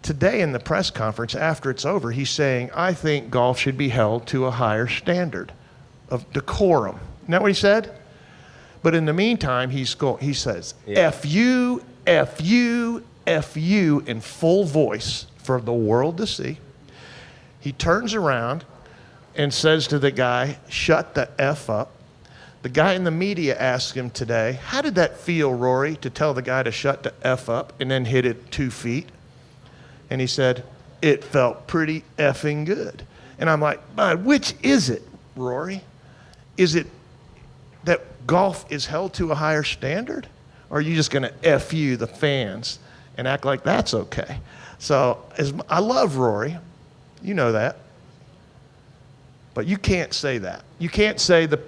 Today in the press conference, after it's over, he's saying, I think golf should be held to a higher standard of decorum. Isn't that what he said? But in the meantime, he says, F you, F you, F you in full voice for the world to see. He turns around and says to the guy, shut the F up. The guy in the media asked him today, how did that feel, Rory, to tell the guy to shut the F up and then hit it 2 feet? And he said, it felt pretty effing good. And I'm like, bud, which is it, Rory? Is it that golf is held to a higher standard? Or are you just going to F you, the fans, and act like that's okay? So I love Rory. You know that. But you can't say that. You can't say the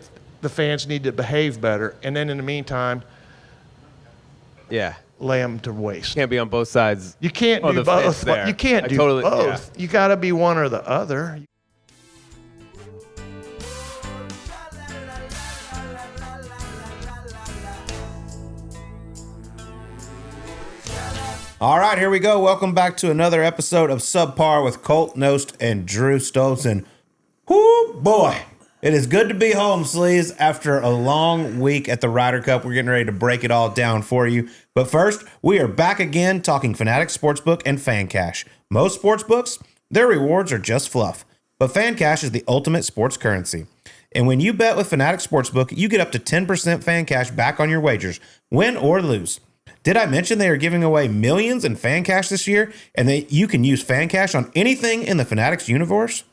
fans need to behave better, and then in the meantime, lay them to waste. Can't be on both sides. You can't do both. You can't do both. You got to be one or the other. All right, here we go. Welcome back to another episode of Subpar with Colt Knost and Drew Stolzen. Whoo, boy. It is good to be home, Sleaze. After a long week at the Ryder Cup, we're getting ready to break it all down for you. But first, we are back again talking Fanatics Sportsbook and FanCash. Most sportsbooks, their rewards are just fluff. But FanCash is the ultimate sports currency. And when you bet with Fanatics Sportsbook, you get up to 10% FanCash back on your wagers, win or lose. Did I mention they are giving away millions in FanCash this year, and that you can use FanCash on anything in the Fanatics universe?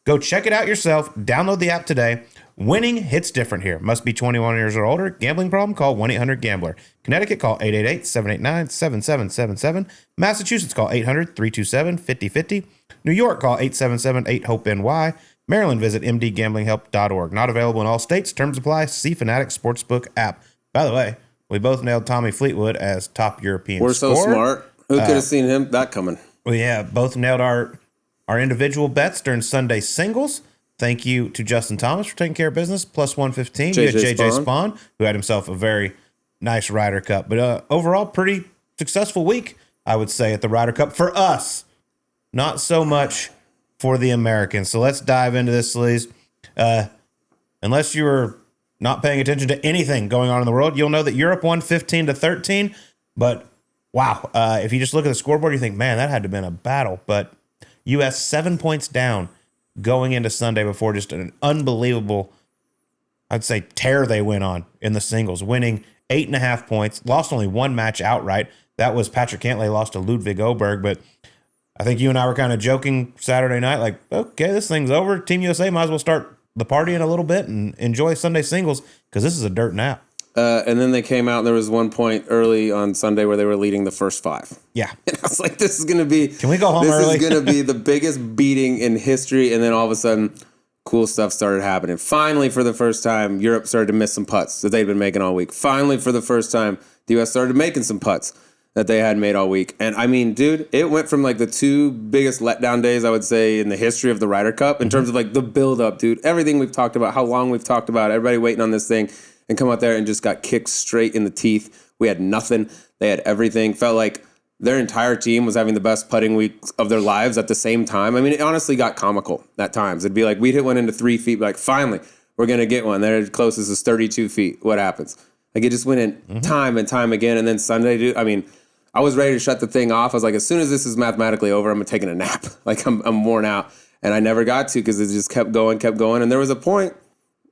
Go check it out yourself. Download the app today. Winning hits different here. Must be 21 years or older. Gambling problem? Call 1-800-GAMBLER. Connecticut, call 888-789-7777. Massachusetts, call 800-327-5050. New York, call 877-8-HOPE-NY. Maryland, visit mdgamblinghelp.org. Not available in all states. Terms apply. See Fanatics Sportsbook app. By the way, we both nailed Tommy Fleetwood as top European We're scorer. so smart. Who could have seen that coming? Well, yeah, both nailed our individual bets during Sunday singles. Thank you to Justin Thomas for taking care of business. Plus 115. You had JJ Spawn, who had himself a very nice Ryder Cup. But overall, pretty successful week, I would say, at the Ryder Cup for us. Not so much for the Americans. So let's dive into this, Sleaze. Unless you were not paying attention to anything going on in the world, you'll know that Europe won 15-13. But wow, if you just look at the scoreboard, you think, man, that had to have been a battle. But U.S. 7 points down going into Sunday before just an unbelievable, I'd say, tear they went on in the singles, winning 8.5 points, lost only one match outright. That was Patrick Cantlay lost to Ludwig Oberg. But I think you and I were kind of joking Saturday night, like, okay, this thing's over. Team USA might as well start the party in a little bit and enjoy Sunday singles because this is a dirt nap. And then they came out and there was one point early on Sunday where they were leading the first 5. Yeah. And I was like, this is going to be... Can we go home early? This is going to be the biggest beating in history. And then all of a sudden, cool stuff started happening. Finally, for the first time, Europe started to miss some putts that they'd been making all week. Finally, for the first time, the U.S. started making some putts that they hadn't made all week. And I mean, dude, it went from like the 2 biggest letdown days, I would say, in the history of the Ryder Cup in terms of like the build-up, dude. Everything we've talked about, how long we've talked about, everybody waiting on this thing, and come out there and just got kicked straight in the teeth. We had nothing. They had everything. Felt like their entire team was having the best putting week of their lives at the same time. I mean, it honestly got comical at times. It'd be like we'd hit one into 3 feet, like, finally, we're going to get one. Their closest is 32 feet. What happens? Like, it just went in time and time again. And then Sunday, dude, I mean, I was ready to shut the thing off. I was like, as soon as this is mathematically over, I'm taking a nap. Like, I'm worn out. And I never got to because it just kept going. And there was a point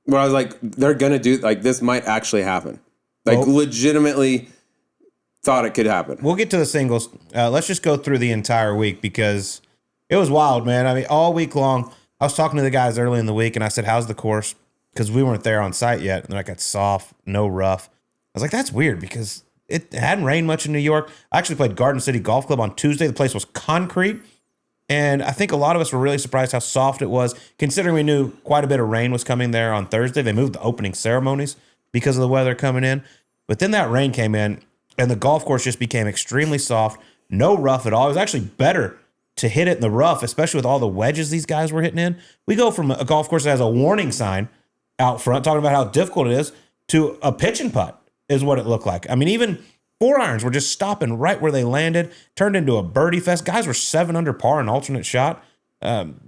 where I was like, they're going to do, like, this might actually happen. Like, legitimately thought it could happen. We'll get to the singles. Let's just go through the entire week because it was wild, man. I mean, all week long, I was talking to the guys early in the week, and I said, how's the course? Because we weren't there on site yet. And they're like, it's soft, no rough. I was like, that's weird because it hadn't rained much in New York. I actually played Garden City Golf Club on Tuesday. The place was concrete. And I think a lot of us were really surprised how soft it was, considering we knew quite a bit of rain was coming there on Thursday. They moved the opening ceremonies because of the weather coming in. But then that rain came in, and the golf course just became extremely soft, no rough at all. It was actually better to hit it in the rough, especially with all the wedges these guys were hitting in. We go from a golf course that has a warning sign out front, talking about how difficult it is, to a pitch and putt is what it looked like. I mean, even 4 irons were just stopping right where they landed, turned into a birdie fest. Guys were 7 under par in alternate shot.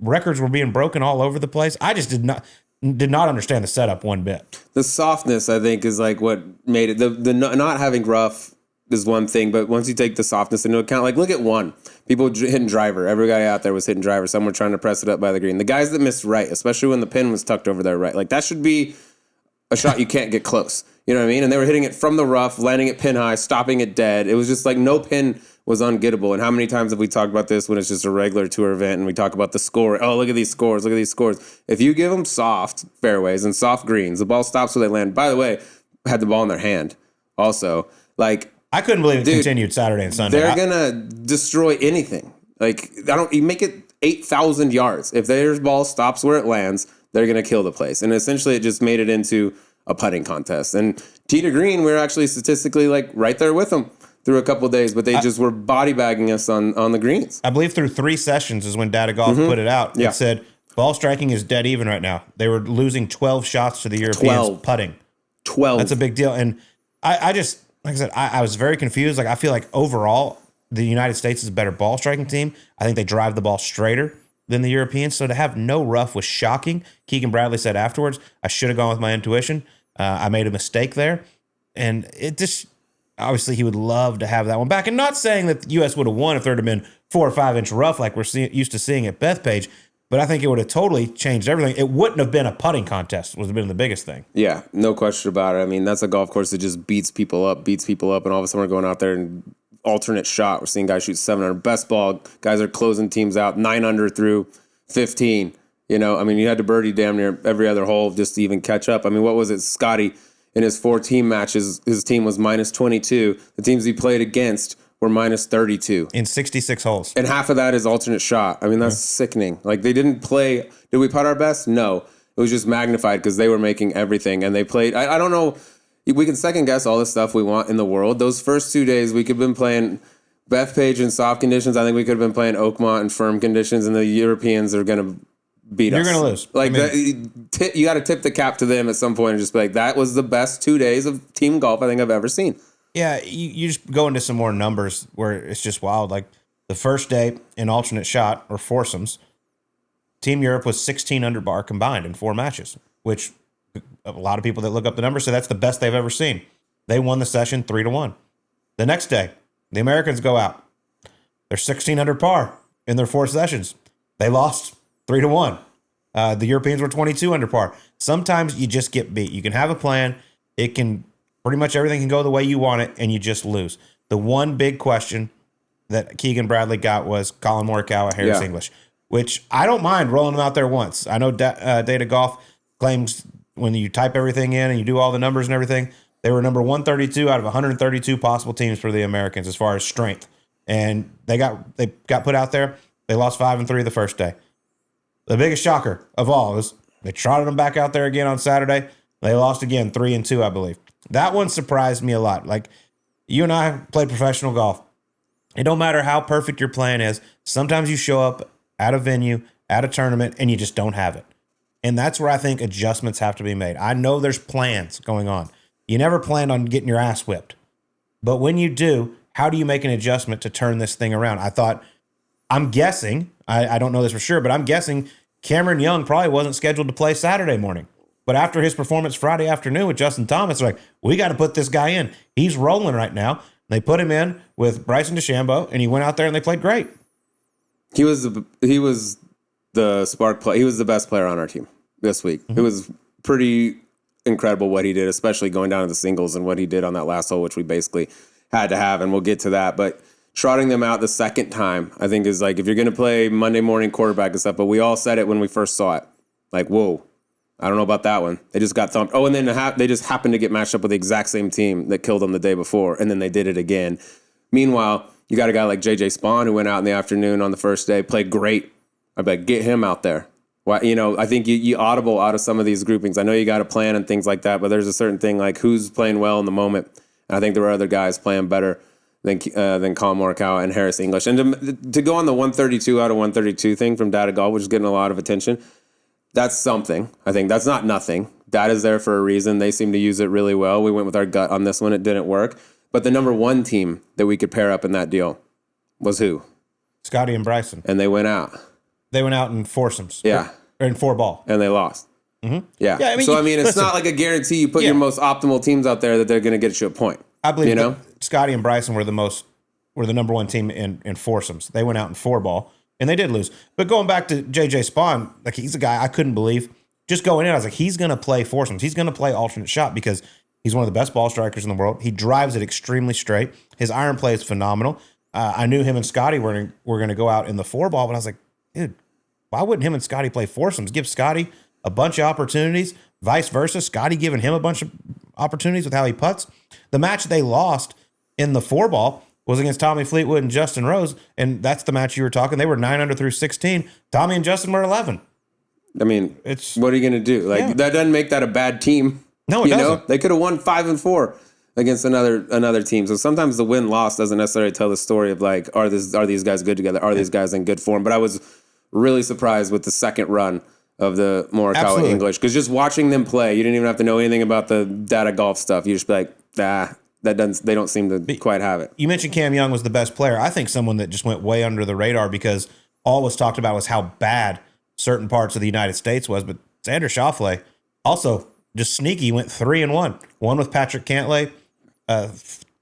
Records were being broken all over the place. I just did not understand the setup one bit. The softness, I think, is like what made it. The not having rough is one thing, but once you take the softness into account, like look at one. People hitting driver. Every guy out there was hitting driver. Some were trying to press it up by the green. The guys that missed right, especially when the pin was tucked over their right, like that should be a shot you can't get close. You know what I mean? And they were hitting it from the rough, landing it pin high, stopping it dead. It was just like no pin was ungettable. And how many times have we talked about this when it's just a regular tour event and we talk about the score? Oh, look at these scores. Look at these scores. If you give them soft fairways and soft greens, the ball stops where they land. By the way, had the ball in their hand also. Like, I couldn't believe it continued Saturday and Sunday. They're going to destroy anything. Like, you make it 8,000 yards. If their ball stops where it lands, they're going to kill the place. And essentially it just made it into a putting contest. And tee to green, we were actually statistically like right there with them through a couple of days, but they just were body bagging us on the greens. I believe through 3 sessions is when Data Golf put it out. Yeah. It said ball striking is dead even right now. They were losing 12 shots to the Europeans putting. 12. That's a big deal. And I just, like I said, I was very confused. Like I feel like overall the United States is a better ball striking team. I think they drive the ball straighter than the Europeans. So to have no rough was shocking. Keegan Bradley said afterwards, I should have gone with my intuition. I made a mistake there. And it just, obviously he would love to have that one back. And not saying that the U.S. would have won if there had been 4 or 5 inch rough like we're used to seeing at Bethpage. But I think it would have totally changed everything. It wouldn't have been a putting contest, would have been the biggest thing. Yeah, no question about it. I mean, that's a golf course that just beats people up, and all of a sudden we're going out there and alternate shot. We're seeing guys shoot 7 under. Best ball, guys are closing teams out 9 under through 15. You know, I mean, you had to birdie damn near every other hole just to even catch up. I mean, what was it? Scotty, in his 4 team matches, his team was minus 22. The teams he played against were minus 32. In 66 holes. And half of that is alternate shot. I mean, that's sickening. Like, they didn't play. Did we putt our best? No. It was just magnified because they were making everything. And they played. I don't know. We can second guess all the stuff we want in the world. Those first 2 days, we could have been playing Bethpage in soft conditions. I think we could have been playing Oakmont in firm conditions. And the Europeans are going to beat us. You're going to lose. Like, you got to tip the cap to them at some point and just be like, that was the best 2 days of team golf I think I've ever seen. Yeah, you just go into some more numbers where it's just wild. Like the first day in alternate shot or foursomes, Team Europe was 16 under par combined in 4 matches, which a lot of people that look up the numbers say that's the best they've ever seen. They won the session 3-1. The next day, the Americans go out. They're 16 under par in their 4 sessions. They lost 3-1. The Europeans were 22 under par. Sometimes you just get beat. You can have a plan. It can pretty much everything can go the way you want it, and you just lose. The one big question that Keegan Bradley got was Colin Morikawa, Harris English, which I don't mind rolling them out there once. I know Data Golf claims when you type everything in and you do all the numbers and everything, they were number 132 out of 132 possible teams for the Americans as far as strength. And they got put out there. They lost 5-3 the first day. The biggest shocker of all is they trotted them back out there again on Saturday. They lost again 3-2, I believe. That one surprised me a lot. Like, you and I played professional golf. It don't matter how perfect your plan is. Sometimes you show up at a venue, at a tournament, and you just don't have it. And that's where I think adjustments have to be made. I know there's plans going on. You never planned on getting your ass whipped. But when you do, how do you make an adjustment to turn this thing around? I'm guessing, I don't know this for sure, but I'm guessing Cameron Young probably wasn't scheduled to play Saturday morning. But after his performance Friday afternoon with Justin Thomas, they're like, we got to put this guy in. He's rolling right now. And they put him in with Bryson DeChambeau, and he went out there and they played great. He was the spark play. He was the best player on our team this week. Mm-hmm. It was pretty incredible what he did, especially going down to the singles and what he did on that last hole, which we basically had to have, and we'll get to that. But trotting them out the second time, I think, is like, if you're going to play Monday morning quarterback and stuff, but we all said it when we first saw it. Like, whoa. I don't know about that one. They just got thumped. Oh, and then they just happened to get matched up with the exact same team that killed them the day before, and then they did it again. Meanwhile, you got a guy like J.J. Spawn who went out in the afternoon on the first day, played great. I'd be like, get him out there. Well, I think you audible out of some of these groupings. I know you got a plan and things like that, but there's a certain thing like who's playing well in the moment. And I think there were other guys playing better than Colin Morikawa and Harris English. And to go on the 132 out of 132 thing from Data Golf, which is getting a lot of attention, that's something. I think that's not nothing. Data's there for a reason. They seem to use it really well. We went with our gut on this one. It didn't work. But the number one team that we could pair up in that deal was who? Scotty and Bryson. And they went out. They went out in foursomes. Yeah. Or in 4-ball. And they lost. Yeah. Yeah, I mean, So, I mean, it's listen. not like a guarantee you put your most optimal teams out there that they're going to get you a point. I believe you know? that Scotty and Bryson were the number one team in foursomes. They went out in 4-ball and they did lose. But going back to JJ Spawn, like he's a guy I couldn't believe. Just going in, I was like, he's going to play foursomes. He's going to play alternate shot because he's one of the best ball strikers in the world. He drives it extremely straight. His iron play is phenomenal. I knew him and Scotty were going to go out in the 4-ball, but I was like, dude, why wouldn't him and Scotty play foursomes? Give Scotty a bunch of opportunities, vice versa. Scotty giving him a bunch of opportunities with how he putts. The match they lost in the 4-ball was against Tommy Fleetwood and Justin Rose, and that's the match you were talking. They were 9 under through 16. Tommy and Justin were 11. I mean, what are you going to do? Like that doesn't make that a bad team. No, it doesn't. Know? They could have won 5 and 4 against another team. So sometimes the win-loss doesn't necessarily tell the story of like, are these guys good together? Are these guys in good form? But I was really surprised with the second run of the Morikawa English, because just watching them play, you didn't even have to know anything about the data golf stuff. You just be like, they don't seem to quite have it. You mentioned Cam Young was the best player. I think someone that just went way under the radar because all was talked about was how bad certain parts of the United States was. But Xander Schauffele also just sneaky, went 3-1. One with Patrick Cantlay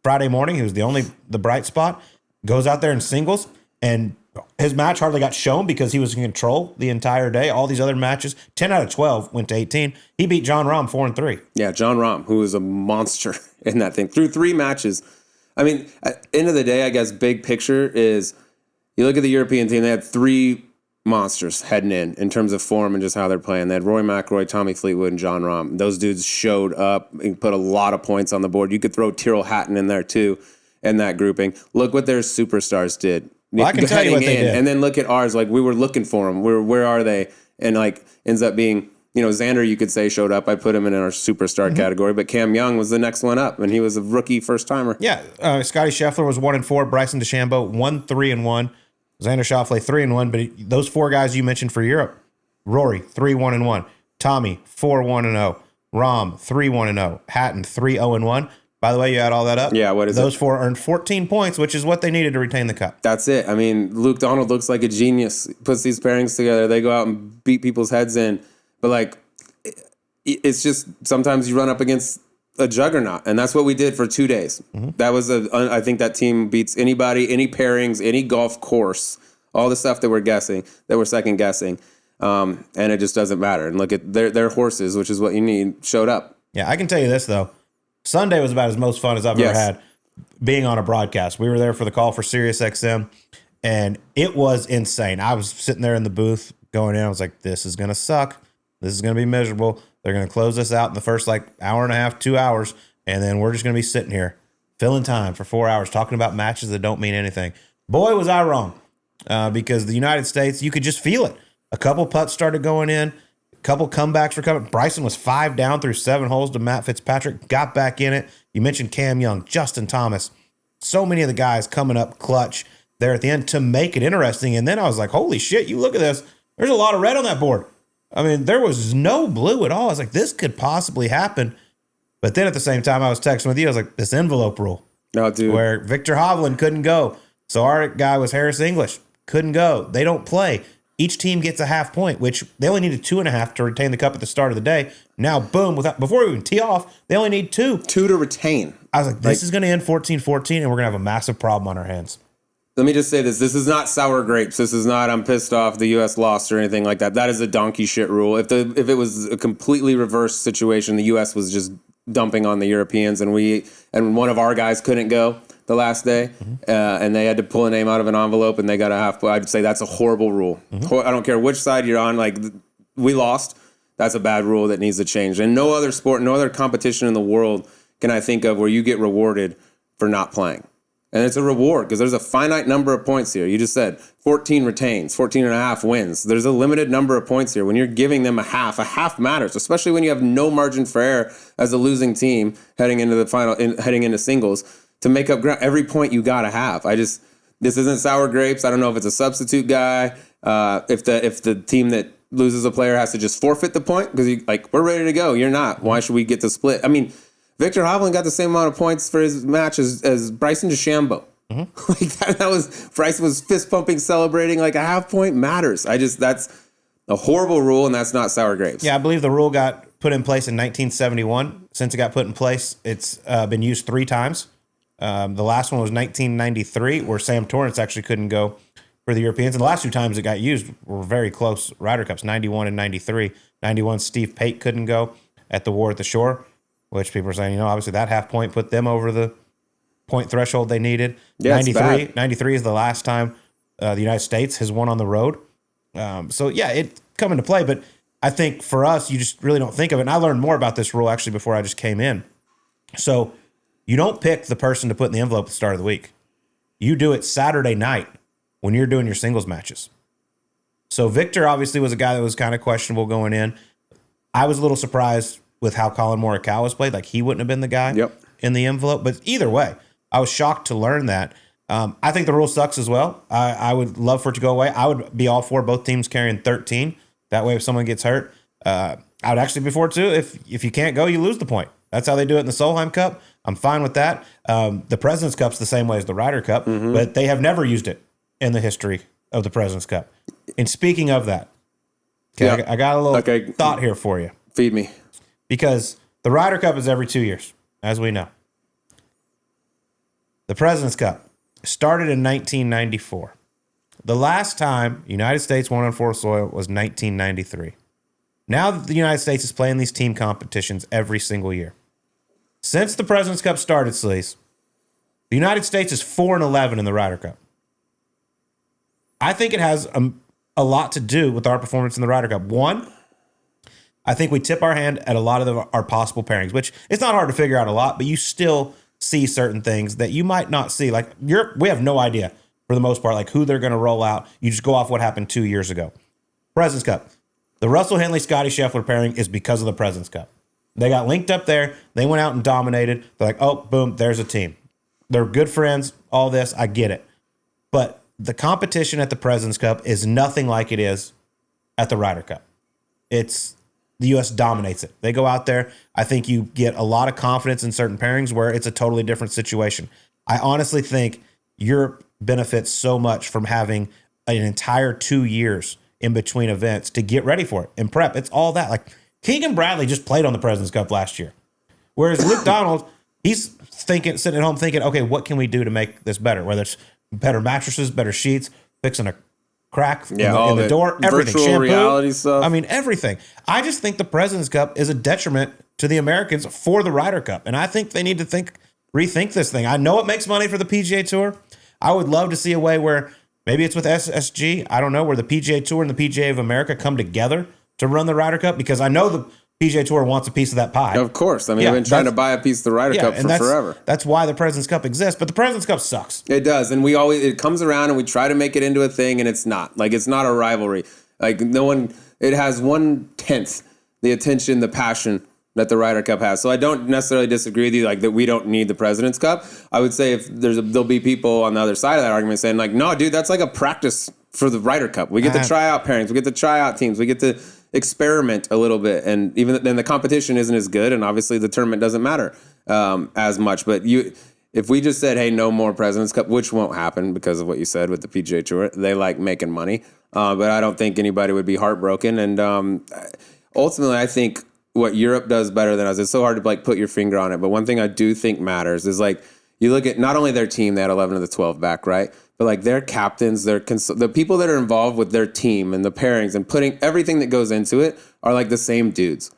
Friday morning. He was the bright spot. Goes out there in singles, and his match hardly got shown because he was in control the entire day. All these other matches, 10 out of 12 went to 18. He beat John Rahm 4-3. Yeah, John Rahm, who is a monster in that thing. Through 3 matches. I mean, at the end of the day, I guess big picture is you look at the European team, they had 3 monsters heading in terms of form and just how they're playing. They had Rory McIlroy, Tommy Fleetwood, and John Rahm. Those dudes showed up and put a lot of points on the board. You could throw Tyrrell Hatton in there too in that grouping. Look what their superstars did. Well, I can tell you what they did. And then look at ours. Like, we were looking for them. Where are they? And like ends up being, Xander, you could say, showed up. I put him in our superstar category, but Cam Young was the next one up, and he was a rookie first timer. Yeah, Scotty Scheffler was 1-4. Bryson DeChambeau 1-3-1. Xander Schauffele 3-1. But those 4 guys you mentioned for Europe: Rory 3-1-1, Tommy 4-1-0, Rahm 3-1-0, Hatton 3-0-1. By the way, you add all that up. Yeah, what is those 4 earned 14 points, which is what they needed to retain the cup. That's it. I mean, Luke Donald looks like a genius. Puts these pairings together. They go out and beat people's heads in. But like, it's just sometimes you run up against a juggernaut, and that's what we did for 2 days. That was I think that team beats anybody, any pairings, any golf course, all the stuff that we're second guessing, and it just doesn't matter. And look at their horses, which is what you need, showed up. Yeah, I can tell you this though. Sunday was about as most fun as I've ever had being on a broadcast. We were there for the call for SiriusXM, and it was insane. I was sitting there in the booth going in. I was like, this is going to suck. This is going to be miserable. They're going to close this out in the first hour and a half, 2 hours, and then we're just going to be sitting here filling time for 4 hours talking about matches that don't mean anything. Boy, was I wrong, because the United States, you could just feel it. A couple putts started going in. Couple comebacks were coming. Bryson was 5 down through 7 holes to Matt Fitzpatrick, got back in it. You mentioned Cam Young, Justin Thomas. So many of the guys coming up clutch there at the end to make it interesting. And then I was like, holy shit, you look at this. There's a lot of red on that board. I mean, there was no blue at all. I was like, this could possibly happen. But then at the same time, I was texting with you. I was like, this envelope rule. Oh, dude. Where Victor Hovland couldn't go. So our guy was Harris English. Couldn't go. They don't play. Each team gets a half point, which they only needed 2.5 to retain the cup at the start of the day. Now, boom, before we even tee off, they only need 2. 2 to retain. I was like, this is going to end 14-14, and we're going to have a massive problem on our hands. Let me just say this. This is not sour grapes. This is not, I'm pissed off the U.S. lost or anything like that. That is a donkey shit rule. If it was a completely reversed situation, the U.S. was just dumping on the Europeans, and one of our guys couldn't go the last day, and they had to pull a name out of an envelope, and they got a half point. I'd say that's a horrible rule. I don't care which side you're on. Like, we lost. That's a bad rule that needs to change. And no other sport, no other competition in the world can I think of where you get rewarded for not playing. And it's a reward because there's a finite number of points here. You just said 14 retains, 14 and a half wins. There's a limited number of points here. When you're giving them a half matters, especially when you have no margin for error as a losing team heading into the final, heading into singles. To make up ground, every point you gotta have. This isn't sour grapes. I don't know if it's a substitute guy. If the team that loses a player has to just forfeit the point because we're ready to go. You're not. Why should we get to split? I mean, Victor Hovland got the same amount of points for his match as Bryson DeChambeau. Like that was Bryson was fist pumping, celebrating. Like a half point matters. That's a horrible rule, and that's not sour grapes. Yeah, I believe the rule got put in place in 1971. Since it got put in place, it's been used 3 times. The last one was 1993, where Sam Torrance actually couldn't go for the Europeans. And the last 2 times it got used were very close Ryder Cups, 91 and 93. 91, Steve Pate couldn't go at the War at the Shore, which people are saying, obviously that half point put them over the point threshold they needed. Yeah, 93 is the last time the United States has won on the road. So, yeah, it come into play. But I think for us, you just really don't think of it. And I learned more about this rule actually before I just came in. So you don't pick the person to put in the envelope at the start of the week. You do it Saturday night when you're doing your singles matches. So Victor obviously was a guy that was kind of questionable going in. I was a little surprised with how Colin Morikawa played. Like he wouldn't have been the guy in the envelope. But either way, I was shocked to learn that. I think the rule sucks as well. I would love for it to go away. I would be all for both teams carrying 13. That way, if someone gets hurt, I would actually be for it too. If you can't go, you lose the point. That's how they do it in the Solheim Cup. I'm fine with that. The President's Cup's the same way as the Ryder Cup, but they have never used it in the history of the President's Cup. And speaking of that, I got a little thought here for you. Feed me. Because the Ryder Cup is every 2 years, as we know. The President's Cup started in 1994. The last time United States won on foreign soil was 1993. Now that the United States is playing these team competitions every single year. Since the President's Cup started, Sleaze, the United States is 4-11 in the Ryder Cup. I think it has a lot to do with our performance in the Ryder Cup. One, I think we tip our hand at a lot of our possible pairings, which it's not hard to figure out a lot, but you still see certain things that you might not see. Like we have no idea for the most part, like who they're going to roll out. You just go off what happened 2 years ago. President's Cup. The Russell Henley Scotty Scheffler pairing is because of the President's Cup. They got linked up there. They went out and dominated. They're like, oh, boom, there's a team. They're good friends, all this. I get it. But the competition at the President's Cup is nothing like it is at the Ryder Cup. The U.S. dominates it. They go out there. I think you get a lot of confidence in certain pairings where it's a totally different situation. I honestly think Europe benefits so much from having an entire 2 years in between events to get ready for it and prep. It's all that. Like Keegan Bradley just played on the President's Cup last year. Whereas Luke Donald, he's sitting at home thinking, okay, what can we do to make this better? Whether it's better mattresses, better sheets, fixing a crack in the door, everything. Virtual Shampoo, reality stuff. I mean, everything. I just think the President's Cup is a detriment to the Americans for the Ryder Cup. And I think they need to rethink this thing. I know it makes money for the PGA Tour. I would love to see a way where maybe it's with SSG. I don't know, where the PGA Tour and the PGA of America come together to run the Ryder Cup, because I know the PGA Tour wants a piece of that pie. Of course. I mean, they've been trying to buy a piece of the Ryder Cup for forever. That's why the President's Cup exists, but the President's Cup sucks. It does. And it comes around and we try to make it into a thing, and it's not. Like, it's not a rivalry. Like, it has 1/10 the attention, the passion that the Ryder Cup has. So I don't necessarily disagree with you, like, that we don't need the President's Cup. I would say if there'll be people on the other side of that argument saying, like, no, dude, that's like a practice for the Ryder Cup. We get to try out pairings. We get to try out teams. We get to experiment a little bit. And even then the competition isn't as good. And obviously the tournament doesn't matter as much. But if we just said, hey, no more President's Cup, which won't happen because of what you said with the PGA Tour, they like making money. But I don't think anybody would be heartbroken. And ultimately, I think what Europe does better than us, it's so hard to like put your finger on it. But one thing I do think matters is, like, you look at not only their team, they had 11 of the 12 back, right? But like their captains, the people that are involved with their team and the pairings and putting everything that goes into it are like the same dudes.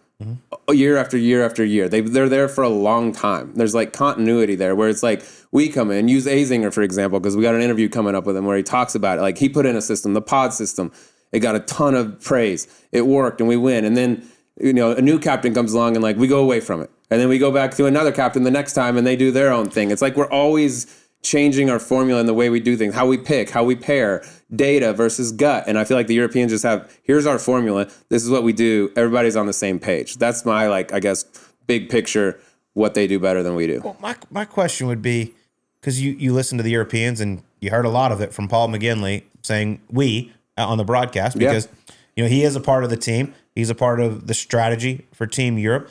Year after year after year. They're there for a long time. There's like continuity there where it's like we come in, use Azinger, for example, because we got an interview coming up with him where he talks about it. Like, he put in a system, the pod system. It got a ton of praise. It worked and we win. And then, a new captain comes along and like we go away from it. And then we go back to another captain the next time and they do their own thing. It's like we're always changing our formula and the way we do things, how we pick, how we pair, data versus gut. And I feel like the Europeans just have, here's our formula. This is what we do. Everybody's on the same page. That's my, like, I guess, big picture, what they do better than we do. Well, my question would be, because you listen to the Europeans and you heard a lot of it from Paul McGinley saying we on the broadcast, because he is a part of the team. He's a part of the strategy for Team Europe.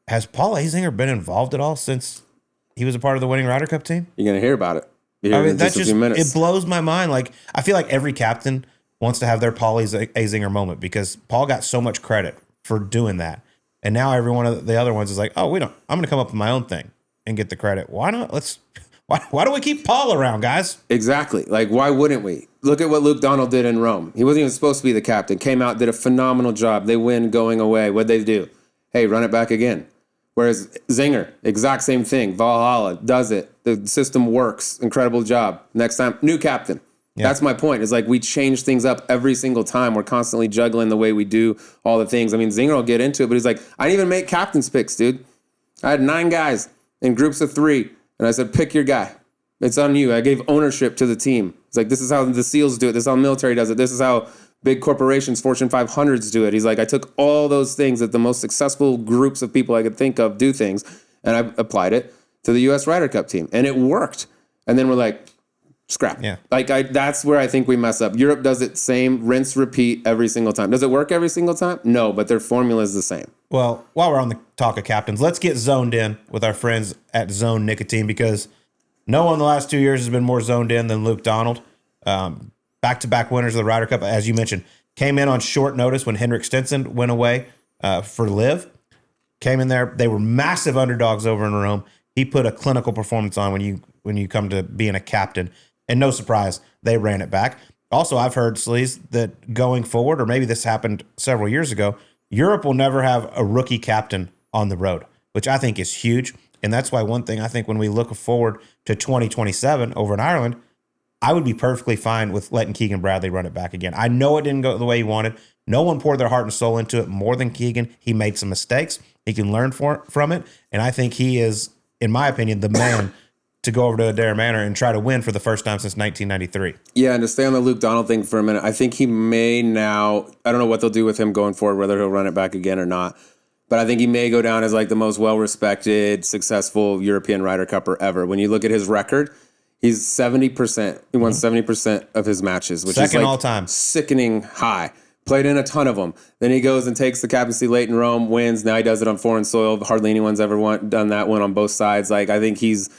has Paul Azinger been involved at all since he was a part of the winning Ryder Cup team? You're going to hear about it. I mean, that's just a few minutes. it blows my mind. Like, I feel like every captain wants to have their Paul Azinger moment because Paul got so much credit for doing that. And now every one of the other ones is like, oh, I'm going to come up with my own thing and get the credit. Why not? Why do we keep Paul around, guys? Exactly. Like, why wouldn't we? Look at what Luke Donald did in Rome. He wasn't even supposed to be the captain. Came out, did a phenomenal job. They win going away. What'd they do? Hey, run it back again. Whereas Zinger, exact same thing. Valhalla does it. The system works. Incredible job. Next time, new captain. Yeah. That's my point. It's like we change things up every single time. We're constantly juggling the way we do all the things. I mean, Zinger will get into it, but he's like, I didn't even make captain's picks, dude. I had 9 guys in groups of 3, and I said, pick your guy. It's on you. I gave ownership to the team. It's like, this is how the SEALs do it. This is how the military does it. This is how big corporations, Fortune 500s do it. He's like, I took all those things that the most successful groups of people I could think of do things, and I applied it to the U.S. Ryder Cup team, and it worked. And then we're like, scrap. Yeah. Like, that's where I think we mess up. Europe does it same, rinse, repeat every single time. Does it work every single time? No, but their formula is the same. Well, while we're on the talk of captains, let's get zoned in with our friends at Zone Nicotine because no one in the last 2 years has been more zoned in than Luke Donald. Back-to-back winners of the Ryder Cup, as you mentioned, came in on short notice when Henrik Stenson went away for LIV. Came in there. They were massive underdogs over in Rome. He put a clinical performance on when you come to being a captain. And no surprise, they ran it back. Also, I've heard, Sleaze, that going forward, or maybe this happened several years ago, Europe will never have a rookie captain on the road, which I think is huge. And that's why one thing I think when we look forward to 2027 over in Ireland, I would be perfectly fine with letting Keegan Bradley run it back again. I know it didn't go the way he wanted. No one poured their heart and soul into it more than Keegan. He made some mistakes. He can learn from it. And I think he is, in my opinion, the man to go over to Adare Manor and try to win for the first time since 1993. Yeah, and to stay on the Luke Donald thing for a minute, I think he may now, I don't know what they'll do with him going forward, whether he'll run it back again or not, but I think he may go down as like the most well-respected, successful European Ryder Cupper ever. When you look at his record, he's 70%. He won 70% of his matches, which second is like all time. Sickening high. Played in a ton of them. Then he goes and takes the captaincy late in Rome, wins. Now he does it on foreign soil. Hardly anyone's ever done that one on both sides. Like, I think he's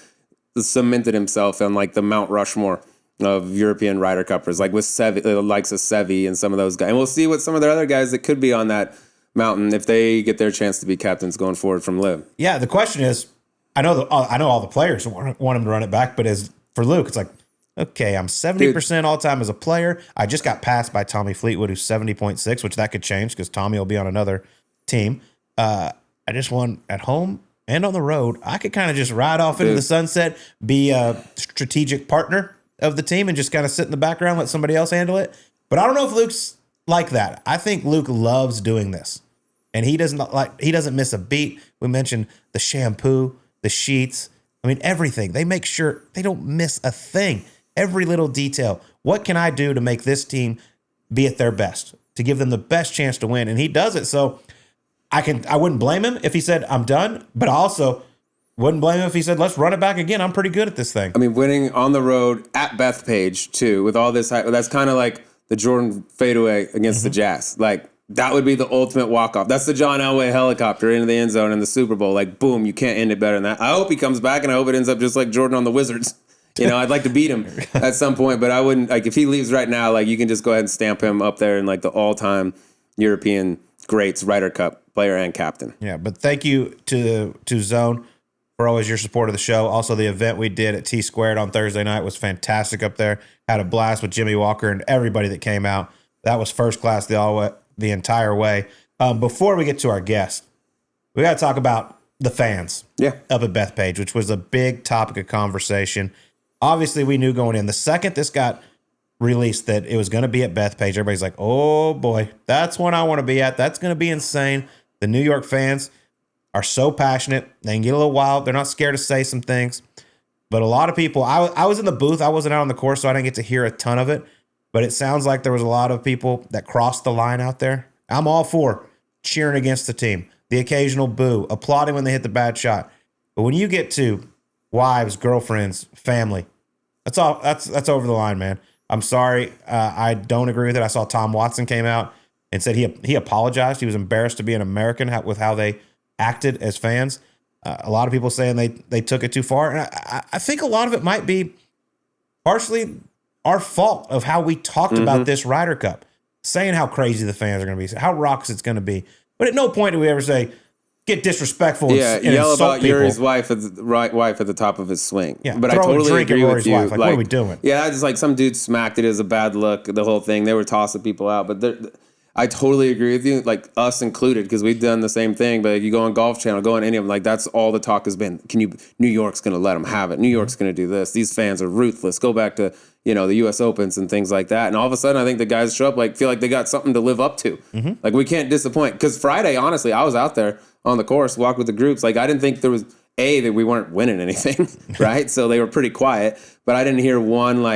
cemented himself on like the Mount Rushmore of European Ryder Cuppers, like with Seve, the likes of Seve and some of those guys. And we'll see what some of their other guys that could be on that mountain if they get their chance to be captains going forward from LIV. Yeah, the question is, I know all the players want him to run it back, but as for Luke, it's like, okay, I'm 70% all time as a player. I just got passed by Tommy Fleetwood, who's 70.6, which that could change because Tommy will be on another team. I just won at home and on the road. I could kind of just ride off into the sunset, be a strategic partner of the team, and just kind of sit in the background, let somebody else handle it. But I don't know if Luke's like that. I think Luke loves doing this, and he doesn't miss a beat. We mentioned the shampoo, the sheets. I mean, everything. They make sure they don't miss a thing. Every little detail. What can I do to make this team be at their best, to give them the best chance to win? And he does it. So I wouldn't blame him if he said, I'm done, but I also wouldn't blame him if he said, let's run it back again. I'm pretty good at this thing. I mean, winning on the road at Bethpage, too, with all this, that's kind of like the Jordan fadeaway against the Jazz. Like, that would be the ultimate walk-off. That's the John Elway helicopter into the end zone in the Super Bowl. Like, boom, you can't end it better than that. I hope he comes back, and I hope it ends up just like Jordan on the Wizards. You know, I'd like to beat him at some point, but I wouldn't, like, if he leaves right now, like, you can just go ahead and stamp him up there in, like, the all-time European greats, Ryder Cup player and captain. Yeah, but thank you to Zone for always your support of the show. Also, the event we did at T Squared on Thursday night was fantastic up there. Had a blast with Jimmy Walker and everybody that came out. That was first class the entire way. Before we get to our guest, we got to talk about the fans up at Bethpage, which was a big topic of conversation. Obviously, we knew going in. The second this got released that it was going to be at Bethpage, everybody's like, oh, boy, that's one I want to be at. That's going to be insane. The New York fans are so passionate. They can get a little wild. They're not scared to say some things. But a lot of people, I was in the booth. I wasn't out on the course, so I didn't get to hear a ton of it. But it sounds like there was a lot of people that crossed the line out there. I'm all for cheering against the team, the occasional boo, applauding when they hit the bad shot. But when you get to wives, girlfriends, family, that's over the line, man. I'm sorry. I don't agree with it. I saw Tom Watson came out and said he apologized. He was embarrassed to be an American with how they acted as fans. A lot of people saying they took it too far. And I think a lot of it might be partially our fault of how we talked about this Ryder Cup, saying how crazy the fans are going to be, how raucous it's going to be. But at no point do we ever say, get disrespectful and yell insult about people. Yuri's wife at the top of his swing. Yeah, but I throw a totally drink at agree with Rory's you. wife. Like, what are we doing? Yeah, I just like some dude smacked it as a bad look, the whole thing. They were tossing people out. But I totally agree with you, like us included, because we've done the same thing. But you go on Golf Channel, go on any of them, like that's all the talk has been. New York's going to let them have it. New York's going to do this. These fans are ruthless. Go back to, the U.S. Opens and things like that. And all of a sudden, I think the guys show up, feel like they got something to live up to. Like, we can't disappoint. Because Friday, honestly, I was out there on the course, walked with the groups. Like, I didn't think there was, that we weren't winning anything, right? So they were pretty quiet. But I didn't hear one, and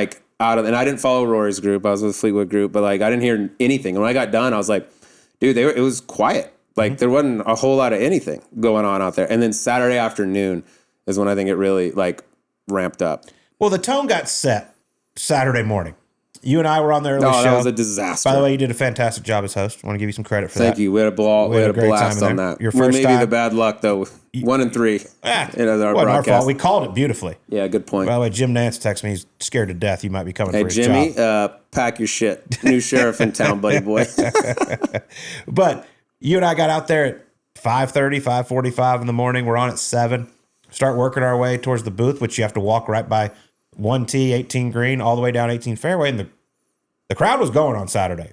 I didn't follow Rory's group. I was with Fleetwood group. But, I didn't hear anything. And when I got done, I was like, dude, it was quiet. There wasn't a whole lot of anything going on out there. And then Saturday afternoon is when I think it really, ramped up. Well, the tone got set Saturday morning. You and I were on the early show. That was a disaster. By the way, you did a fantastic job as host. I want to give you some credit for that. Thank you. We had a ball. We had a great blast time on there. that. Your first maybe time. the bad luck though. 1 and 3. Wasn't our our broadcast. fault. We called it beautifully. Yeah, good point. By the way, Jim Nance texted me. He's scared to death. You might be coming Hey for his Jimmy, job. pack your shit. New sheriff in town, buddy boy. But you and I got out there at 5:30, 5:45 in the morning. We're on at 7. Start working our way towards the booth, which you have to walk right by 1T, 18 green, all the way down 18 fairway. And the crowd was going on Saturday.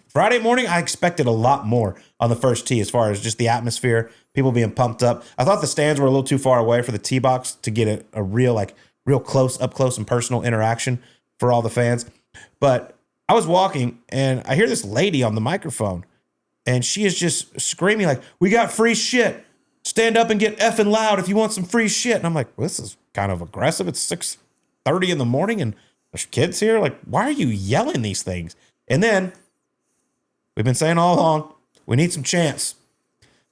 Friday morning, I expected a lot more on the first tee as far as just the atmosphere, people being pumped up. I thought the stands were a little too far away for the tee box to get a real close and personal interaction for all the fans. But I was walking and I hear this lady on the microphone and she is just screaming like, "We got free shit. Stand up and get effing loud if you want some free shit." And I'm like, well, this is kind of aggressive. It's 6:30 in the morning and there's kids here. Like, why are you yelling these things? And then we've been saying all along, we need some chants.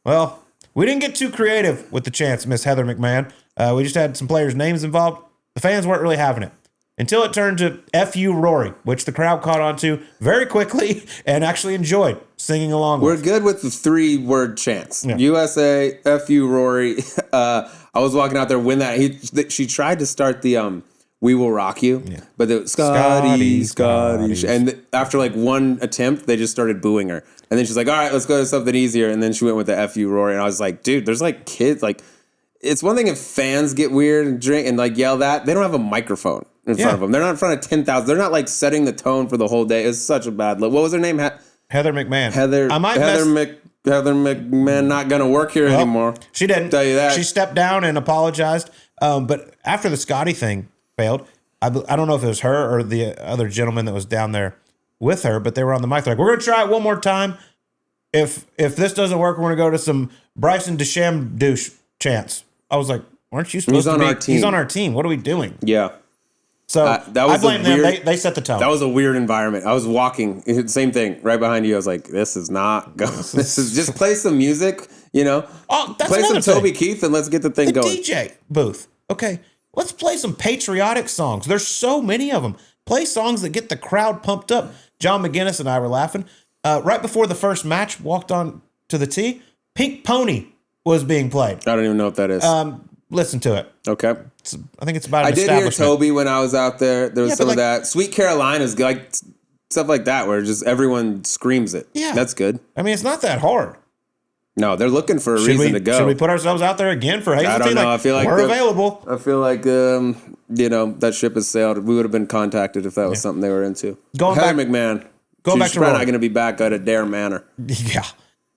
Well, we didn't get too creative with the chants, Miss Heather McMahon. We just had some players' names involved. The fans weren't really having it until it turned to "F you, Rory," which the crowd caught on to very quickly and actually enjoyed singing along We're with. good with the 3-word chants. Yeah. USA, F you, Rory. I was walking out there when she tried to start the "We Will Rock You," but the Scotty. And after one attempt, they just started booing her. And then she's like, "All right, let's go to something easier." And then she went with the "F you, Rory." And I was like, dude, there's kids. It's one thing if fans get weird and drink and yell that. They don't have a microphone in front of them. They're not in front of 10,000. They're not setting the tone for the whole day. It's such a bad look. What was her name? Heather McMahon. Heather McMahon not going to work here anymore. She didn't. Tell you that. She stepped down and apologized. But after the Scotty thing failed, I don't know if it was her or the other gentleman that was down there with her, but they were on the mic. They're like, "We're going to try it one more time. If this doesn't work, we're going to go to some Bryson DeChambeau chants." I was like, "Aren't you supposed to be?" Our team. He's on our team. What are we doing? Yeah. So that was I blame them. They set the tone. That was a weird environment. I was walking, same thing, right behind you. I was like, this is not going. This is just play some music, Oh, that's play some another thing. Toby Keith and let's get the thing The going. DJ booth. Okay, let's play some patriotic songs. There's so many of them. Play songs that get the crowd pumped up. John McGinnis and I were laughing. Right before the first match, walked on to the tee. Pink Pony was being played. I don't even know what that is. Listen to it. Okay. I think it's about an I did hear establishment. Toby when I was out there. There was Yeah, some but of that. Sweet Carolina's stuff like that where just everyone screams it. Yeah. That's good. I mean, it's not that hard. No, they're looking for a reason to go. Should we put ourselves out there again for Hazeltine? I don't know. I feel like we're available. I feel like that ship has sailed. We would have been contacted if that was something they were into. Heather McMahon. Going back She's to probably Rory. not going to be back at a Dare Manor. Yeah.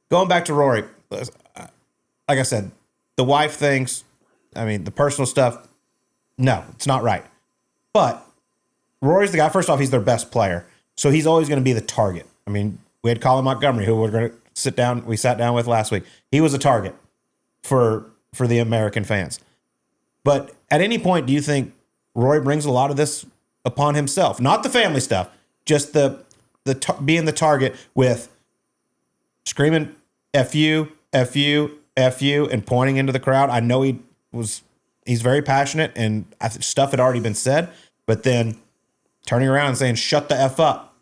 Going back to Rory. Like I said, the wife things, the personal stuff, no, it's not right. But Rory's the guy. First off, he's their best player. So he's always going to be the target. We had Colin Montgomery, who we're going to we sat down with last week. He was a target for the American fans. But at any point, do you think Rory brings a lot of this upon himself? Not the family stuff, just the being the target with screaming "F you, F you, F you" and pointing into the crowd. I know he's very passionate and stuff had already been said, but then turning around and saying "shut the F up"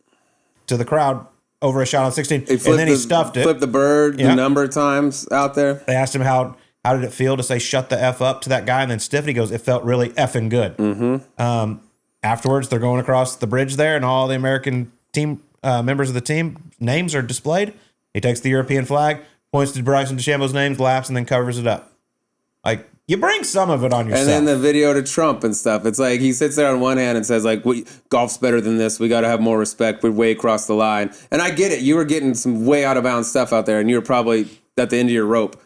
to the crowd, over a shot on 16, He and then he stuffed it. Flipped the bird Yeah. a number of times out there. They asked him how did it feel to say "shut the f up" to that guy, and then stiff it. He goes, "It felt really effing good." Mm-hmm. Afterwards, they're going across the bridge there, and all the American team members of the team names are displayed. He takes the European flag, points to Bryson DeChambeau's names, laughs, and then covers it up. Like, you bring some of it on yourself. And then the video to Trump and stuff. It's like he sits there on one hand and says, like, golf's better than this. We got to have more respect. We're way across the line. And I get it. You were getting some way out of bounds stuff out there, and you were probably at the end of your rope.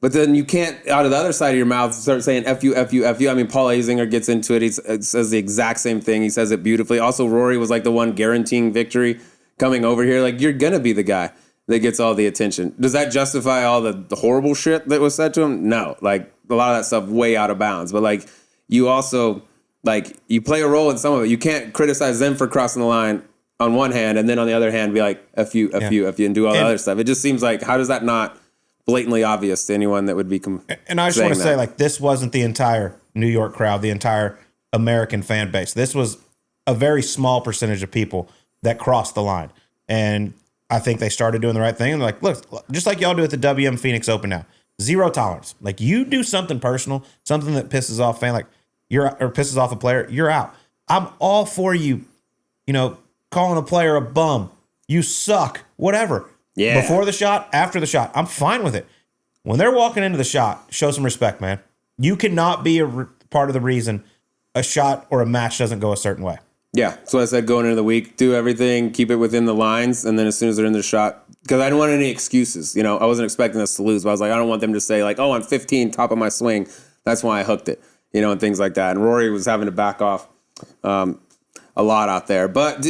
But then you can't, out of the other side of your mouth, start saying F you, F you, F you. I mean, Paul Azinger gets into it. He says the exact same thing. He says it beautifully. Also, Rory was like the one guaranteeing victory coming over here. Like, you're going to be the guy that gets all the attention. Does that justify all the horrible shit that was said to him? No. Like, a lot of that stuff way out of bounds. But, like, you also, like, you play a role in some of it. You can't criticize them for crossing the line on one hand and then on the other hand be like, F you, F you, F you, and do all the other stuff. It just seems like, how does that not blatantly obvious to anyone that would be and I just want to say, like, this wasn't the entire New York crowd, the entire American fan base. This was a very small percentage of people that crossed the line. And I think they started doing the right thing. And they're like, look, just like y'all do at the WM Phoenix Open now, zero tolerance. Like, you do something personal, something that pisses off fan, like or pisses off a player, you're out. I'm all for you, calling a player a bum. You suck, whatever. Yeah. Before the shot, after the shot, I'm fine with it. When they're walking into the shot, show some respect, man. You cannot be part of the reason a shot or a match doesn't go a certain way. Yeah, that's what I said going into the week. Do everything, keep it within the lines, and then as soon as they're in the shot, because I don't want any excuses. I wasn't expecting us to lose, but I was like, I don't want them to say, like, oh, I'm 15, top of my swing. That's why I hooked it, and things like that. And Rory was having to back off a lot out there. But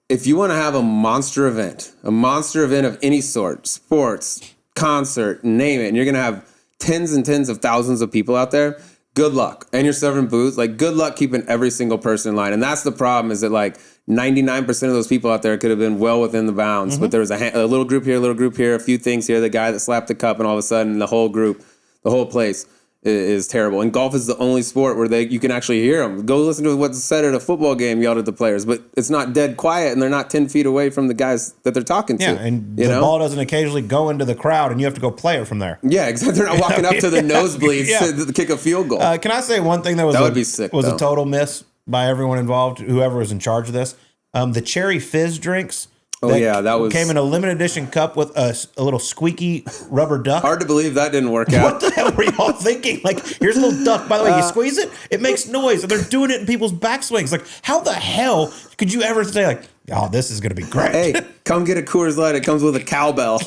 if you want to have a monster event of any sort, sports, concert, name it, and you're going to have tens and tens of thousands of people out there, good luck. And you're serving booze, like, good luck keeping every single person in line. And that's the problem, is that, like, 99% of those people out there could have been well within the bounds. Mm-hmm. But there was a little group here, a few things here, the guy that slapped the cup, and all of a sudden the whole group, the whole place is terrible. And golf is the only sport where you can actually hear them. Go listen to what's said at a football game yelled at the players, but it's not dead quiet, and they're not 10 feet away from the guys that they're talking to. Yeah, and the ball doesn't occasionally go into the crowd, and you have to go play it from there. Yeah, exactly. They're not walking up to the nosebleeds to kick a field goal. Can I say one thing that would be sick, was a total miss by everyone involved, whoever was in charge of this? The cherry fizz drinks. That came in a limited edition cup with a little squeaky rubber duck. Hard to believe that didn't work out. What the hell were y'all thinking? Like, here's a little duck. By the way, you squeeze it, it makes noise, and they're doing it in people's backswings. Like, how the hell could you ever say, like, oh, this is going to be great? Hey, come get a Coors Light. It comes with a cowbell.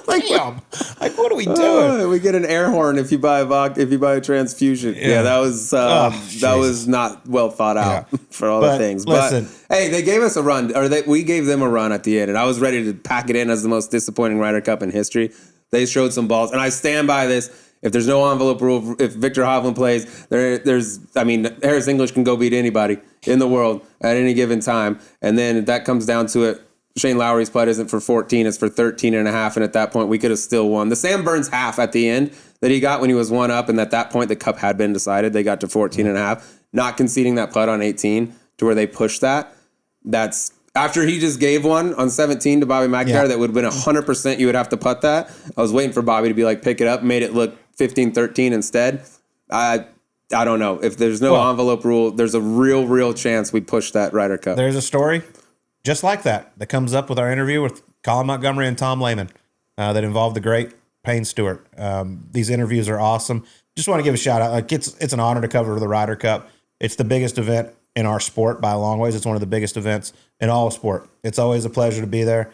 Like, what are we doing? We get an air horn if you buy a transfusion. Yeah, that was not well thought out for all the things. Listen, but hey, they gave us a run, we gave them a run at the end, and I was ready to pack it in as the most disappointing Ryder Cup in history. They showed some balls, and I stand by this. If there's no envelope rule, if Victor Hovland plays, Harris English can go beat anybody in the world at any given time, and then that comes down to it. Shane Lowry's putt isn't for 14, it's for 13 and a half. And at that point, we could have still won. The Sam Burns half at the end that he got when he was one up, and at that point, the cup had been decided. They got to 14 and a half, not conceding that putt on 18 to where they pushed that. That's after he just gave one on 17 to Bobby McIntyre that would have been 100% you would have to putt that. I was waiting for Bobby to be like, pick it up, made it look 15-13 instead. I don't know. If there's no envelope rule, there's a real chance we push that Ryder Cup. There's a story just like that comes up with our interview with Colin Montgomery and Tom Lehman that involved the great Payne Stewart. These interviews are awesome. Just want to give a shout out. Like, it's an honor to cover the Ryder Cup. It's the biggest event in our sport by a long ways. It's one of the biggest events in all of sport. It's always a pleasure to be there.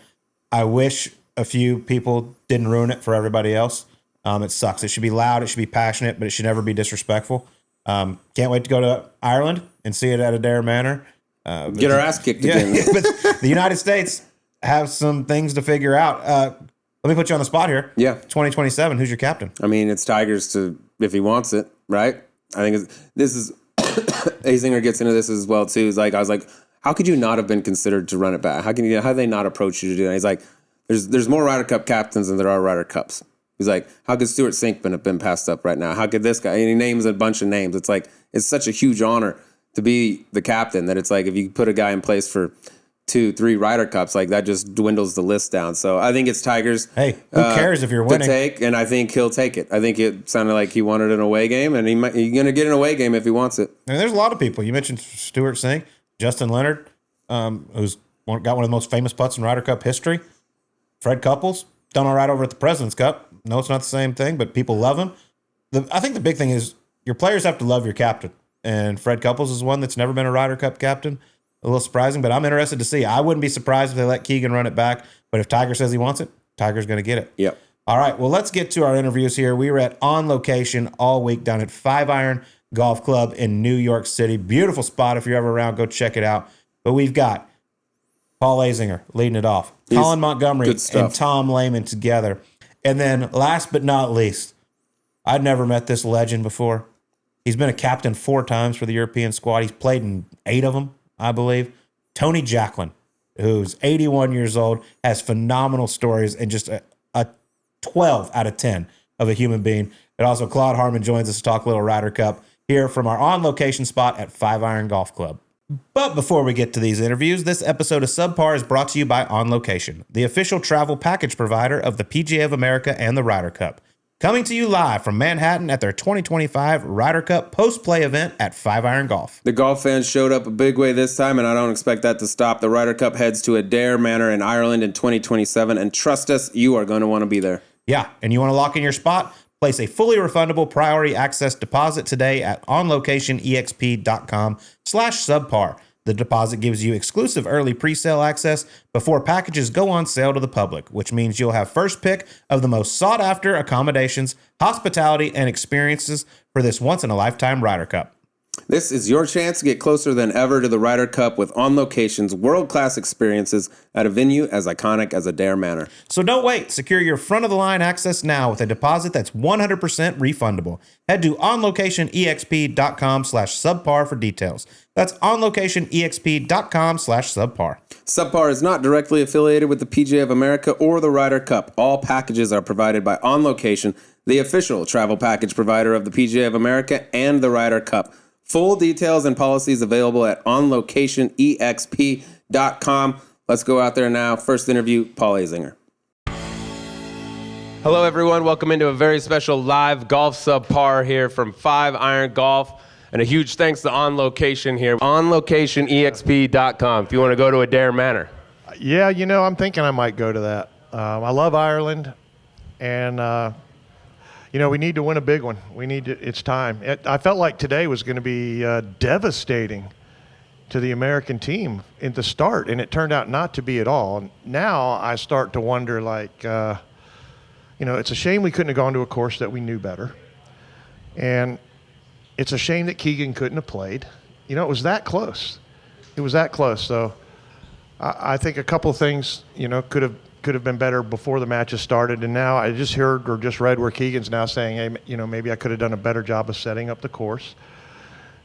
I wish a few people didn't ruin it for everybody else. It sucks. It should be loud. It should be passionate, but it should never be disrespectful. Can't wait to go to Ireland and see it at Adare Manor. Get our ass kicked again. But the United States have some things to figure out. Let me put you on the spot here. Yeah. 2027, who's your captain? I mean, it's Tigers if he wants it, right? I think this is Azinger gets into this as well too. I was like, how could you not have been considered to run it back? How did they not approach you to do that? He's like, there's more Ryder Cup captains than there are Ryder Cups. He's like, how could Stuart Sinkman have been passed up right now? How could this guy? And he names a bunch of names. It's like, it's such a huge honor to be the captain that it's like, if you put a guy in place for 2, 3 Ryder Cups, like that just dwindles the list down. So I think it's Tiger's. Hey, who cares if you're to winning? take, and I think he'll take it. I think it sounded like he wanted an away game, and he's going to get an away game if he wants it. And there's a lot of people. You mentioned Stuart Singh, Justin Leonard, who's got one of the most famous putts in Ryder Cup history. Fred Couples, done all right over at the President's Cup. No, it's not the same thing, but people love him. I think the big thing is your players have to love your captain. And Fred Couples is one that's never been a Ryder Cup captain. A little surprising, but I'm interested to see. I wouldn't be surprised if they let Keegan run it back. But if Tiger says he wants it, Tiger's going to get it. Yep. All right, well, let's get to our interviews here. We were at On Location all week down at 5 Iron Golf Club in New York City. Beautiful spot. If you're ever around, go check it out. But we've got Paul Azinger leading it off. Colin Montgomery and Tom Lehman together. And then last but not least, I'd never met this legend before. He's been a captain 4 times for the European squad. He's played in 8 of them, I believe. Tony Jacklin, who's 81 years old, has phenomenal stories and just a 12 out of 10 of a human being. And also Claude Harmon joins us to talk a little Ryder Cup here from our On Location spot at 5 Iron Golf Club. But before we get to these interviews, this episode of Subpar is brought to you by On Location, the official travel package provider of the PGA of America and the Ryder Cup. Coming to you live from Manhattan at their 2025 Ryder Cup post-play event at 5 Iron Golf. The golf fans showed up a big way this time, and I don't expect that to stop. The Ryder Cup heads to Adair Manor in Ireland in 2027, and trust us, you are going to want to be there. Yeah, and you want to lock in your spot? Place a fully refundable priority access deposit today at onlocationexp.com/subpar. The deposit gives you exclusive early pre-sale access before packages go on sale to the public, which means you'll have first pick of the most sought-after accommodations, hospitality, and experiences for this once-in-a-lifetime Ryder Cup. This is your chance to get closer than ever to the Ryder Cup with On Location's world-class experiences at a venue as iconic as Adair Manor. So don't wait. Secure your front-of-the-line access now with a deposit that's 100% refundable. Head to onlocationexp.com/subpar for details. That's onlocationexp.com/subpar. Subpar is not directly affiliated with the PGA of America or the Ryder Cup. All packages are provided by On Location, the official travel package provider of the PGA of America and the Ryder Cup. Full details and policies available at onlocationexp.com. Let's go out there now. First interview, Paul Azinger. Hello, everyone. Welcome into a very special live Golf Subpar here from 5 Iron Golf. And a huge thanks to On Location here. OnLocationEXP.com if you want to go to Adair Manor. Yeah, I'm thinking I might go to that. I love Ireland, and we need to win a big one. It's time. I felt like today was going to be devastating to the American team at the start, and it turned out not to be at all. Now I start to wonder, it's a shame we couldn't have gone to a course that we knew better. And it's a shame that Keegan couldn't have played. It was that close. So I think a couple of things, could have been better before the matches started. And now I just heard or just read where Keegan's now saying, hey, maybe I could have done a better job of setting up the course.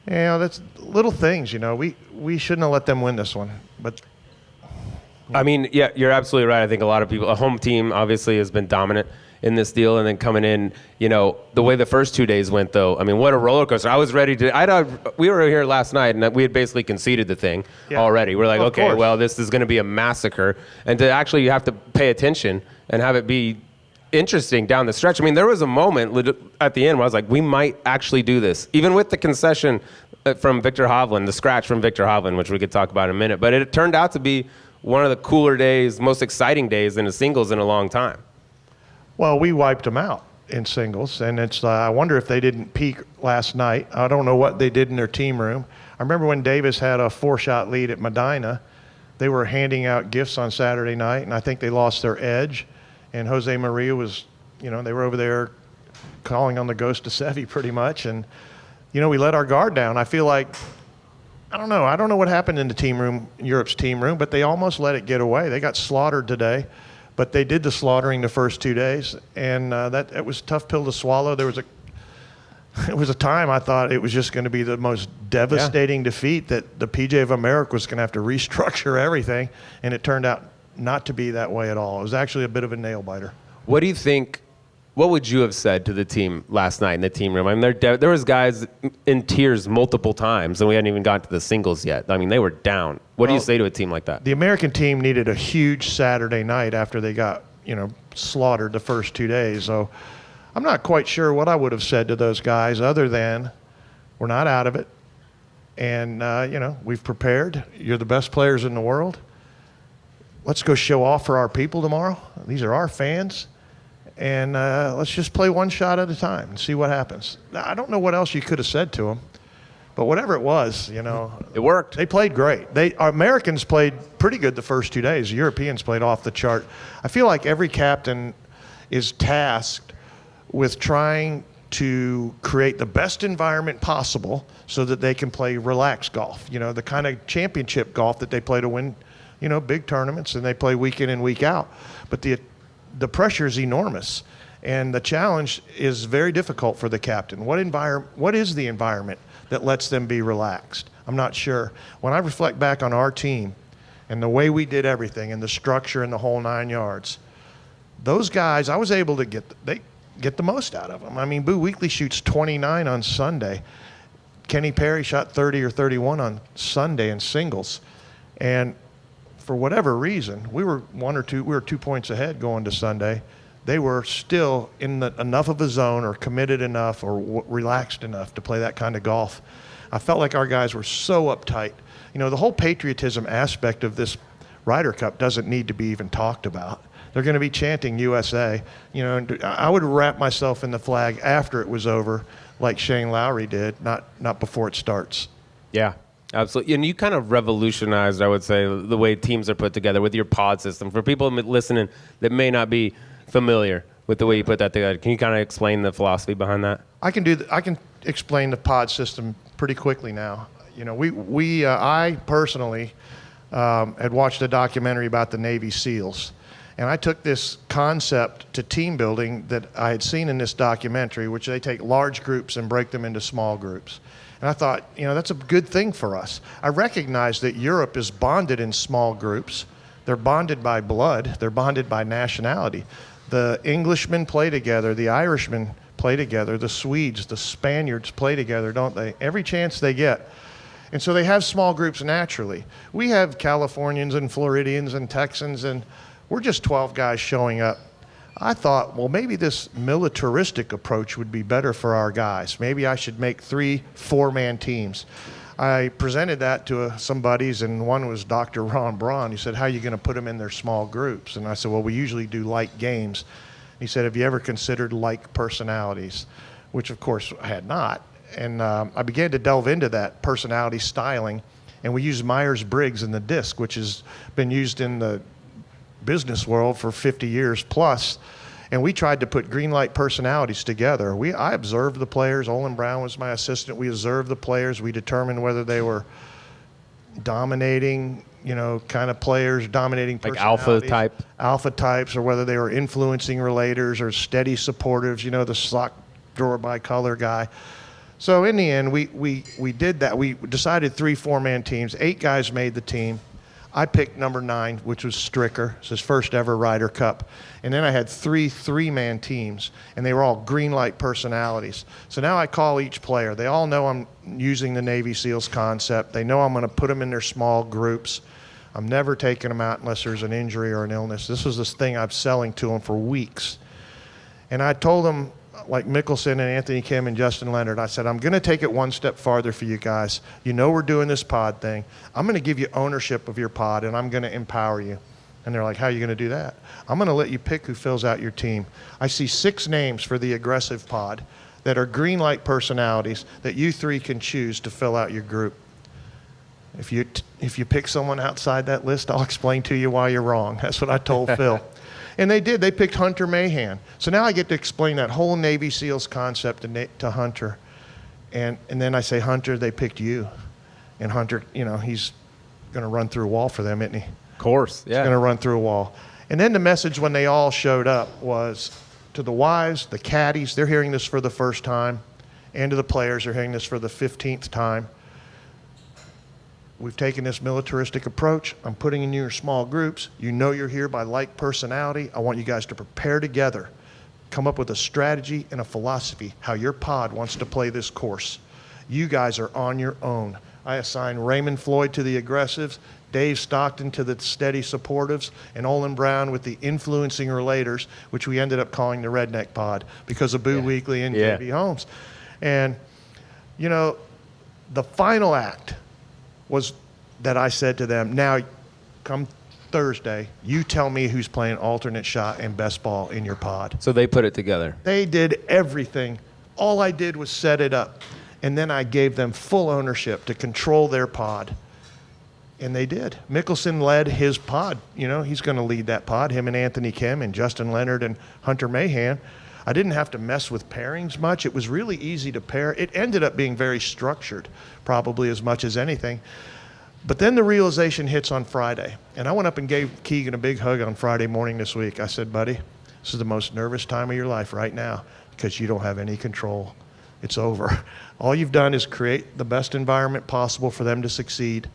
That's little things, we shouldn't have let them win this one. But I mean, yeah, you're absolutely right. I think a lot of people, a home team obviously has been dominant in this deal, and then coming in, the way the first 2 days went, though, I mean, what a roller coaster. I was ready to, we were here last night, and we had basically conceded the thing already. We're like, okay, well, this is going to be a massacre. And to actually have to pay attention and have it be interesting down the stretch. I mean, there was a moment at the end where I was like, we might actually do this, even with the concession from Victor Hovland, the scratch from Victor Hovland, which we could talk about in a minute. But it turned out to be one of the cooler days, most exciting days in the singles in a long time. Well, we wiped them out in singles, and it's. I wonder if they didn't peak last night. I don't know what they did in their team room. I remember when Davis had a 4-shot lead at Medina, they were handing out gifts on Saturday night, and I think they lost their edge. And Jose Maria was, they were over there calling on the ghost of Seve pretty much, and we let our guard down. I feel like, I don't know what happened in the team room, Europe's team room, but they almost let it get away. They got slaughtered today. But they did the slaughtering the first 2 days, and it was a tough pill to swallow. There was a time I thought it was just going to be the most devastating defeat, that the PGA of America was going to have to restructure everything, and it turned out not to be that way at all. It was actually a bit of a nail biter. What do you think What would you have said to the team last night in the team room? I mean, there was guys in tears multiple times, and we hadn't even gotten to the singles yet. I mean, they were down. What do you say to a team like that? The American team needed a huge Saturday night after they got, slaughtered the first 2 days. So I'm not quite sure what I would have said to those guys other than we're not out of it. And, we've prepared. You're the best players in the world. Let's go show off for our people tomorrow. These are our fans. And let's just play one shot at a time and see what happens. Now, I don't know what else you could have said to them, but whatever it was, It worked. they played great. Our Americans played pretty good the first 2 days. The Europeans played off the chart. I feel like every captain is tasked with trying to create the best environment possible so that they can play relaxed golf. The kind of championship golf that they play to win, big tournaments, and they play week in and week out. But the pressure is enormous, and the challenge is very difficult for the captain. What is the environment that lets them be relaxed? I'm not sure. When I reflect back on our team and the way we did everything and the structure and the whole 9 yards, those guys, I was able to get the most out of them. I mean, Boo Weekley shoots 29 on Sunday. Kenny Perry shot 30 or 31 on Sunday in singles, and for whatever reason, we were 2 points ahead going to Sunday. They were still in enough of a zone or committed enough or relaxed enough to play that kind of golf. I felt like our guys were so uptight. The whole patriotism aspect of this Ryder Cup doesn't need to be even talked about. They're going to be chanting USA. And I would wrap myself in the flag after it was over, like Shane Lowry did, not before it starts. Yeah. Absolutely. And you kind of revolutionized, I would say, the way teams are put together with your pod system. For people listening that may not be familiar with the way you put that together, can you kind of explain the philosophy behind that? I can explain the pod system pretty quickly now. I personally had watched a documentary about the Navy SEALs, and I took this concept to team building that I had seen in this documentary, which they take large groups and break them into small groups. And I thought, that's a good thing for us. I recognize that Europe is bonded in small groups. They're bonded by blood. They're bonded by nationality. The Englishmen play together. The Irishmen play together. The Swedes, the Spaniards play together, don't they? Every chance they get. And so they have small groups naturally. We have Californians and Floridians and Texans, and we're just 12 guys showing up. I thought, well, maybe this militaristic approach would be better for our guys. Maybe I should make 3 4-man teams. I presented that to some buddies, and one was Dr. Ron Braun. He said, how are you going to put them in their small groups? And I said, well, we usually do like games. He said, have you ever considered like personalities? Which, of course, I had not. And I began to delve into that personality styling, and we used Myers-Briggs in the disc, which has been used in the business world for 50 years plus, and we tried to put green light personalities together. I observed the players. Olin Brown was my assistant. We observed the players. We determined whether they were dominating, kind of players, dominating personalities. Like alpha types, or whether they were influencing relators or steady supportives, the sock drawer by color guy. So in the end, we did that. We decided 3 4-man teams. 8 guys made the team. I picked number 9, which was Stricker. It's his first ever Ryder Cup. And then I had 3 3-man teams, and they were all green light personalities. So now I call each player. They all know I'm using the Navy SEALs concept. They know I'm going to put them in their small groups. I'm never taking them out unless there's an injury or an illness. This was this thing I'm selling to them for weeks. And I told them, like Mickelson and Anthony Kim and Justin Leonard, I said, I'm going to take it one step farther for you guys. We're doing this pod thing. I'm going to give you ownership of your pod, and I'm going to empower you. And they're like, how are you going to do that? I'm going to let you pick who fills out your team. I see 6 names for the aggressive pod that are green light personalities that you 3 can choose to fill out your group. If you pick someone outside that list, I'll explain to you why you're wrong. That's what I told Phil. And they did. They picked Hunter Mahan. So now I get to explain that whole Navy SEALs concept to Hunter. And then I say, Hunter, they picked you. And Hunter, he's going to run through a wall for them, isn't he? Of course, yeah. He's going to run through a wall. And then the message when they all showed up was to the wives, the caddies, they're hearing this for the first time, and to the players, they're hearing this for the 15th time. We've taken this militaristic approach. I'm putting in your small groups. You're here by like personality. I want you guys to prepare together. come up with a strategy and a philosophy how your pod wants to play this course. You guys are on your own. I assigned Raymond Floyd to the aggressives, Dave Stockton to the steady supportives, and Olin Brown with the influencing relators, which we ended up calling the Redneck Pod because of Boo Weekley and Yeah. JB Holmes. And, you know, the final act was that I said to them, now come Thursday, you tell me who's playing alternate shot and best ball in your pod. So they put it together. They did everything. All I did was set it up. And then I gave them full ownership to control their pod. And they did. Mickelson led his pod. You know, he's going to lead that pod, him and Anthony Kim and Justin Leonard and Hunter Mahan. I didn't have to mess with pairings much. It was really easy to pair. It ended up being very structured, probably as much as anything. But then the realization hits on Friday. And I went up and gave Keegan a big hug on Friday morning this week. I said, buddy, this is the most nervous time of your life right now because you don't have any control. It's over. All you've done is create the best environment possible for them to succeed,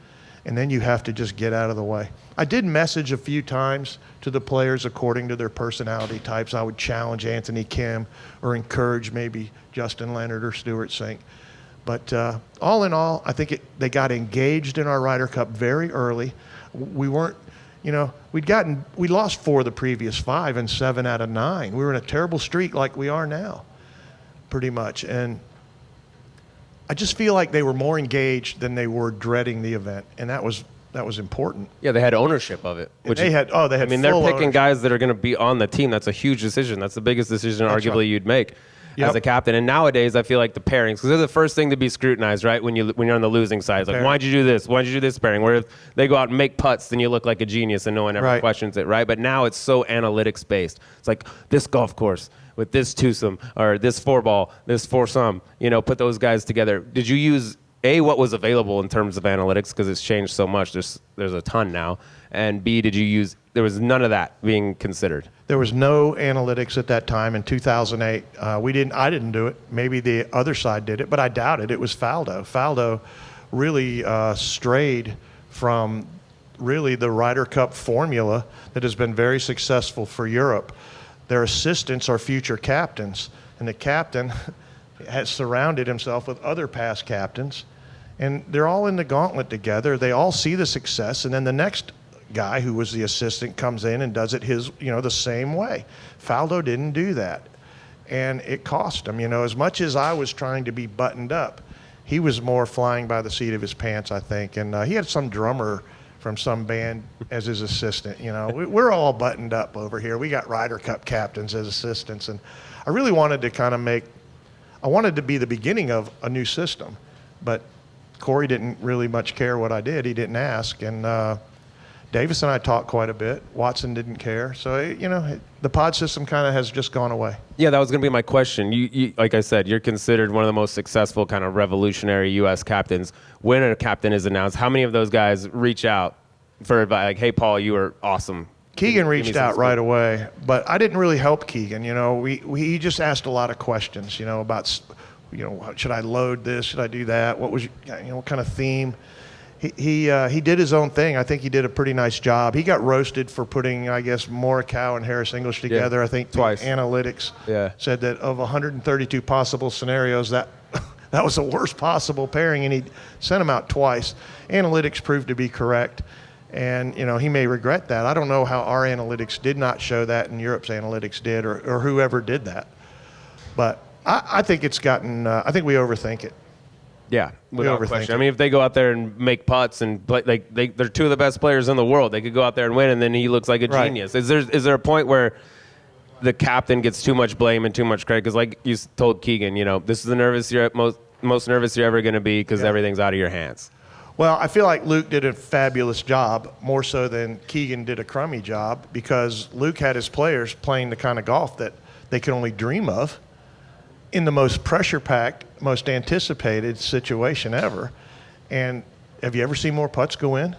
and then you have to just get out of the way. I did message a few times to the players according to their personality types. I would challenge Anthony Kim or encourage maybe Justin Leonard or Stuart Sink. But all in all, I think they got engaged in our Ryder Cup very early. We weren't, you know, we lost 4 of the previous 5 and 7 out of 9. We were in a terrible streak like we are now, pretty much. And I just feel like they were more engaged than they were dreading the event, and that was important. Yeah, they had ownership of it. They had I mean, they're full picking ownership. guys that are going to be on the team. That's a huge decision. That's the biggest decision arguably right. you'd make Yep. as a captain. And nowadays, I feel like the pairings, because they're the first thing to be scrutinized, right? When you're on the losing side, it's like, Pairing. why'd you do this? Why'd you do this pairing? Where if they go out and make putts, then you look like a genius and no one ever Right. questions it, right? But now it's so analytics based. It's like this golf course with this twosome or this 4-ball, this foursome. You know, put those guys together. Did you use what was available in terms of analytics, because it's changed so much? There's a ton now. And B, did you use? There was none of that being considered. There was no analytics at that time in 2008. I didn't do it. Maybe the other side did it, but I doubt it. It was Faldo. Faldo really strayed from really the Ryder Cup formula that has been very successful for Europe. Their assistants are future captains, and the captain has surrounded himself with other past captains, and they're all in the gauntlet together. They all see the success, and then the next guy who was the assistant comes in and does it the same way. Faldo didn't do that, and it cost him. You know, as much as I was trying to be buttoned up, he was more flying by the seat of his pants, I think, and he had some drummer from some band as his assistant. You know, we're all buttoned up over here. We got Ryder Cup captains as assistants, and I really wanted to I wanted to be the beginning of a new system, but Corey didn't really much care what I did. He didn't ask, and Davis and I talked quite a bit. Watson didn't care. So, the pod system kind of has just gone away. Yeah, that was going to be my question. You, like I said, you're considered one of the most successful kind of revolutionary U.S. captains. When a captain is announced, how many of those guys reach out for advice? Like, hey, Paul, you were awesome. Keegan Give me reached some out scoop. right away, but I didn't really help Keegan. He just asked a lot of questions, about, should I load this? Should I do that? What was, what kind of theme? He did his own thing. I think he did a pretty nice job. He got roasted for putting, I guess, Morikawa and Harris English together. I think twice. The analytics Yeah. said that of 132 possible scenarios, that was the worst possible pairing, and he sent him out twice. Analytics proved to be correct, and he may regret that. I don't know how our analytics did not show that and Europe's analytics did, or whoever did that. But I think it's gotten. I think we overthink it. Yeah, without overthink question. it. I mean, if they go out there and make putts and play, they're two of the best players in the world. They could go out there and win, and then he looks like a Right. genius. Is there a point where the captain gets too much blame and too much credit? Because like you told Keegan, this is the most nervous you're ever going to be because everything's out of your hands. Well, I feel like Luke did a fabulous job, more so than Keegan did a crummy job, because Luke had his players playing the kind of golf that they could only dream of in the most pressure-packed, most anticipated situation ever. And have you ever seen more putts go in?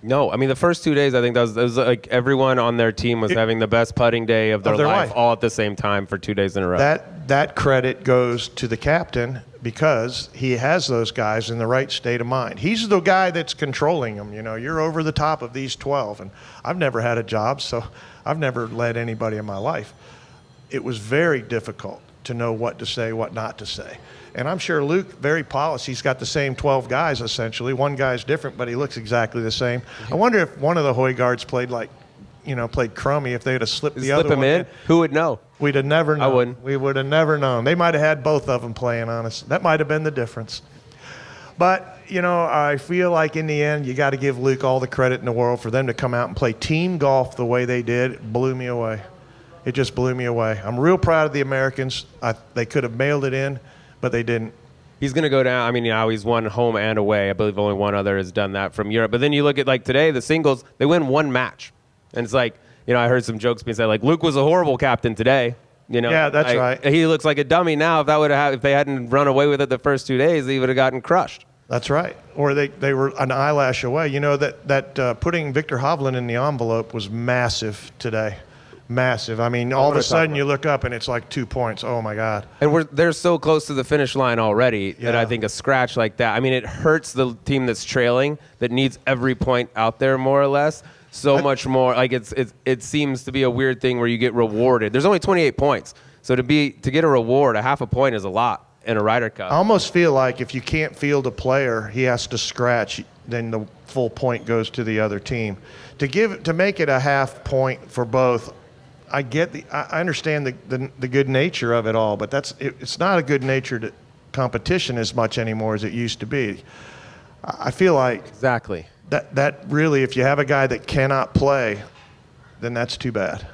No, I mean the first 2 days, I think that was like everyone on their team was having the best putting day of their life, all at the same time for 2 days in a row. That credit goes to the captain, because he has those guys in the right state of mind. He's the guy that's controlling them. You're over the top of these 12, and I've never had a job, so I've never led anybody in my life. it was very difficult to know what to say, what not to say. And I'm sure Luke, very polished. He's got the same 12 guys essentially. One guy's different, but he looks exactly the same. I wonder if one of the Hoy guards played played crummy. If they would have slipped the Slip other him one in. Who would know? we'd have never known. I wouldn't. We would have never known. They might have had both of them playing on us. That might have been the difference. But, I feel like in the end, you got to give Luke all the credit in the world for them to come out and play team golf the way they did. It blew me away. It just blew me away. I'm real proud of the Americans. They could have mailed it in, but they didn't. He's going to go down. I mean, he's won home and away. I believe only one other has done that from Europe. But then you look at, like, today, the singles, they win one match. And it's like, I heard some jokes being said, like, Luke was a horrible captain today. Yeah, that's right. He looks like a dummy now. If they hadn't run away with it the first 2 days, he would have gotten crushed. That's right. Or they were an eyelash away. That putting Victor Hovland in the envelope was massive today. Massive. I mean, all of a sudden you look up and it's like 2 points. Oh, my God. And they're so close to the finish line already that Yeah. I think a scratch like that, I mean, it hurts the team that's trailing, that needs every point out there more or less, so much more. Like it seems to be a weird thing where you get rewarded. There's only 28 points. So to get a reward, a half a point is a lot in a Ryder Cup. I almost feel like if you can't field a player, he has to scratch, then the full point goes to the other team. To make it a half point for both, I understand the good nature of it all, but it's not a good natured competition as much anymore as it used to be. I feel like Exactly. that really, if you have a guy that cannot play, then that's too bad.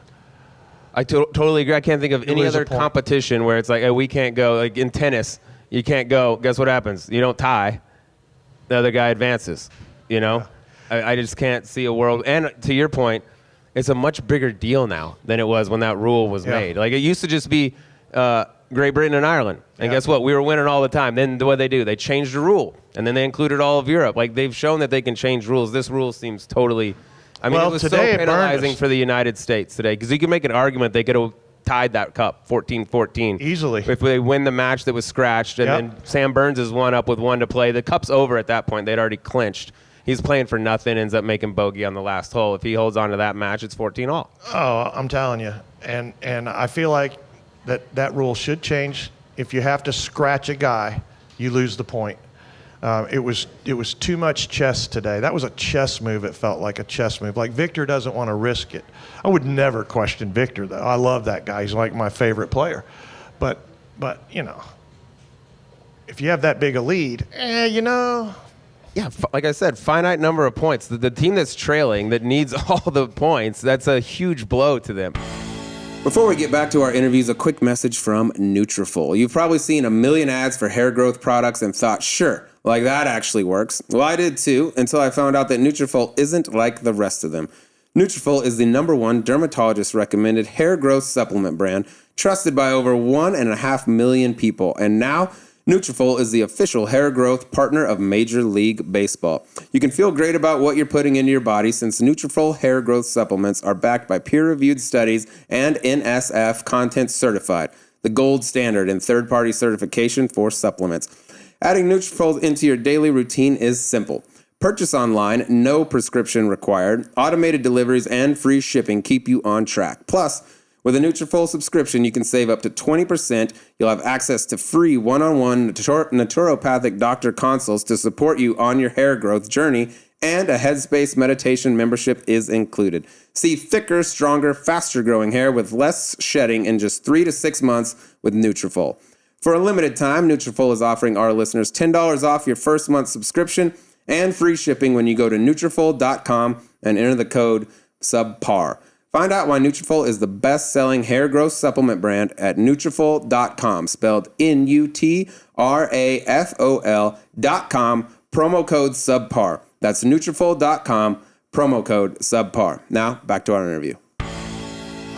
I totally agree. I can't think of any lose a other point. competition where it's like, hey, we can't go. Like in tennis, you can't go. Guess what happens? You don't tie. The other guy advances. I just can't see a world. And to your point, it's a much bigger deal now than it was when that rule was Yeah. made. Like it used to just be Great Britain and Ireland. And Yeah. guess what? We were winning all the time. Then what they do? They changed the rule. And then they included all of Europe. Like they've shown that they can change rules. This rule seems totally... I mean, Well, it was so today it burned penalizing us. for the United States today because you can make an argument they could have tied that cup 14-14. Easily. If they win the match that was scratched and Yep. then Sam Burns is one up with one to play. The cup's over at that point. They'd already clinched. He's playing for nothing, ends up making bogey on the last hole. If he holds on to that match, it's 14-all. Oh, I'm telling you. And I feel like that rule should change. If you have to scratch a guy, you lose the point. It was too much chess today. That was a chess move. It felt like a chess move. Like Victor doesn't want to risk it. I would never question Victor, though. I love that guy. He's like my favorite player. But if you have that big a lead, Yeah, like I said, finite number of points. The team that's trailing, that needs all the points, that's a huge blow to them. Before we get back to our interviews, a quick message from Nutrafol. You've probably seen a million ads for hair growth products and thought, sure, like that actually works. Well, I did too, until I found out that Nutrafol isn't like the rest of them. Nutrafol is the #1 dermatologist-recommended hair growth supplement brand, trusted by over 1.5 million people, and now Nutrafol is the official hair growth partner of Major League Baseball. You can feel great about what you're putting into your body since Nutrafol hair growth supplements are backed by peer-reviewed studies and NSF content certified, the gold standard in third-party certification for supplements. Adding Nutrafol into your daily routine is simple. Purchase online, no prescription required. Automated deliveries and free shipping keep you on track. Plus, with a Nutrafol subscription, you can save up to 20%. You'll have access to free one-on-one naturopathic doctor consults to support you on your hair growth journey, and a Headspace meditation membership is included. See thicker, stronger, faster-growing hair with less shedding in just 3 to 6 months with Nutrafol. For a limited time, Nutrafol is offering our listeners $10 off your first month subscription and free shipping when you go to Nutrafol.com and enter the code SUBPAR. Find out why Nutrafol is the best-selling hair growth supplement brand at Nutrafol.com, spelled Nutrafol.com, promo code SUBPAR. That's Nutrafol.com, promo code SUBPAR. Now, back to our interview.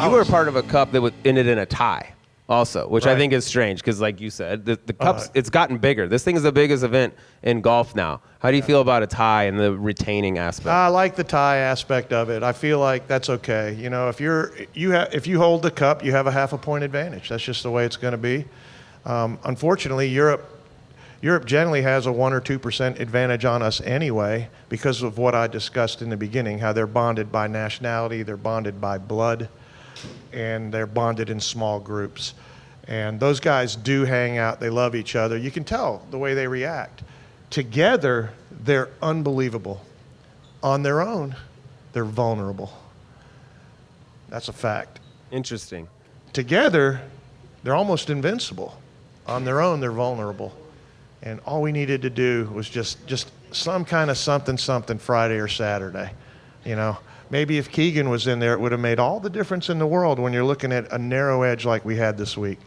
You were a part of a cup that ended in a tie also, which I Right. think is strange because, like you said, the cup's it's gotten bigger. This thing is the biggest event in golf now. How do you feel about a tie and the retaining aspect? I like the tie aspect of it. I feel like that's okay. If you hold the cup, you have a half a point advantage. That's just the way it's going to be. Unfortunately, Europe generally has a 1 or 2% advantage on us anyway because of what I discussed in the beginning, how they're bonded by nationality, they're bonded by blood. and they're bonded in small groups. And those guys do hang out. They love each other. You can tell the way they react. Together, they're unbelievable. On their own, they're vulnerable. That's a fact. Interesting. Together, they're almost invincible. On their own, they're vulnerable. And all we needed to do was just some kind of something Friday or Saturday. You know, maybe if Keegan was in there, it would have made all the difference in the world when you're looking at a narrow edge like we had this week.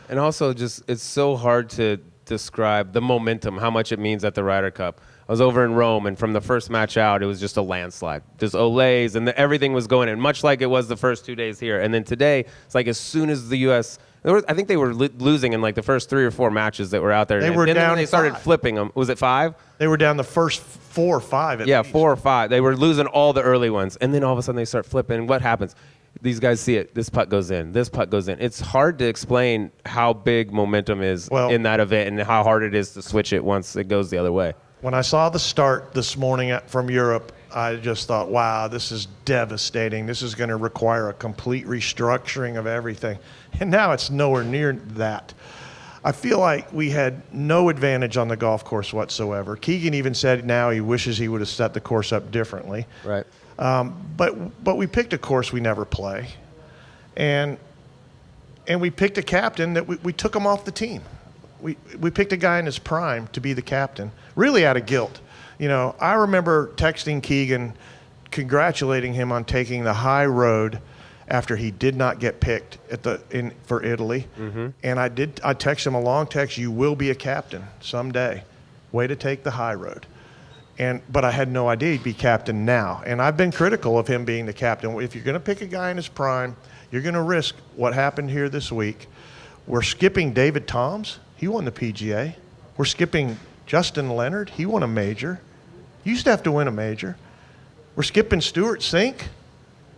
And also, just it's so hard to describe the momentum, how much it means at the Ryder Cup. I was over in Rome, and from the first match out, it was just a landslide. Just Olays, and everything was going in, much like it was the first 2 days here. And then today, it's like as soon as the U.S. I think they were losing in like the first 3 or 4 matches that were out there. They were then down they started 5. flipping them. Was it 5? They were down the first 4 or 5 at Yeah, least. 4 or 5. They were losing all the early ones, and then all of a sudden they start flipping. What happens? These guys see it. This putt goes in. This putt goes in. It's hard to explain how big momentum is in that event and how hard it is to switch it once it goes the other way. When I saw the start this morning from Europe, I just thought, wow, this is devastating. This is going to require a complete restructuring of everything. And now it's nowhere near that. I feel like we had no advantage on the golf course whatsoever. Keegan even said now he wishes he would have set the course up differently. Right. But we picked a course we never play. And we picked a captain that we took him off the team. We picked a guy in his prime to be the captain, really out of guilt. You know, I remember texting Keegan, congratulating him on taking the high road after he did not get picked for Italy. Mm-hmm. And I texted him a long text, you will be a captain someday. Way to take the high road. But I had no idea he'd be captain now. And I've been critical of him being the captain. If you're going to pick a guy in his prime, you're going to risk what happened here this week. We're skipping David Toms. He won the PGA. We're skipping Justin Leonard. He won a major. You used to have to win a major. We're skipping Stuart Sink.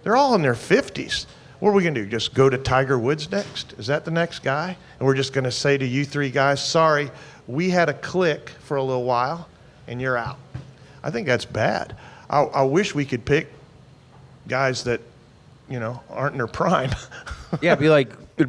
They're all in their 50s. What are we going to do? Just go to Tiger Woods next? Is that the next guy? And we're just going to say to you 3 guys, sorry, we had a click for a little while, and you're out. I think that's bad. I wish we could pick guys that, you know, aren't in their prime. Yeah, it'd be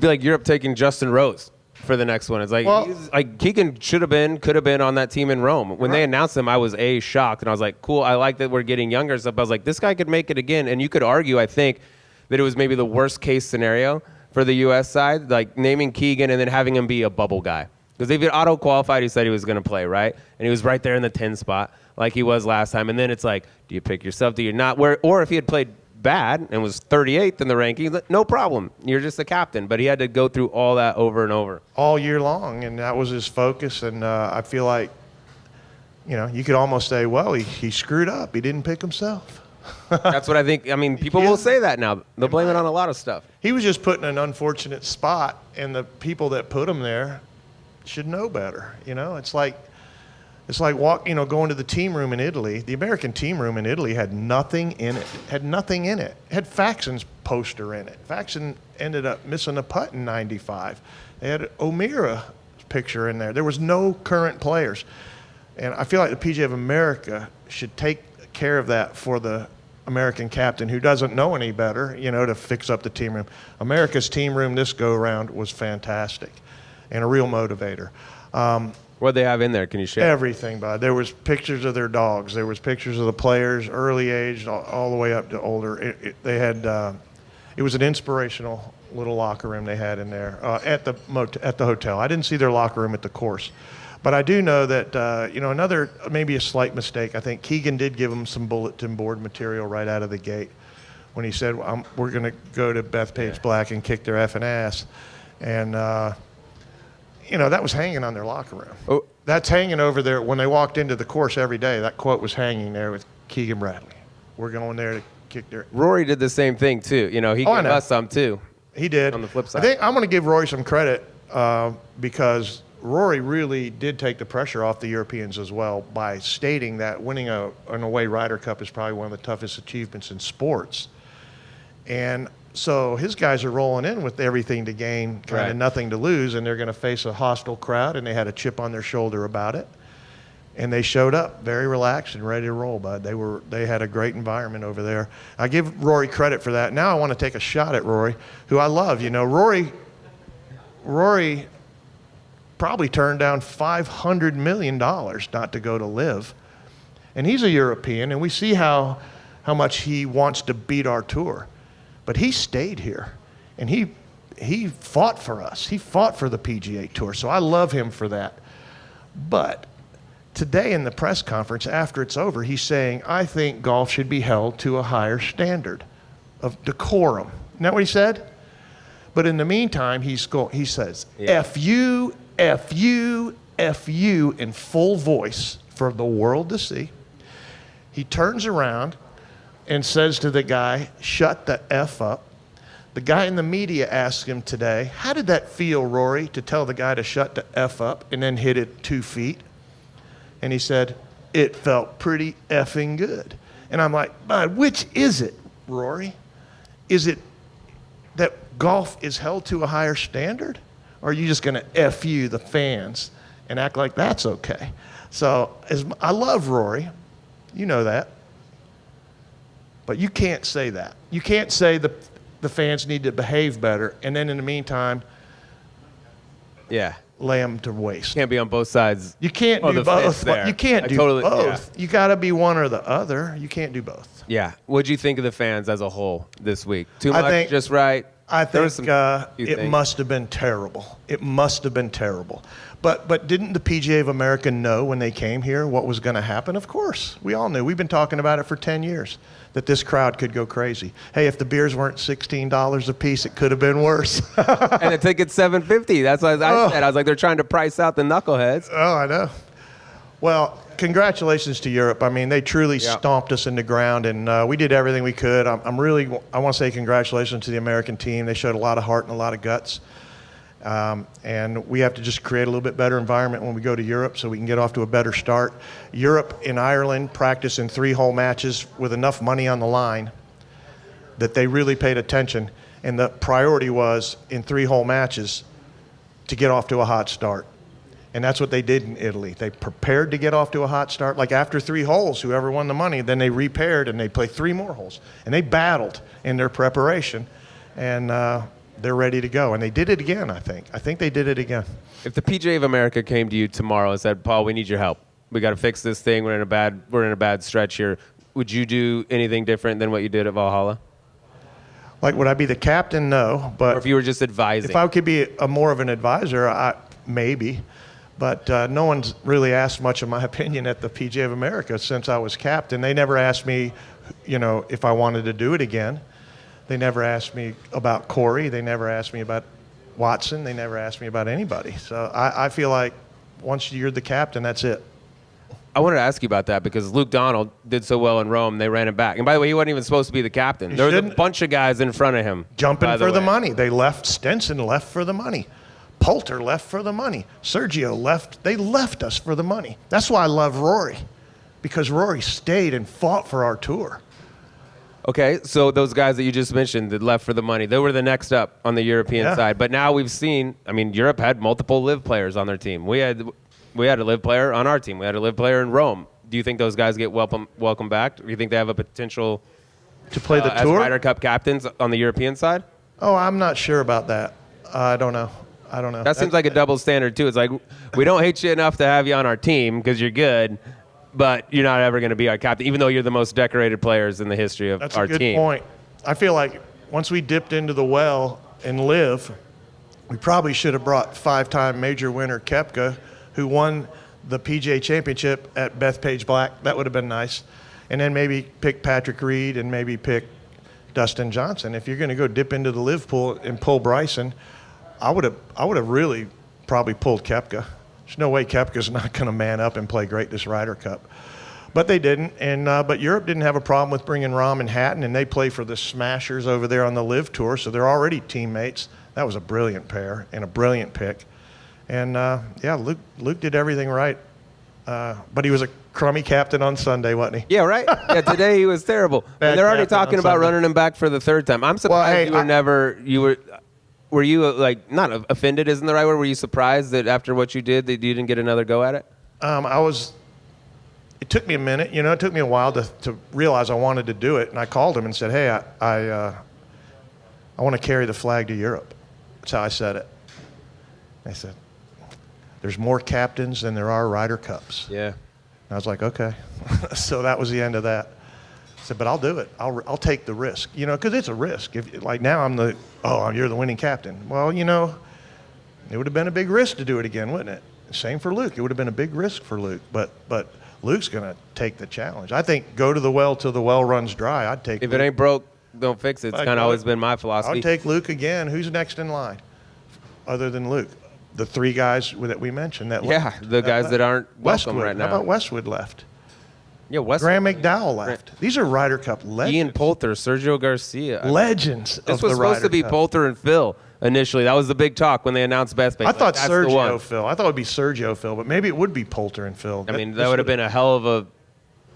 like Europe taking Justin Rose for the next one. It's like, Keegan could have been on that team in Rome. When they announced him, I was shocked, and I was like, cool, I like that we're getting younger and stuff. I was like, this guy could make it again. And you could argue, I think, that it was maybe the worst case scenario for the U.S. side, like naming Keegan and then having him be a bubble guy. Because if he auto-qualified, he said he was going to play, right? And he was right there in the 10 spot like he was last time. And then it's like, do you pick yourself? Do you not? Or if he had played bad and was 38th in the ranking, no problem. You're just the captain. But he had to go through all that over and over. All year long, and that was his focus. And I feel like, you know, you could almost say, well, he screwed up. He didn't pick himself. That's what I think. I mean, people will say that now. They'll blame it on a lot of stuff. He was just put in an unfortunate spot, and the people that put him there should know better. You know, it's like going to the team room in Italy. The American team room in Italy had nothing in it. It had Faxon's poster in it. Faxon ended up missing a putt in '95. They had O'Meara's picture in there. There was no current players. And I feel like the PGA of America should take care of that for the American captain who doesn't know any better, you know, to fix up the team room. America's team room this go-around was fantastic and a real motivator. What they have in there? Can you share? Everything, bud. There was pictures of their dogs. There was pictures of the players, early age, all the way up to older. They had. It was an inspirational little locker room they had in there at the hotel. I didn't see their locker room at the course, but I do know that another maybe a slight mistake. I think Keegan did give them some bulletin board material right out of the gate when he said, "We're going to go to Bethpage Black and kick their effing ass," and. That was hanging on their locker room. Oh. That's hanging over there. When they walked into the course every day, that quote was hanging there with Keegan Bradley. We're going there to kick their... Rory did the same thing, too. You know, he gave us some, too. He did. On the flip side. I think I'm going to give Rory some credit because Rory really did take the pressure off the Europeans as well by stating that winning an away Ryder Cup is probably one of the toughest achievements in sports. And... so his guys are rolling in with everything to gain, kind of nothing to lose, and they're going to face a hostile crowd, and they had a chip on their shoulder about it. and they showed up very relaxed and ready to roll, bud. They had a great environment over there. I give Rory credit for that. Now I want to take a shot at Rory, who I love. You know, Rory probably turned down $500 million not to go to Live. And he's a European, and we see how much he wants to beat our tour. But he stayed here, and he fought for us. He fought for the PGA Tour, so I love him for that. But today in the press conference, after it's over, he's saying, I think golf should be held to a higher standard of decorum. Isn't that what he said? But in the meantime, he says, F you, F you, F you in full voice for the world to see. He turns around and says to the guy, shut the F up. The guy in the media asked him today, how did that feel, Rory, to tell the guy to shut the F up and then hit it 2 feet? And he said, it felt pretty effing good. And I'm like, bud, which is it, Rory? Is it that golf is held to a higher standard? Or are you just going to F you, the fans, and act like that's okay? So I love Rory. You know that. But you can't say that. You can't say the fans need to behave better, and then in the meantime, lay them to waste. Can't be on both sides. You can't do both. You can't do both. Yeah. You got to be one or the other. You can't do both. Yeah. What'd you think of the fans as a whole this week? Too much, just right? I think it must have been terrible. It must have been terrible. But didn't the PGA of America know when they came here what was going to happen? Of course. We all knew. We've been talking about it for 10 years, that this crowd could go crazy. Hey, if the beers weren't $16 a piece, it could have been worse. And the ticket's $7.50. That's what I said. I was like, they're trying to price out the knuckleheads. Oh, I know. Well, congratulations to Europe. I mean, they truly stomped us in the ground, and we did everything we could. I want to say congratulations to the American team. They showed a lot of heart and a lot of guts. And we have to just create a little bit better environment when we go to Europe so we can get off to a better start. Europe and Ireland practice in 3-hole matches with enough money on the line that they really paid attention. And the priority was in 3-hole matches to get off to a hot start. And that's what they did in Italy. They prepared to get off to a hot start. Like after 3 holes, whoever won the money, then they repaired and they played 3 more holes. And they battled in their preparation. And they're ready to go. And they did it again, I think. I think they did it again. If the PGA of America came to you tomorrow and said, Paul, we need your help. We got to fix this thing. We're in a bad stretch here. Would you do anything different than what you did at Valhalla? Like, would I be the captain? No. But or if you were just advising? If I could be more of an advisor, maybe. But no one's really asked much of my opinion at the PGA of America since I was captain. They never asked me, if I wanted to do it again. They never asked me about Corey. They never asked me about Watson. They never asked me about anybody. So I feel like once you're the captain, that's it. I wanted to ask you about that because Luke Donald did so well in Rome, they ran him back. And by the way, he wasn't even supposed to be the captain. There was a bunch of guys in front of him. Jumping for the money. They left. Stenson left for the money. Poulter left for the money. Sergio left. They left us for the money. That's why I love Rory, because Rory stayed and fought for our tour. Okay, so those guys that you just mentioned that left for the money, they were the next up on the European side. But now we've seen, Europe had multiple live players on their team. We had a live player on our team. We had a live player in Rome. Do you think those guys get welcome back? Do you think they have a potential to play the tour as Ryder Cup captains on the European side? Oh, I'm not sure about that. I don't know. That seems like a double standard, too. It's like, we don't hate you enough to have you on our team because you're good, but you're not ever going to be our captain, even though you're the most decorated players in the history of our team. That's a good point. I feel like once we dipped into the well and live, we probably should have brought 5-time major winner Koepka, who won the PGA Championship at Bethpage Black. That would have been nice. And then maybe pick Patrick Reed and maybe pick Dustin Johnson. If you're going to go dip into the live pool and pull Bryson, I would have really probably pulled Koepka. There's no way Koepka's not going to man up and play great this Ryder Cup. But they didn't, and but Europe didn't have a problem with bringing Rahm and Hatton, and they play for the Smashers over there on the Live Tour, so they're already teammates. That was a brilliant pair and a brilliant pick. And, Luke did everything right. But he was a crummy captain on Sunday, wasn't he? Yeah, right? Yeah, today he was terrible. And they're already talking about running him back for the 3rd time. I'm surprised were you not offended isn't the right word? Were you surprised that after what you did that you didn't get another go at it? I was it took me a minute. You know, it took me a while to realize I wanted to do it. And I called him and said, hey, I want to carry the flag to Europe. That's how I said it. I said, there's more captains than there are Ryder Cups. Yeah. And I was like, okay. So that was the end of that. I said, but I'll do it. I'll take the risk, you know, because it's a risk. If like now you're the winning captain. Well, you know, it would have been a big risk to do it again, wouldn't it? Same for Luke. It would have been a big risk for Luke, but Luke's going to take the challenge. I think go to the well till the well runs dry. I'd take If Luke. it ain't broke, don't fix it. It's kind of always been my philosophy. I'll take Luke again. Who's next in line other than Luke? The three guys that we mentioned. The guys that aren't welcome Westwood. right now. How about Westwood left? Yeah, Westwood. Graham McDowell left. These are Ryder Cup legends. Ian Poulter, Sergio Garcia. Legends This of was the supposed Ryder to be Cup. Poulter and Phil initially. That was the big talk when they announced Bethpage. I thought that's the one. Sergio Phil. I thought it would be Sergio Phil, but maybe it would be Poulter and Phil. I mean, that would have been a hell of a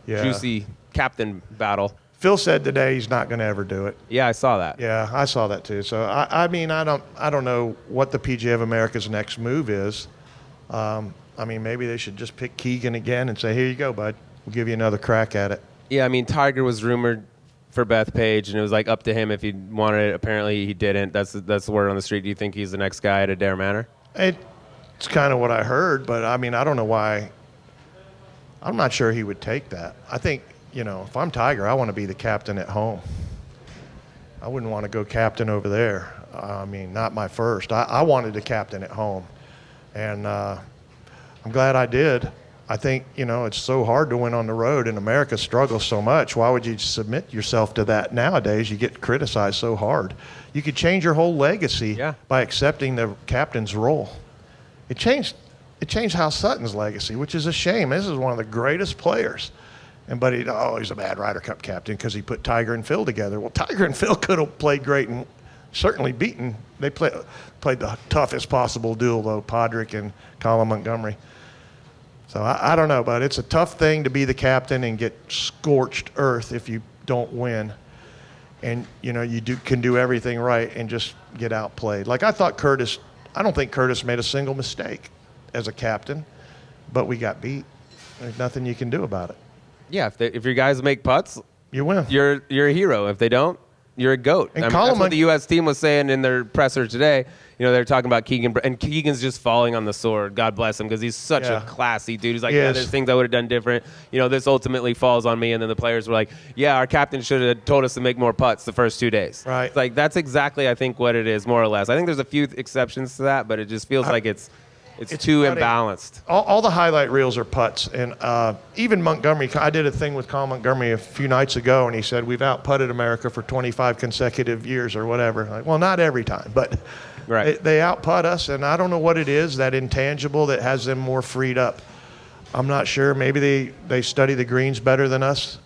Yeah. juicy captain battle. Phil said today he's not going to ever do it. Yeah, I saw that. Yeah, I saw that too. So I mean, I don't know what the PGA of America's next move is. I mean, maybe they should just pick Keegan again and say, here you go, bud. We'll give you another crack at it. Yeah, I mean, Tiger was rumored for Bethpage, and it was like up to him if he wanted it. Apparently, he didn't. That's the word on the street. Do you think he's the next guy at Adair Manor? It's kind of what I heard, but I mean, I don't know why. I'm not sure he would take that. I think, you know, if I'm Tiger, I want to be the captain at home. I wouldn't want to go captain over there. I mean, not my first. I wanted to captain at home. And I'm glad I did. I think, you know, it's so hard to win on the road, and America struggles so much. Why would you submit yourself to that nowadays? You get criticized so hard. You could change your whole legacy by accepting the captain's role. It changed Hal Sutton's legacy, which is a shame. This is one of the greatest players. But he's a bad Ryder Cup captain because he put Tiger and Phil together. Well, Tiger and Phil could have played great and certainly beaten. They played the toughest possible duel, though, Podrick and Colin Montgomery. So I don't know, but it's a tough thing to be the captain and get scorched earth if you don't win. And, you know, you can do everything right and just get outplayed. Like I don't think Curtis made a single mistake as a captain, but we got beat. There's nothing you can do about it. Yeah, if your guys make putts, You win. you're a hero. If they don't, you're a goat. And that's what the U.S. team was saying in their presser today. You know, they're talking about Keegan, and Keegan's just falling on the sword. God bless him, because he's such a classy dude. He's like, Yes. there's things I would have done different. You know, this ultimately falls on me. And then the players were like, yeah, our captain should have told us to make more putts the first 2 days. Right. It's like, that's exactly, I think, what it is, more or less. I think there's a few exceptions to that, but it just feels like it's too funny. imbalanced. All the highlight reels are putts. And even Montgomery, I did a thing with Colin Montgomery a few nights ago, and he said, we've out-putted America for 25 consecutive years or whatever. Like, well, not every time, but they out-putt us, and I don't know what it is, that intangible that has them more freed up. I'm not sure. Maybe they study the greens better than us.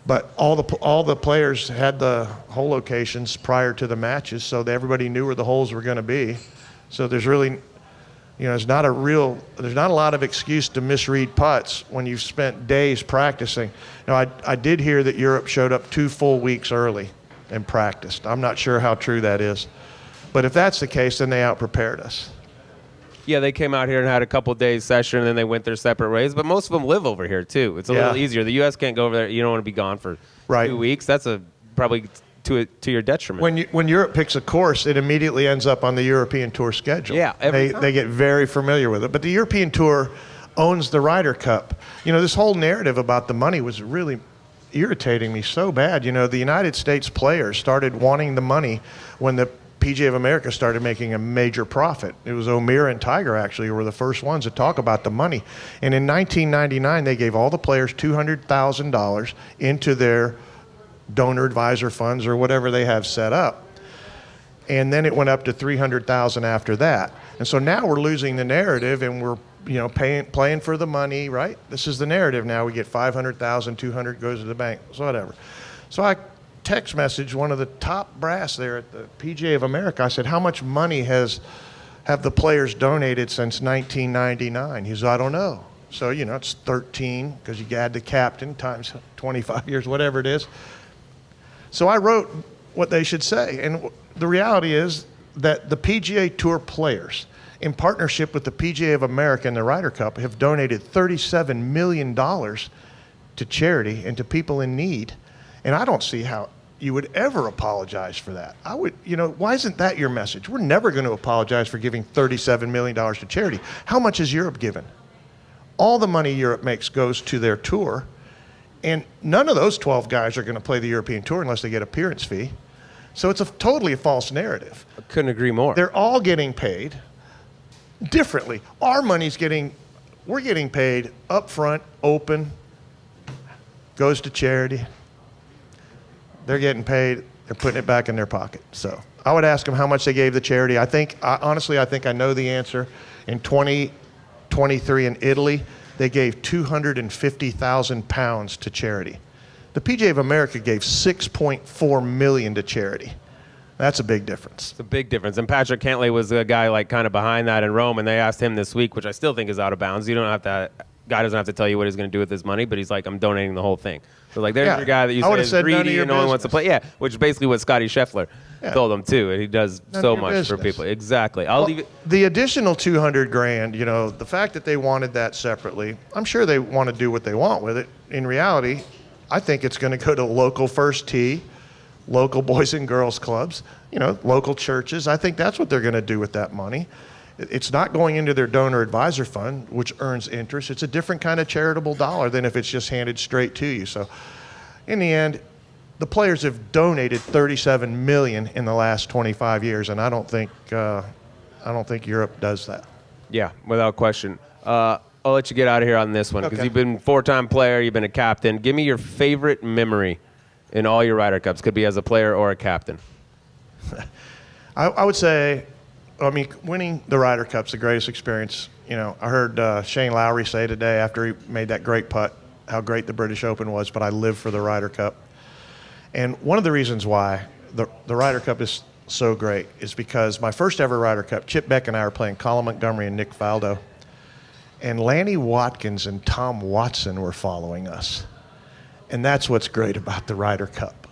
But all the players had the hole locations prior to the matches, so that everybody knew where the holes were going to be. So there's really... You know, there's not a lot of excuse to misread putts when you've spent days practicing. Now, I did hear that Europe showed up 2 full weeks early and practiced. I'm not sure how true that is. But if that's the case, then they out-prepared us. Yeah, they came out here and had a couple days session, and then they went their separate ways. But most of them live over here, too. It's a little easier. The U.S. can't go over there. You don't want to be gone for 2 weeks. That's probably to your detriment. When Europe picks a course, it immediately ends up on the European Tour schedule. Yeah, they get very familiar with it. But the European Tour owns the Ryder Cup. You know, this whole narrative about the money was really irritating me so bad. You know, the United States players started wanting the money when the PGA of America started making a major profit. It was O'Meara and Tiger, actually, who were the first ones to talk about the money. And in 1999, they gave all the players $200,000 into their donor advisor funds or whatever they have set up. And then it went up to $300,000 after that. And so now we're losing the narrative, and we're, you know, playing for the money, right? This is the narrative now. We get $500,000, $200 goes to the bank, so whatever. So I text messaged one of the top brass there at the PGA of America. I said, how much money have the players donated since 1999? He said, I don't know. So, you know, it's 13 because you add the captain times 25 years, whatever it is. So I wrote what they should say. And the reality is that the PGA Tour players, in partnership with the PGA of America and the Ryder Cup, have donated $37 million to charity and to people in need. And I don't see how you would ever apologize for that. I would, why isn't that your message? We're never going to apologize for giving $37 million to charity. How much has Europe given? All the money Europe makes goes to their tour, and none of those 12 guys are going to play the European Tour unless they get appearance fee. So it's totally a false narrative. I couldn't agree more. They're all getting paid differently. Our money's we're getting paid up front, open, goes to charity. They're getting paid, they're putting it back in their pocket. So I would ask them how much they gave the charity. Honestly, I think I know the answer. In 2023 in Italy, they gave 250,000 pounds to charity. The PGA of America gave 6.4 million to charity. That's a big difference. It's a big difference. And Patrick Cantlay was a guy like kind of behind that in Rome, and they asked him this week, which I still think is out of bounds. Guy doesn't have to tell you what he's going to do with his money, but he's like, I'm donating the whole thing. So like, there's your guy that you say is greedy and only wants to play. Yeah, which is basically what Scotty Scheffler told him too, and he does so much for people. Exactly. Leave it. The additional $200,000, the fact that they wanted that separately, I'm sure they want to do what they want with it. In reality, I think it's going to go to local First Tee, local boys and girls clubs, local churches. I think that's what they're going to do with that money. It's not going into their donor advisor fund, which earns interest. It's a different kind of charitable dollar than if it's just handed straight to you. So in the end, the players have donated $37 million in the last 25 years, and I don't think Europe does that. Yeah, without question. I'll let you get out of here on this one because Okay. you've been a 4-time player, you've been a captain. Give me your favorite memory in all your Ryder Cups. Could be as a player or a captain. I would say, winning the Ryder Cup's the greatest experience. I heard Shane Lowry say today after he made that great putt how great the British Open was, but I live for the Ryder Cup. And one of the reasons why the Ryder Cup is so great is because my first ever Ryder Cup, Chip Beck and I were playing Colin Montgomery and Nick Faldo, and Lanny Watkins and Tom Watson were following us. And that's what's great about the Ryder Cup.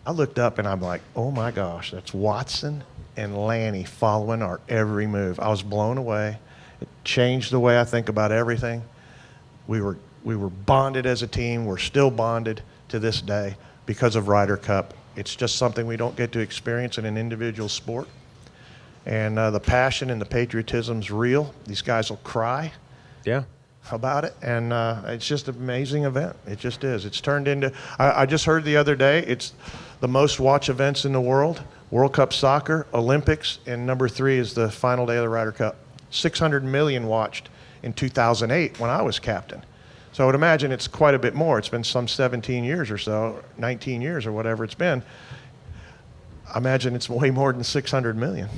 I looked up and I'm like, oh my gosh, that's Watson and Lanny following our every move. I was blown away. It changed the way I think about everything. We were bonded as a team. We're still bonded to this day because of Ryder Cup. It's just something we don't get to experience in an individual sport. And the passion and the patriotism's real. These guys will cry about it, and it's just an amazing event. It just is. It's turned into, I just heard the other day, it's the most watched events in the world. World Cup soccer, Olympics, and number 3 is the final day of the Ryder Cup. 600 million watched in 2008 when I was captain. So I would imagine it's quite a bit more. It's been some 17 years or so, 19 years or whatever it's been. I imagine it's way more than 600 million.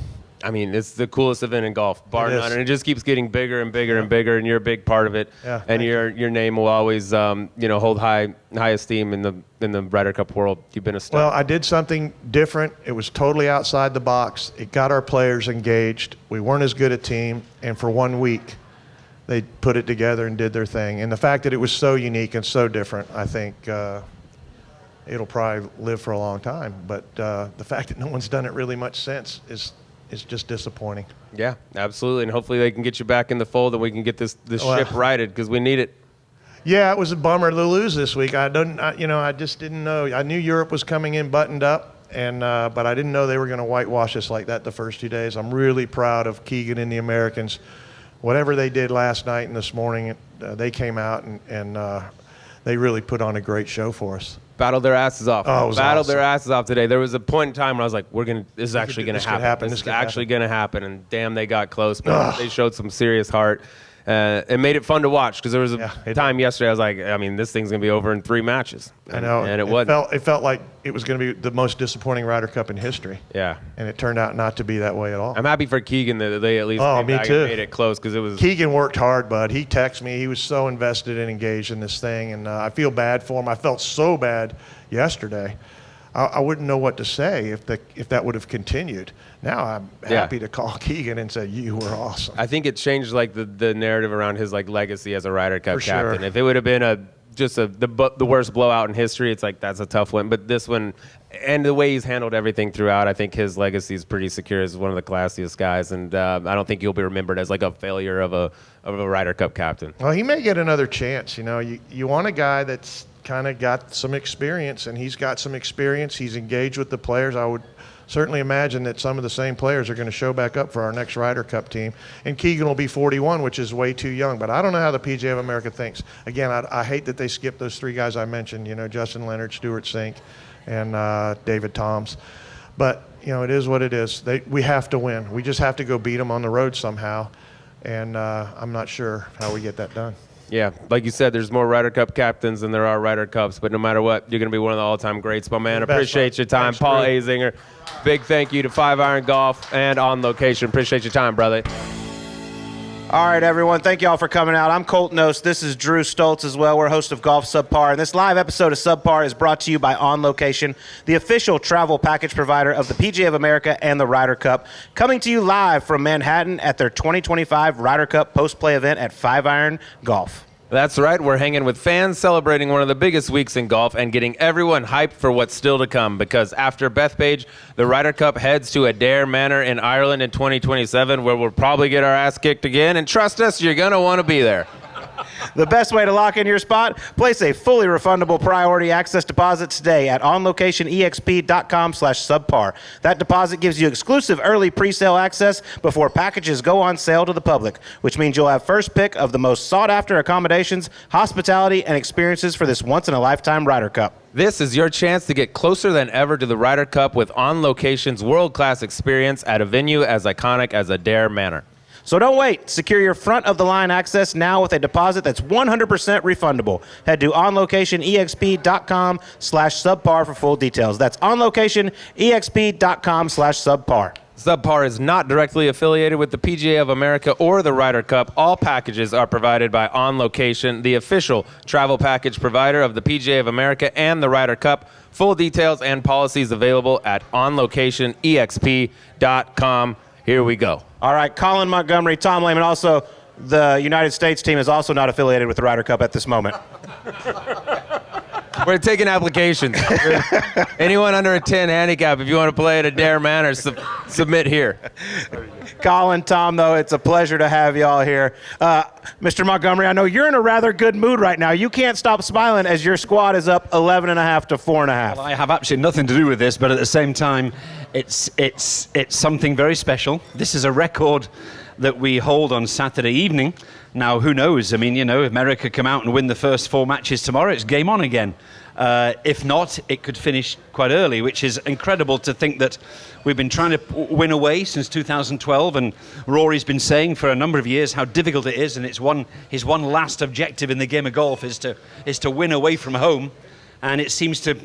I mean, it's the coolest event in golf, bar It none, is. and it just keeps getting bigger and bigger and bigger, and you're a big part of it. Yeah, and thank your name will always, hold high esteem in the Ryder Cup world. You've been a star. Well, I did something different. It was totally outside the box. It got our players engaged. We weren't as good a team, and for 1 week, they put it together and did their thing. And the fact that it was so unique and so different, I think it'll probably live for a long time. But the fact that no one's done it really much since is just disappointing. Yeah, absolutely, and hopefully they can get you back in the fold, and we can get this ship righted because we need it. Yeah, it was a bummer to lose this week. I just didn't know. I knew Europe was coming in buttoned up, and but I didn't know they were going to whitewash us like that the first 2 days. I'm really proud of Keegan and the Americans. Whatever they did last night and this morning, they came out and they really put on a great show for us. Battled their asses off. Oh, it was Battled awesome. their asses off today. There was a point in time where I was like, this is actually going to happen. This is actually going to happen. And damn, they got close. But they showed some serious heart. It made it fun to watch because there was a time yesterday I was like, this thing's going to be over in 3 matches. I know. And it wasn't. It felt like it was going to be the most disappointing Ryder Cup in history. Yeah. And it turned out not to be that way at all. I'm happy for Keegan that they at least came me back too. and made it close because it was. Keegan worked hard, bud. He texted me. He was so invested and engaged in this thing, and I feel bad for him. I felt so bad yesterday. I wouldn't know what to say if that would have continued. Now I'm happy to call Keegan and say, you were awesome. I think it changed like the narrative around his like legacy as a Ryder Cup For captain. sure. If it would have been the worst blowout in history, it's like that's a tough one. But this one, and the way he's handled everything throughout, I think his legacy is pretty secure as one of the classiest guys, and I don't think he'll be remembered as like a failure of a Ryder Cup captain. Well, he may get another chance. You want a guy that's kind of got some experience, and he's got some experience. He's engaged with the players. I would certainly imagine that some of the same players are going to show back up for our next Ryder Cup team. And Keegan will be 41, which is way too young. But I don't know how the PGA of America thinks. Again, I hate that they skipped those 3 guys I mentioned, Justin Leonard, Stuart Sink, and David Toms. But, it is what it is. We have to win. We just have to go beat them on the road somehow. And I'm not sure how we get that done. Yeah, like you said, there's more Ryder Cup captains than there are Ryder Cups, but no matter what, you're going to be one of the all-time greats, my man. Appreciate your time. Thanks, Paul Drew. Azinger, big thank you to 5 Iron Golf and On Location. Appreciate your time, brother. All right, everyone. Thank you all for coming out. I'm Colton Oast. This is Drew Stoltz as well. We're host of Golf Subpar. And this live episode of Subpar is brought to you by On Location, the official travel package provider of the PGA of America and the Ryder Cup. Coming to you live from Manhattan at their 2025 Ryder Cup post-play event at 5 Iron Golf. That's right. We're hanging with fans, celebrating one of the biggest weeks in golf, and getting everyone hyped for what's still to come. Because after Bethpage, the Ryder Cup heads to Adair Manor in Ireland in 2027, where we'll probably get our ass kicked again. And trust us, you're going to want to be there. The best way to lock in your spot, place a fully refundable priority access deposit today at onlocationexp.com/subpar. That deposit gives you exclusive early pre-sale access before packages go on sale to the public, which means you'll have first pick of the most sought-after accommodations, hospitality, and experiences for this once-in-a-lifetime Ryder Cup. This is your chance to get closer than ever to the Ryder Cup with On Location's world-class experience at a venue as iconic as Adair Manor. So don't wait. Secure your front-of-the-line access now with a deposit that's 100% refundable. Head to onlocationexp.com/subpar for full details. That's onlocationexp.com/subpar. Subpar is not directly affiliated with the PGA of America or the Ryder Cup. All packages are provided by On Location, the official travel package provider of the PGA of America and the Ryder Cup. Full details and policies available at onlocationexp.com. Here we go. All right, Colin Montgomery, Tom Lehman. Also, the United States team is also not affiliated with the Ryder Cup at this moment. We're taking applications. Anyone under a 10 handicap, if you want to play at Adair Manor, submit here. Colin, Tom, though, it's a pleasure to have you all here. Mr. Montgomery, I know you're in a rather good mood right now. You can't stop smiling as your squad is up 11.5 to 4.5. Well, I have absolutely nothing to do with this, but at the same time, it's something very special. This is a record that we hold on Saturday evening. Now, who knows? I mean, if America come out and win the first 4 matches tomorrow, it's game on again. If not, it could finish quite early, which is incredible to think that we've been trying to win away since 2012, and Rory's been saying for a number of years how difficult it is, and his one last objective in the game of golf is to win away from home, and it seems to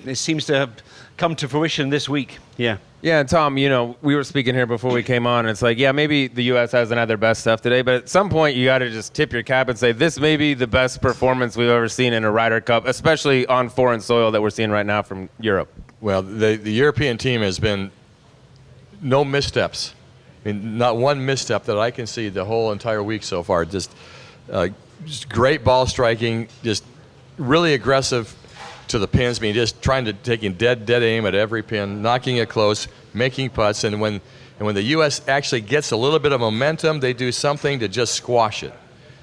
have come to fruition this week. Yeah. Yeah, and Tom, we were speaking here before we came on, and it's like, yeah, maybe the U.S. hasn't had their best stuff today, but at some point you got to just tip your cap and say this may be the best performance we've ever seen in a Ryder Cup, especially on foreign soil that we're seeing right now from Europe. Well, the European team has been no missteps. I mean, not one misstep that I can see the whole entire week so far. Just great ball striking, just really aggressive to the pins. I mean, just taking dead aim at every pin, knocking it close, making putts, and when the U.S. actually gets a little bit of momentum, they do something to just squash it.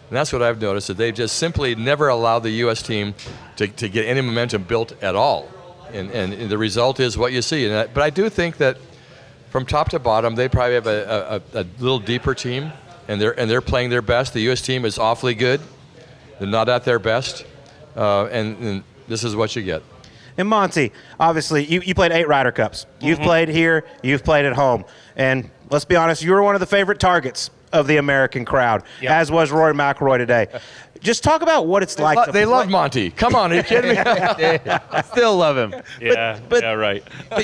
And that's what I've noticed, that they've just simply never allowed the U.S. team to get any momentum built at all. And the result is what you see. But I do think that from top to bottom, they probably have a little deeper team, and they're playing their best. The U.S. team is awfully good. They're not at their best, and this is what you get. And Monty, obviously, you played 8 Ryder Cups. You've played here, you've played at home. And let's be honest, you were one of the favorite targets of the American crowd, as was Rory McIlroy today. Just talk about what it's like to They play. love Monty. Come on, are you kidding me? Still love him. Yeah, but- right. But,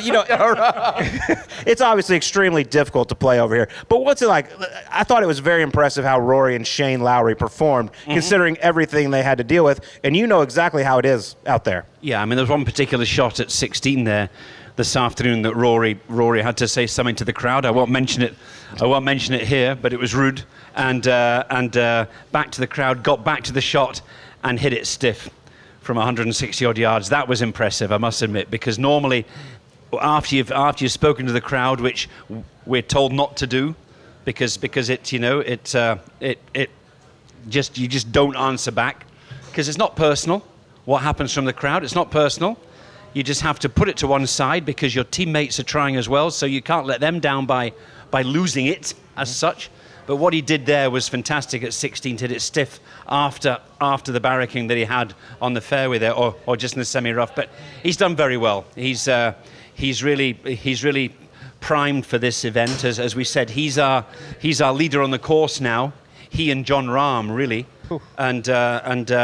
it's obviously extremely difficult to play over here. But what's it like? I thought it was very impressive how Rory and Shane Lowry performed, considering everything they had to deal with. And you know exactly how it is out there. Yeah, I mean, there was one particular shot at 16 there this afternoon that Rory had to say something to the crowd. I won't mention it here, but it was rude. And back to the crowd, got back to the shot and hit it stiff from 160 odd yards. That was impressive, I must admit, because normally after you've spoken to the crowd, which we're told not to do, because it you just don't answer back, because it's not personal. What happens from the crowd, it's not personal. You just have to put it to one side because your teammates are trying as well, so you can't let them down by losing it as such. But what he did there was fantastic at 16 to hit it stiff after the barracking that he had on the fairway there, or just in the semi-rough. But he's done very well. He's really primed for this event. As we said, he's our leader on the course now. He and Jon Rahm, really. And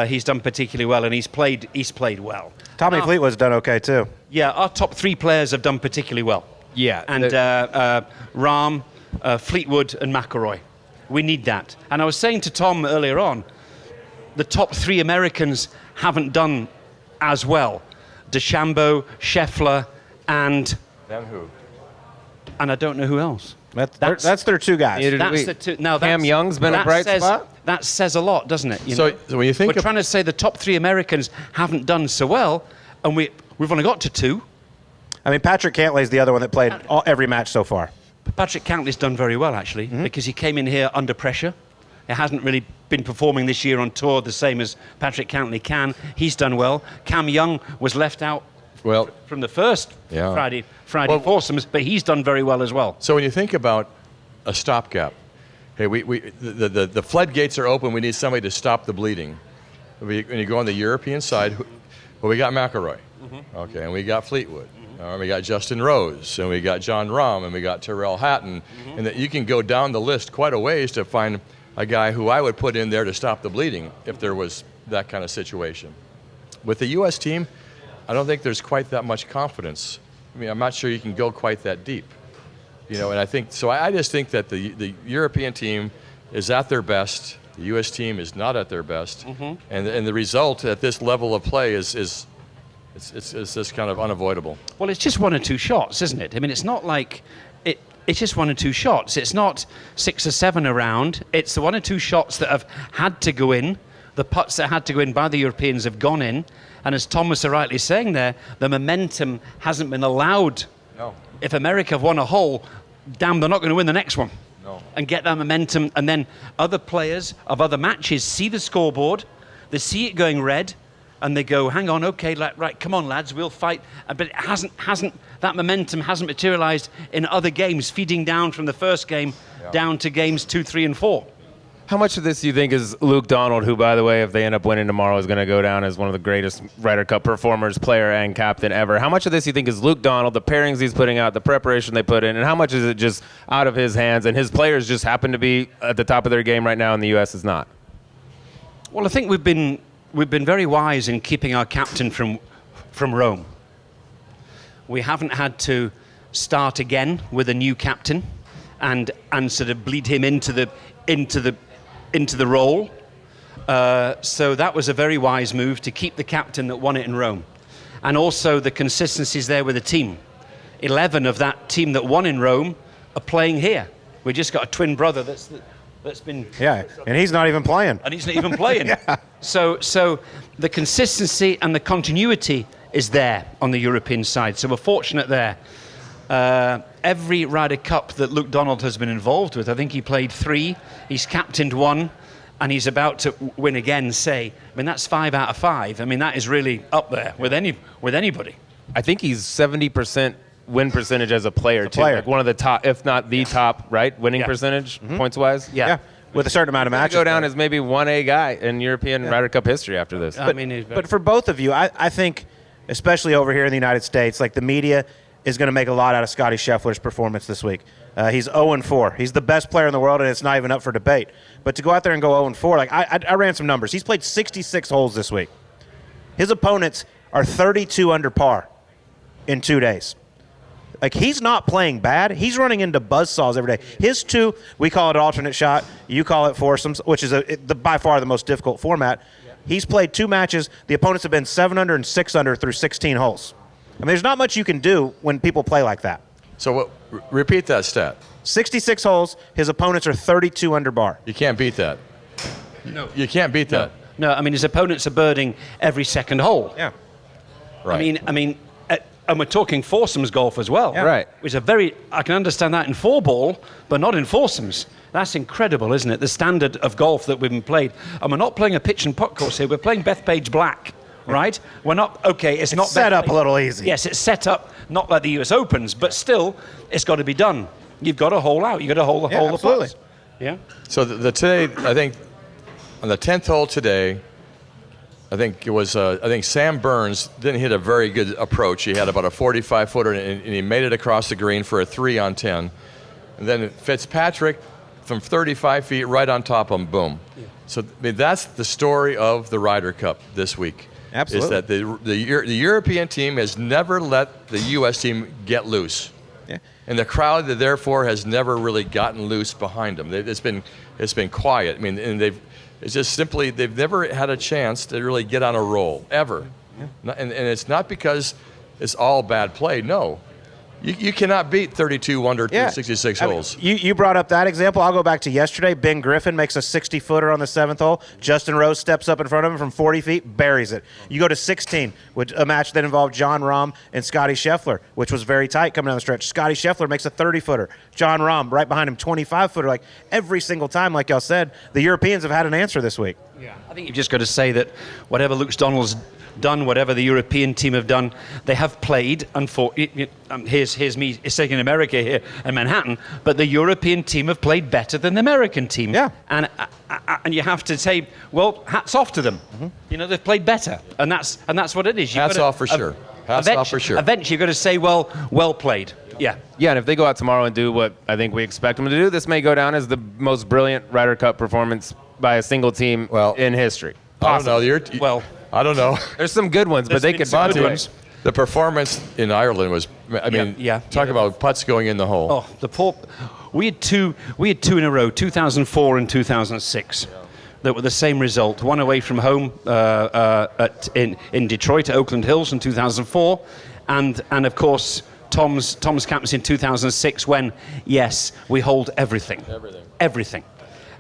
he's done particularly well, and he's played well. Tommy Fleetwood's done okay too. Yeah, our top 3 players have done particularly well. Yeah. And Rahm, Fleetwood, and McIlroy. We need that. And I was saying to Tom earlier on, the top 3 Americans haven't done as well. DeChambeau, Scheffler, and... Then who? And I don't know who else. That's their 2 guys. That's the 2. Now, Cam Young's been a bright spot? That says a lot, doesn't it? So when you think we're trying to say the top 3 Americans haven't done so well, and we've only got to 2. I mean, Patrick Cantlay's the other one that played every match so far. Patrick Cantlay's done very well, actually, because he came in here under pressure. He hasn't really been performing this year on tour the same as Patrick Cantlay can. He's done well. Cam Young was left out from the first Friday foursomes, but he's done very well as well. So when you think about a stopgap, hey, the floodgates are open. We need somebody to stop the bleeding. When you go on the European side, we got McIlroy, okay, and we got Fleetwood, we got Justin Rose, and we got Jon Rahm, and we got Tyrrell Hatton, and that you can go down the list quite a ways to find a guy who I would put in there to stop the bleeding if there was that kind of situation. With the U.S. team, I don't think there's quite that much confidence. I mean, I'm not sure you can go quite that deep. And I think so. I just think that the European team is at their best. The U.S. team is not at their best, and the result at this level of play is just kind of unavoidable. Well, it's just 1 or 2 shots, isn't it? I mean, it's not like it's just 1 or 2 shots. It's not 6 or 7 around. It's the 1 or 2 shots that have had to go in. The putts that had to go in by the Europeans have gone in, and as Thomas are rightly saying there, the momentum hasn't been allowed. No. If America have won a hole, damn, they're not going to win the next one. No. And get that momentum, and then other players of other matches see the scoreboard, they see it going red, and they go, hang on, okay, right, come on, lads, we'll fight. But it hasn't that momentum hasn't materialized in other games, feeding down from the first game down to games 2, 3, and 4. How much of this do you think is Luke Donald, who, by the way, if they end up winning tomorrow, is going to go down as one of the greatest Ryder Cup performers, player, and captain ever? How much of this do you think is Luke Donald, the pairings he's putting out, the preparation they put in, and how much is it just out of his hands and his players just happen to be at the top of their game right now and the U.S. is not? Well, I think we've been very wise in keeping our captain from Rome. We haven't had to start again with a new captain and sort of bleed him into the role. So that was a very wise move to keep the captain that won it in Rome. And also the consistency's there with the team. 11 of that team that won in Rome are playing here. We just got a twin brother that's been... Yeah, and he's not even playing. And he's not even playing. Yeah. So the consistency and the continuity is there on the European side. So we're fortunate there. Every Ryder Cup that Luke Donald has been involved with, I think he played 3, he's captained 1, and he's about to win again, say. I mean, that's 5 out of 5. I mean, that is really up there with anybody. I think he's 70% win percentage as a player, too. player. Like one of the top, if not the top, right, winning percentage, points-wise? Yeah. With a certain amount of matches. Go down as maybe 1A guy in European Ryder Cup history after this. But for both of you, I think, especially over here in the United States, like the media is going to make a lot out of Scottie Scheffler's performance this week. He's 0-4. He's the best player in the world, and it's not even up for debate. But to go out there and go 0-4, like I ran some numbers. He's played 66 holes this week. His opponents are 32 under par in 2 days. Like, he's not playing bad. He's running into buzzsaws every day. His 2, we call it alternate shot. You call it foursomes, which is by far the most difficult format. Yeah. He's played 2 matches. The opponents have been 7 under and 6 under through 16 holes. I mean, there's not much you can do when people play like that. So repeat that stat. 66 holes. His opponents are 32 under bar. You can't beat that. No. You can't beat that. No, I mean, his opponents are birding every second hole. Yeah. Right. I mean, And we're talking foursomes golf as well. Yeah. Right. Which are I can understand that in 4-ball, but not in foursomes. That's incredible, isn't it? The standard of golf that we've been played. And we're not playing a pitch and putt course here. We're playing Bethpage Black, right? We're not, it's not set up a little easy. Yes, it's set up, not like the US Opens, but still, it's got to be done. You've got to hole out. You've got to hole the absolutely. putts. Yeah. So today, I think, on the 10th hole today, I think it was. I think Sam Burns didn't hit a very good approach. He had about a 45-footer, and he made it across the green for a 3 on 10. And then Fitzpatrick, from 35 feet, right on top of him, boom. Yeah. So that's the story of the Ryder Cup this week. Absolutely. Is that the European team has never let the U.S. team get loose. Yeah. And the crowd, therefore, has never really gotten loose behind them. It's been quiet. I mean, and they've never had a chance to really get on a roll ever. Yeah. And it's not because it's all bad play. No, you cannot beat 32 under 66 holes. I mean, you brought up that example. I'll go back to yesterday. Ben Griffin makes a 60-footer on the 7th hole. Justin Rose steps up in front of him from 40 feet, buries it. You go to 16, a match that involved John Rahm and Scotty Scheffler, which was very tight coming down the stretch. Scotty Scheffler makes a 30-footer. John Rahm right behind him, 25-footer. Like every single time, like y'all said, the Europeans have had an answer this week. Yeah, I think you've just got to say that whatever Luke Donald's done, whatever the European team have done, they have played. Here's me taking America here in Manhattan, but the European team have played better than the American team. Yeah, and you have to say, well, hats off to them. Mm-hmm. You know, they've played better, and that's what it is. Hats off for sure. Hats off for sure. Eventually, you've got to say, well played. Yeah. Yeah, and if they go out tomorrow and do what I think we expect them to do, this may go down as the most brilliant Ryder Cup performance by a single team in history. Possibly. I don't know. I don't know. There's some good ones, but they could be good ones. The performance in Ireland was, talk about putts going in the hole. Oh, we had two in a row, 2004 and 2006. That were the same result. One away from home in Detroit at Oakland Hills in 2004, and of course Tom's captaincy in 2006 when we hold everything.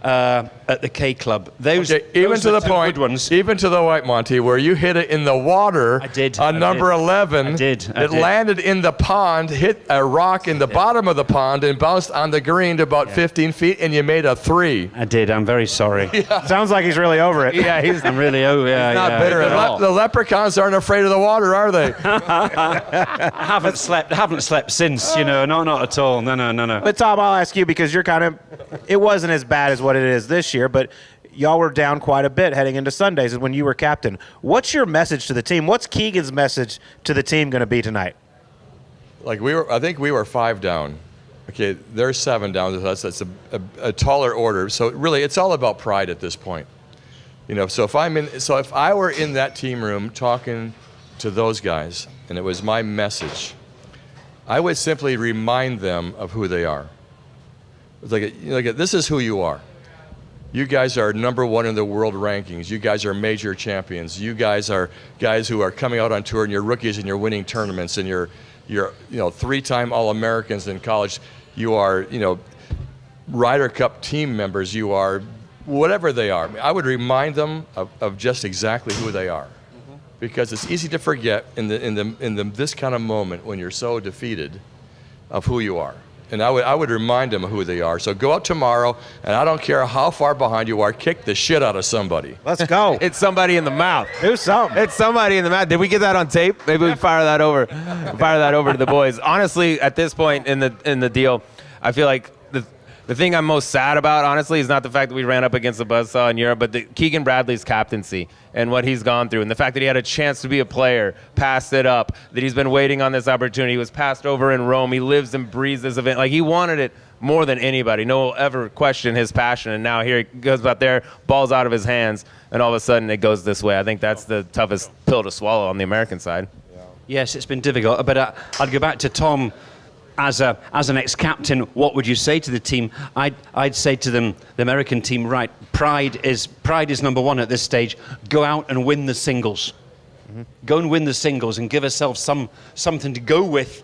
At the K Club. Even to the point, even to the White Monty, where you hit it in the water. I did. On number 11. I did. It landed in the pond, hit a rock in the bottom of the pond, and bounced on the green to about 15 feet, and you made a 3. I did. I'm very sorry. Sounds like he's really over it. Yeah, I'm really over. Yeah, he's not bitter at all. The leprechauns aren't afraid of the water, are they? I haven't slept since. Not at all. No. But Tom, I'll ask you because you're it wasn't as bad as what it is this year, but y'all were down quite a bit heading into Sundays when you were captain. What's your message to the team? What's Keegan's message to the team going to be tonight? I think we were 5 down. Okay, they're 7 down. That's a taller order. So really, it's all about pride at this point. So if I were in that team room talking to those guys, and it was my message, I would simply remind them of who they are. It's this is who you are. You guys are number 1 in the world rankings. You guys are major champions. You guys are guys who are coming out on tour, and you're rookies, and you're winning tournaments, and you're 3-time All-Americans in college. You are Ryder Cup team members. You are whatever they are. I would remind them of just exactly who they are, because it's easy to forget in this kind of moment when you're so defeated of who you are. And I would remind them of who they are. So go out tomorrow, and I don't care how far behind you are, kick the shit out of somebody. Let's go. It's somebody in the mouth. Do something. It's somebody in the mouth. Did we get that on tape? Maybe we fire that over to the boys. Honestly, at this point in the deal, I feel like the thing I'm most sad about, honestly, is not the fact that we ran up against the buzzsaw in Europe, but Keegan Bradley's captaincy and what he's gone through, and the fact that he had a chance to be a player, passed it up, that he's been waiting on this opportunity. He was passed over in Rome. He lives and breathes this event. Like, he wanted it more than anybody. No one will ever question his passion, and now here he goes out there, ball's out of his hands, and all of a sudden it goes this way. I think that's the toughest pill to swallow on the American side. Yes, it's been difficult, but I'd go back to Tom. As an ex-captain, what would you say to the team? I'd say to them, the American team, right, pride is number 1 at this stage. Go out and win the singles. Mm-hmm. Go and win the singles and give ourselves something to go with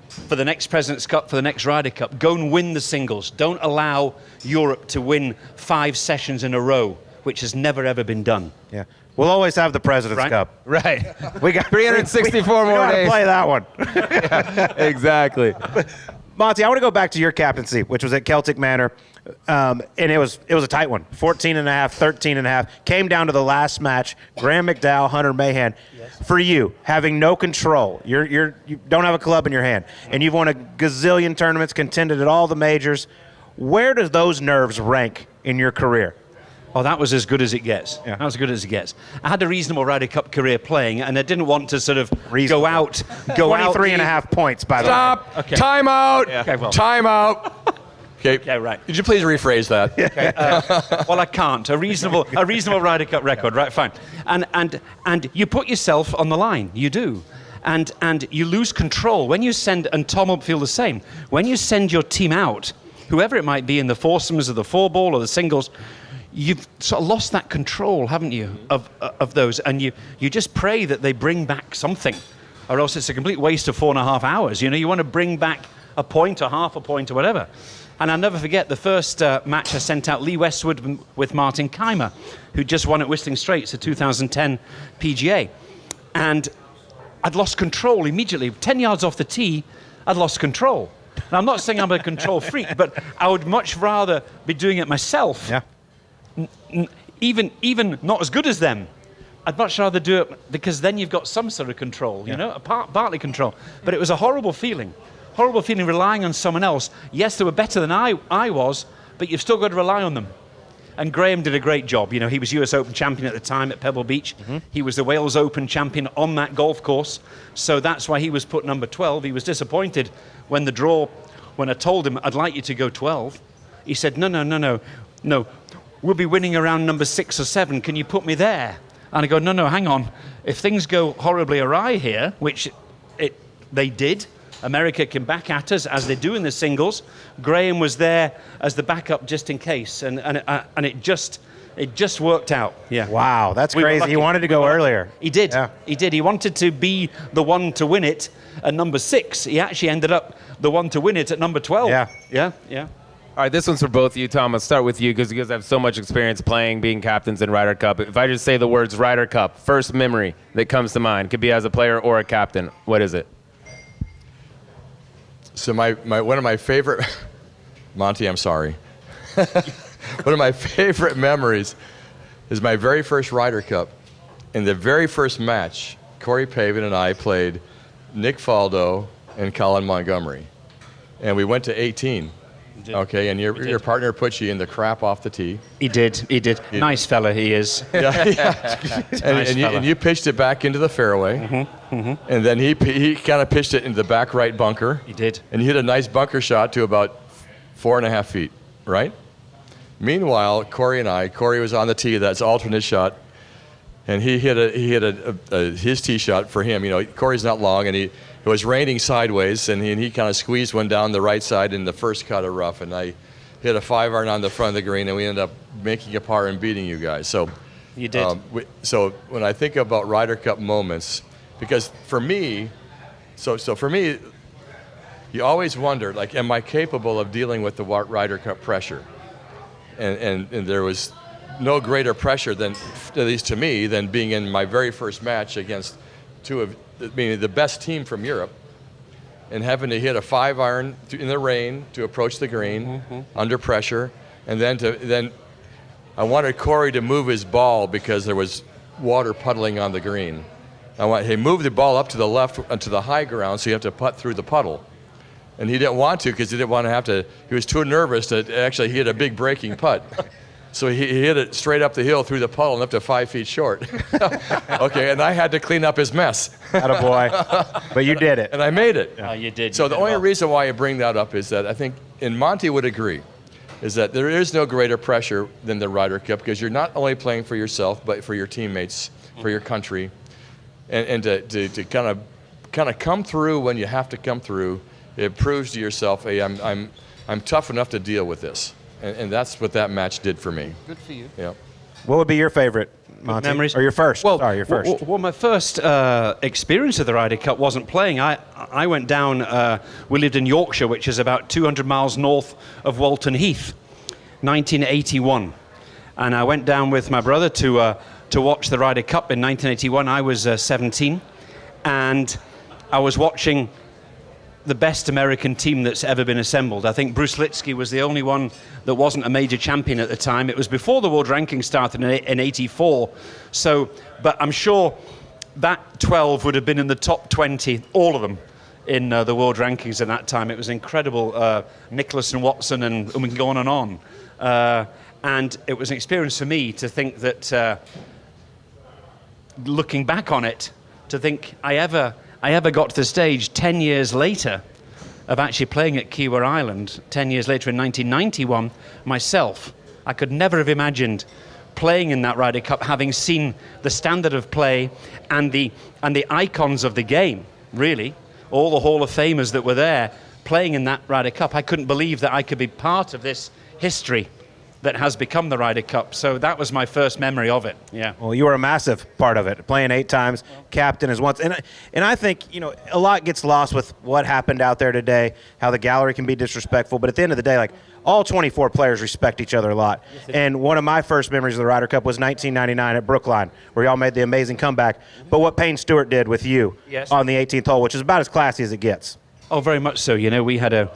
for the next President's Cup, for the next Ryder Cup. Go and win the singles. Don't allow Europe to win 5 sessions in a row, which has never, ever been done. Yeah. We'll always have the President's Right. Cup. Right. We got 364 we more know how to days. play that one. Exactly. Monty, I want to go back to your captaincy, which was at Celtic Manor. And it was a tight one. 14.5, 13.5. Came down to the last match. Graham McDowell, Hunter Mahan. For you, having no control, you don't have a club in your hand, and you've won a gazillion tournaments, contended at all the majors. Where does those nerves rank in your career? Oh, that was as good as it gets. Yeah. That was as good as it gets. I had a reasonable Ryder Cup career playing, and I didn't want to sort of Reasonable. go out. 23.5 points, by the way. Stop. Okay. Time out. Okay, well. Time out. Okay. Okay, right. Could you please rephrase that? Well, I can't. A reasonable Ryder Cup record, right? Fine. And you put yourself on the line. You do. And you lose control when you send. And Tom will feel the same. When you send your team out, whoever it might be in the foursomes or the four ball or the singles, you've sort of lost that control, haven't you, of those? And you just pray that they bring back something, or else it's a complete waste of 4.5 hours. You know, you want to bring back a point or half a point or whatever. And I'll never forget the first match I sent out, Lee Westwood with Martin Keimer, who just won at Whistling Straits, the 2010 PGA. And I'd lost control immediately. 10 yards off the tee, I'd lost control. Now, I'm not saying I'm a control freak, but I would much rather be doing it myself. Yeah. Even not as good as them. I'd much rather do it because then you've got some sort of control, you know, partly control. But it was a horrible feeling relying on someone else. Yes, they were better than I was, but you've still got to rely on them. And Graham did a great job. You know, he was US Open champion at the time at Pebble Beach. Mm-hmm. He was the Wales Open champion on that golf course. So that's why he was put number 12. He was disappointed when I told him I'd like you to go 12. He said, no. We'll be winning around number 6 or 7. Can you put me there? And I go, no, hang on. If things go horribly awry here, which they did, America came back at us as they do in the singles. Graham was there as the backup just in case, and it just worked out. Yeah. Wow, that's We were crazy. lucky. He wanted to go earlier. He did. Yeah. He did. He wanted to be the one to win it at number 6. He actually ended up the one to win it at number 12. Yeah. Yeah. All right, this one's for both of you, Tom. I'll start with you because you guys have so much experience playing, being captains in Ryder Cup. If I just say the words Ryder Cup, first memory that comes to mind, could be as a player or a captain. What is it? So one of my favorite, Monty, I'm sorry. One of my favorite memories is my very first Ryder Cup. In the very first match, Corey Pavin and I played Nick Faldo and Colin Montgomery. And we went to 18. Okay, and your partner put you in the crap off the tee. He did. Nice fella he is. And you pitched it back into the fairway. And then he kind of pitched it into the back right bunker. He did. And you hit a nice bunker shot to about 4.5 feet, right? Meanwhile, Corey was on the tee, that's alternate shot, and he hit his tee shot for him. You know, Corey's not long, and it was raining sideways, and he kind of squeezed one down the right side in the first cut of rough, and I hit a 5-iron on the front of the green, and we ended up making a par and beating you guys. So You did. So when I think about Ryder Cup moments, because for me, for me, you always wonder, like, am I capable of dealing with the Ryder Cup pressure? And there was no greater pressure than, at least to me, than being in my very first match against the best team from Europe, and having to hit a 5-iron in the rain to approach the green under pressure, and then I wanted Corey to move his ball because there was water puddling on the green. Hey, move the ball up to the left to the high ground so you have to putt through the puddle. And he didn't want to because he didn't want to have to, he was too nervous to actually hit a big breaking putt. So he hit it straight up the hill through the puddle and up to 5 feet short. Okay, and I had to clean up his mess. Attaboy. But you did it. And I made it. You did. So the only reason why I bring that up is that I think, and Monty would agree, is that there is no greater pressure than the Ryder Cup because you're not only playing for yourself, but for your teammates, for your country, and to kind of come through when you have to come through. It proves to yourself, hey, I'm tough enough to deal with this, and that's what that match did for me. Good for you. Yeah. What would be your favorite, Monty? Memories? Or your first? Well, Sorry, your first. Well, my first experience of the Ryder Cup wasn't playing. I went down, we lived in Yorkshire, which is about 200 miles north of Walton Heath, 1981. And I went down with my brother to to watch the Ryder Cup in 1981. I was 17, and I was watching the best American team that's ever been assembled. I think Bruce Litsky was the only one that wasn't a major champion at the time. It was before the world ranking started in 84. So, but I'm sure that 12 would have been in the top 20, all of them, in the world rankings at that time. It was incredible. Nicklaus and Watson, and we can go on and on. And it was an experience for me to think that, looking back on it, to think I ever got to the stage 10 years later of actually playing at Kiawah Island, 10 years later in 1991, myself. I could never have imagined playing in that Ryder Cup, having seen the standard of play and the icons of the game, really, all the Hall of Famers that were there playing in that Ryder Cup. I couldn't believe that I could be part of this history that has become the Ryder Cup. So that was my first memory of it. Yeah. Well, you were a massive part of it, playing 8 times, captain as once. And I think, a lot gets lost with what happened out there today, how the gallery can be disrespectful. But at the end of the day, like, all 24 players respect each other a lot. And one of my first memories of the Ryder Cup was 1999 at Brookline, where y'all made the amazing comeback. But what Payne Stewart did with you on the 18th hole, which is about as classy as it gets. Oh, very much so. We had a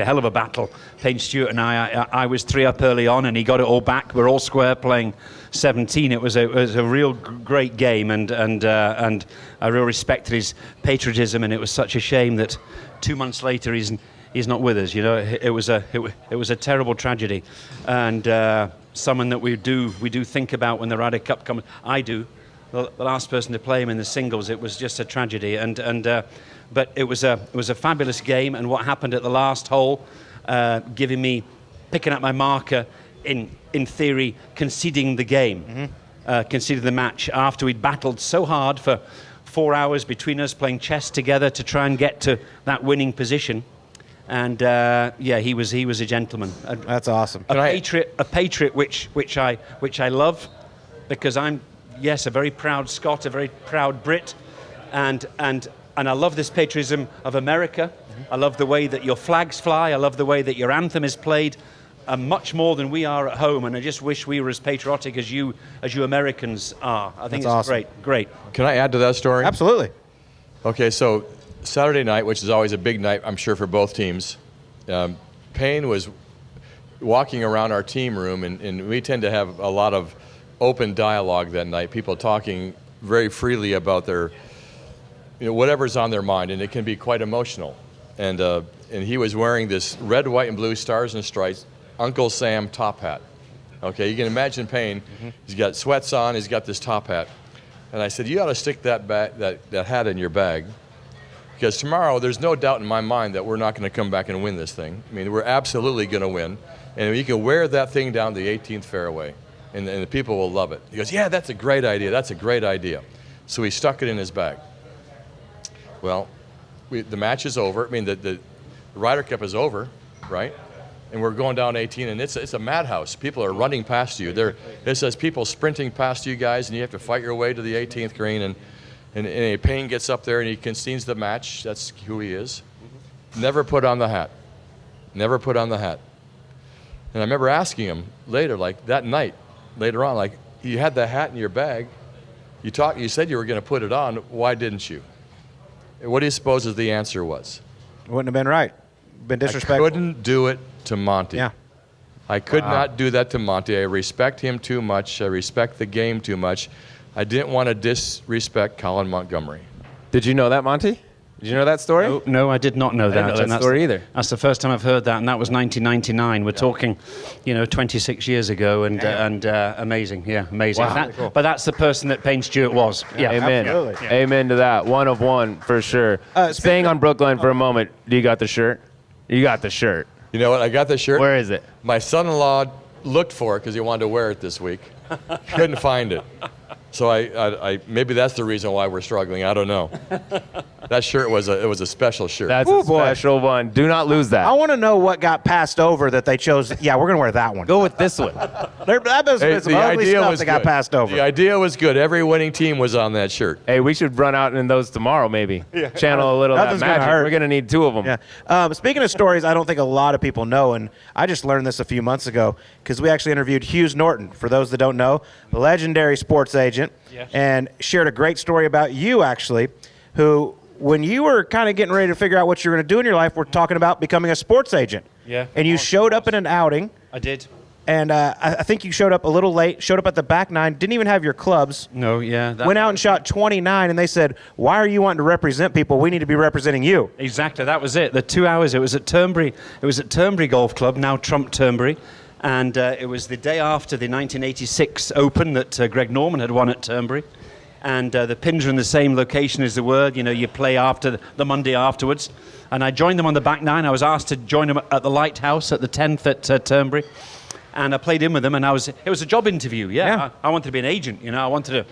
hell of a battle. Payne Stewart and I was 3 up early on, and he got it all back. We're all square playing 17. It was a real great game, and I really respected his patriotism. And it was such a shame that 2 months later he's not with us. It was a terrible tragedy, and someone that we do think about when the Ryder Cup comes. I do. The last person to play him in the singles, it was just a tragedy, but it was a fabulous game. And what happened at the last hole, picking up my marker, in theory, conceding the game, conceding the match after we'd battled so hard for 4 hours between us, playing chess together to try and get to that winning position. And he was a gentleman. That's awesome. A patriot, which I love, because I'm a very proud Scot, a very proud Brit, and I love this patriotism of America. I love the way that your flags fly. I love the way that your anthem is played, much more than we are at home. And I just wish we were as patriotic as you Americans are. I think it's awesome. Great. Can I add to that story? Absolutely. Okay, so Saturday night, which is always a big night, I'm sure, for both teams, Payne was walking around our team room, and we tend to have a lot of open dialogue that night, people talking very freely about their, whatever's on their mind, and it can be quite emotional. And he was wearing this red, white, and blue Stars and Stripes Uncle Sam top hat. Okay, you can imagine Payne. He's got sweats on, he's got this top hat. And I said, you ought to stick that hat in your bag, because tomorrow there's no doubt in my mind that we're not going to come back and win this thing. I mean, we're absolutely going to win. And you can wear that thing down the 18th fairway, and the people will love it. He goes, yeah, that's a great idea. That's a great idea. So he stuck it in his bag. Well, the match is over. I mean, the Ryder Cup is over, right? And we're going down 18, and it's a madhouse. People are running past you. It says people sprinting past you guys, and you have to fight your way to the 18th green. And Payne gets up there, and he concedes the match. That's who he is. Never put on the hat. Never put on the hat. And I remember asking him later, like that night, later on, like, you had the hat in your bag. You said you were going to put it on. Why didn't you? What do you suppose the answer was? Wouldn't have been right. Been disrespectful. I couldn't do it to Monty. Yeah. I could not do that to Monty. I respect him too much. I respect the game too much. I didn't want to disrespect Colin Montgomerie. Did you know that, Monty? Did you know that story? No, I did not know that. I didn't know that story either. That's the first time I've heard that, and that was 1999. We're talking, 26 years ago, and amazing. Yeah, amazing. Wow. But that's the person that Payne Stewart was. Yeah, Amen. Absolutely. Amen to that. One of one for sure. Staying on Brookline for a moment. Do you got the shirt? You got the shirt. You know what? I got the shirt. Where is it? My son-in-law looked for it because he wanted to wear it this week. Couldn't find it. So I maybe that's the reason why we're struggling. I don't know. That shirt was a special shirt. That's Ooh, a boy. special one. Do not lose that. I want to know what got passed over that they chose. Yeah, we're going to wear that one. Go with this one. That must have been some ugly stuff that got passed over. The idea was good. Every winning team was on that shirt. Hey, we should run out in those tomorrow, maybe. Channel a little of that Nothing's gonna magic. hurt. We're going to need 2 of them. Yeah. Speaking of stories, I don't think a lot of people know, and I just learned this a few months ago because we actually interviewed Hughes Norton, for those that don't know, the legendary sports agent, and shared a great story about you, actually, who, when you were kind of getting ready to figure out what you were going to do in your life, we're talking about becoming a sports agent. Yeah. And you showed up in an outing, I did. and I think you showed up a little late, showed up at the back 9, didn't even have your clubs. No, yeah. Went out and shot 29, and they said, "Why are you wanting to represent people? We need to be representing you." Exactly, that was it. The 2 hours, it was at Turnberry. It was at Turnberry Golf Club, now Trump Turnberry. And it was the day after the 1986 Open that Greg Norman had won at Turnberry. And the pins are in the same location as the word. You know, you play after the Monday afterwards. And I joined them on the back 9. I was asked to join them at the Lighthouse at the 10th at Turnberry. And I played in with them, and it was a job interview. Yeah. I wanted to be an agent. You know, I wanted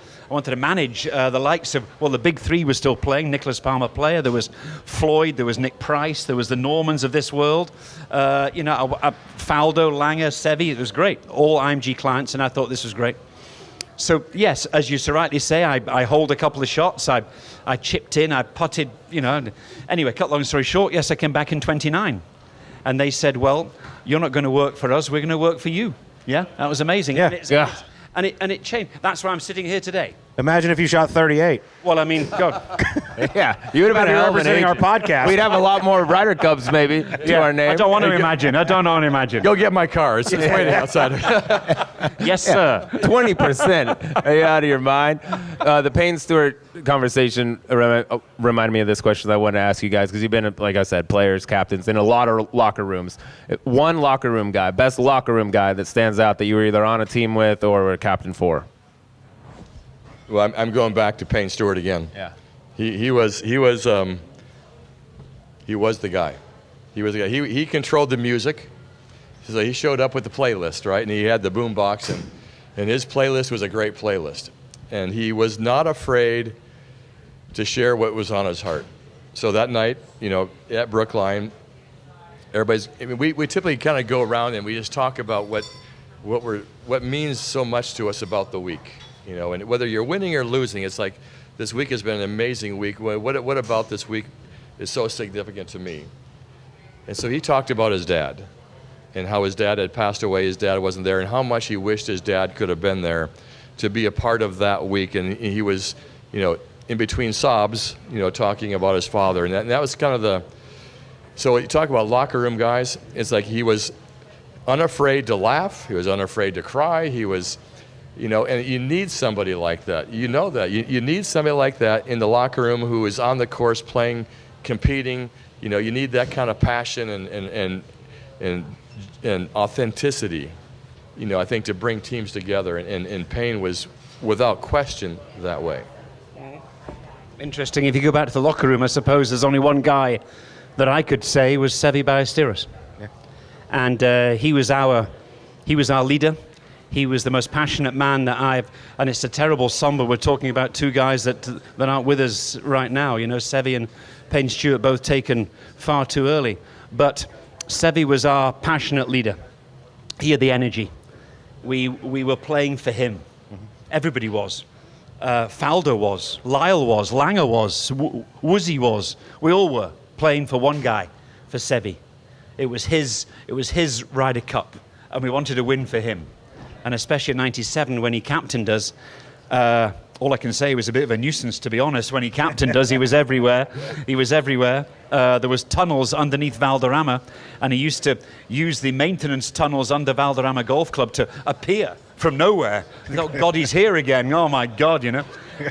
to manage the likes of, well, the big 3 was still playing. Nicholas Palmer player. There was Floyd. There was Nick Price. There was the Normans of this world. Faldo, Langer, Seve. It was great. All IMG clients, and I thought this was great. So yes, as you so rightly say, I hold a couple of shots. I chipped in. I putted. You know. Anyway, cut long story short. Yes, I came back in 29. And they said, "Well, you're not going to work for us. We're going to work for you." Yeah, that was amazing. Yeah. And it changed. That's why I'm sitting here today. Imagine if you shot 38. Well, I mean, God. Yeah, you would have been a hell of an representing our agent. podcast. We'd have a lot more Ryder Cups, maybe, to our name. I don't want to imagine. I don't want to imagine. Go get my car. It's waiting outside. Yes, sir. 20%. Are you out of your mind? The Payne Stewart conversation reminded me of this question that I wanted to ask you guys, because you've been, like I said, players, captains, in a lot of locker rooms. One locker room guy, best locker room guy that stands out that you were either on a team with or were a captain for. Well, I'm going back to Payne Stewart again. Yeah. He was the guy. He was the guy. He controlled the music. So he showed up with the playlist, right? And he had the boom box, and his playlist was a great playlist. And he was not afraid to share what was on his heart. So that night, you know, at Brookline, we typically kind of go around and we just talk about what means so much to us about the week. You know, and whether you're winning or losing, it's like, this week has been an amazing week. What about this week is so significant to me? And so he talked about his dad and how his dad had passed away, his dad wasn't there, and how much he wished his dad could have been there to be a part of that week. And he was, you know, in between sobs, you know, talking about his father. And that was kind of so you talk about locker room guys, it's like he was unafraid to laugh, he was unafraid to cry, he was, you know, and you need somebody like that. You know that. You need somebody like that in the locker room who is on the course playing, competing. You know, you need that kind of passion and authenticity, you know, I think, to bring teams together. And Payne was, without question, that way. Interesting. If you go back to the locker room, I suppose there's only one guy that I could say was Seve Ballesteros. Yeah. And he was our leader. He was the most passionate man that and it's a terrible somber, we're talking about 2 guys that aren't with us right now. You know, Seve and Payne Stewart both taken far too early. But Seve was our passionate leader. He had the energy. We were playing for him. Mm-hmm. Everybody was. Faldo was. Lyle was. Langer was. Woozy was. We all were playing for one guy, for Seve. It was his Ryder Cup, and we wanted to win for him. And especially in 97 when he captained us, all I can say was a bit of a nuisance, to be honest. When he captained us, he was everywhere. He was everywhere. There was tunnels underneath Valderrama, and he used to use the maintenance tunnels under Valderrama Golf Club to appear from nowhere. Oh, God, he's here again. Oh, my God, you know.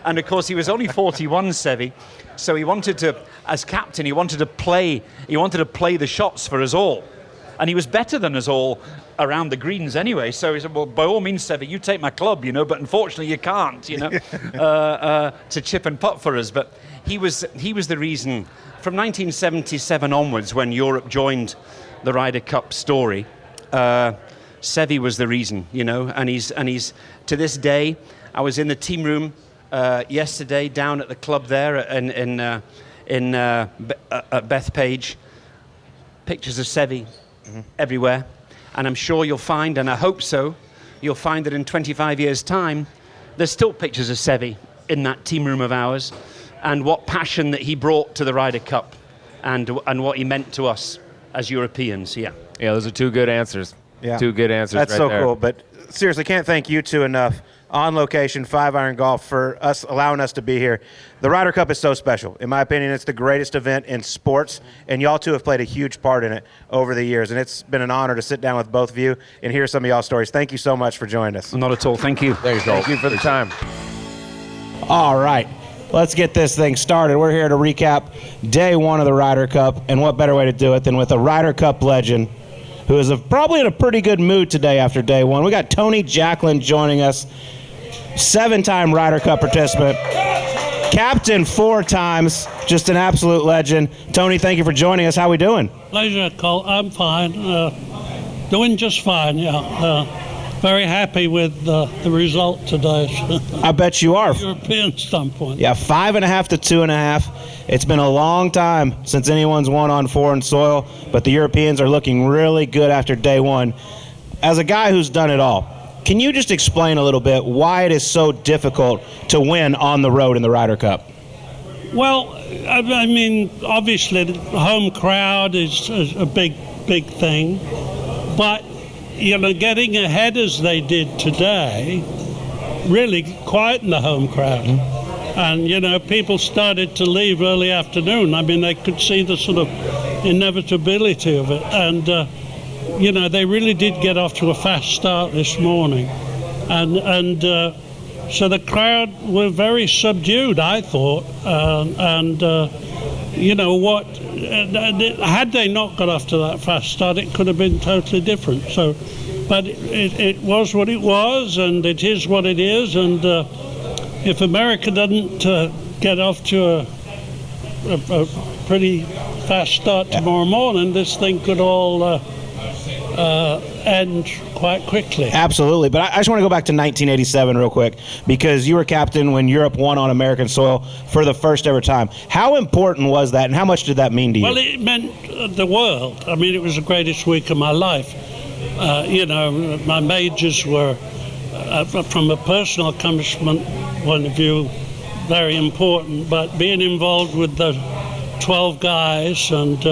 And, of course, he was only 41, Seve. So he wanted to, as captain, he wanted to play the shots for us all. And he was better than us all around the greens anyway. So he said, well, by all means, Seve, you take my club, you know, but unfortunately you can't, you know, to chip and putt for us. But he was the reason, from 1977 onwards, when Europe joined the Ryder Cup story, Seve was the reason, you know, and he's to this day, I was in the team room yesterday down at the club there at Bethpage. Pictures of Seve everywhere. And I'm sure you'll find, and I hope so, you'll find that in 25 years' time, there's still pictures of Seve in that team room of ours, and what passion that he brought to the Ryder Cup, and what he meant to us as Europeans. Yeah, those are two good answers. Yeah. Two good answers. That's right so there. cool. But seriously, can't thank you two enough. On location, 5-iron golf, for us allowing us to be here. The Ryder Cup is so special. In my opinion, it's the greatest event in sports, and y'all two have played a huge part in it over the years. And it's been an honor to sit down with both of you and hear some of y'all's stories. Thank you so much for joining us. not at all. Thank you. Thanks, Cole. Thank you for the time. All right, let's get this thing started. We're here to recap day one of the Ryder Cup, and what better way to do it than with a Ryder Cup legend who is probably in a pretty good mood today after day one. We got Tony Jacklin joining us, 7-time Ryder Cup participant, captain 4 times, just an absolute legend. Tony, thank you for joining us. How we doing? Pleasure, Cole. I'm fine. Doing just fine, yeah. Very happy with the result today. I bet you are. European standpoint. Yeah, 5.5 to 2.5. It's been a long time since anyone's won on foreign soil, but the Europeans are looking really good after day one. As a guy who's done it all, can you just explain a little bit why it is so difficult to win on the road in the Ryder Cup? Well, I mean, obviously the home crowd is a big thing, but getting ahead as they did today really quietened the home crowd. And, people started to leave early afternoon. I mean, they could see the sort of inevitability of it. And, they really did get off to a fast start this morning. And so the crowd were very subdued, I thought. Had they not got off to that fast start, it could have been totally different. So, but it was what it was, and it is what it is. And if America doesn't get off to a pretty fast start tomorrow morning, this thing could all end quite quickly. Absolutely, but I just want to go back to 1987 real quick, because you were captain when Europe won on American soil for the first ever time. How important was that, and how much did that mean to you? Well, it meant the world. I mean, it was the greatest week of my life. My majors were, from a personal accomplishment point of view, very important, but being involved with the 12 guys and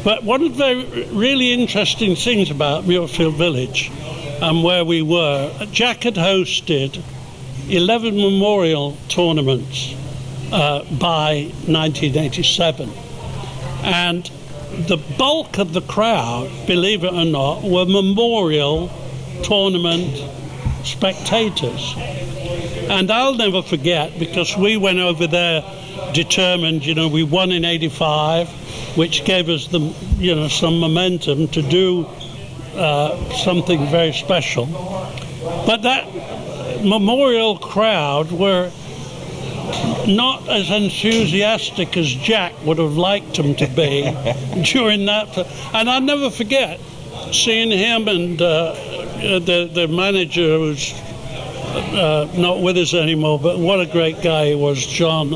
but one of the really interesting things about Muirfield Village and where we were, Jack had hosted 11 memorial tournaments by 1987. And the bulk of the crowd, believe it or not, were memorial tournament spectators. And I'll never forget, because we went over there determined, we won in 85, which gave us some momentum to do something very special. But that memorial crowd were not as enthusiastic as Jack would have liked them to be during that. And I'll never forget seeing him and the manager, who's not with us anymore, but what a great guy he was, John.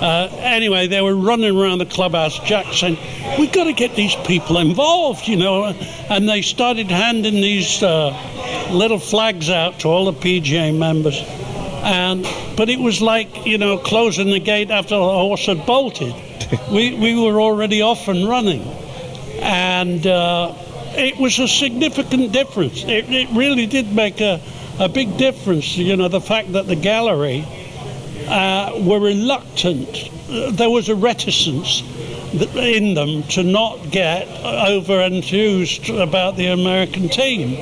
Anyway, they were running around the clubhouse, Jack saying, we've got to get these people involved, and they started handing these little flags out to all the PGA members. But it was like, closing the gate after the horse had bolted. We were already off and running. And it was a significant difference. It really did make a big difference, the fact that the gallery were reluctant. There was a reticence in them to not get over-enthused about the American team.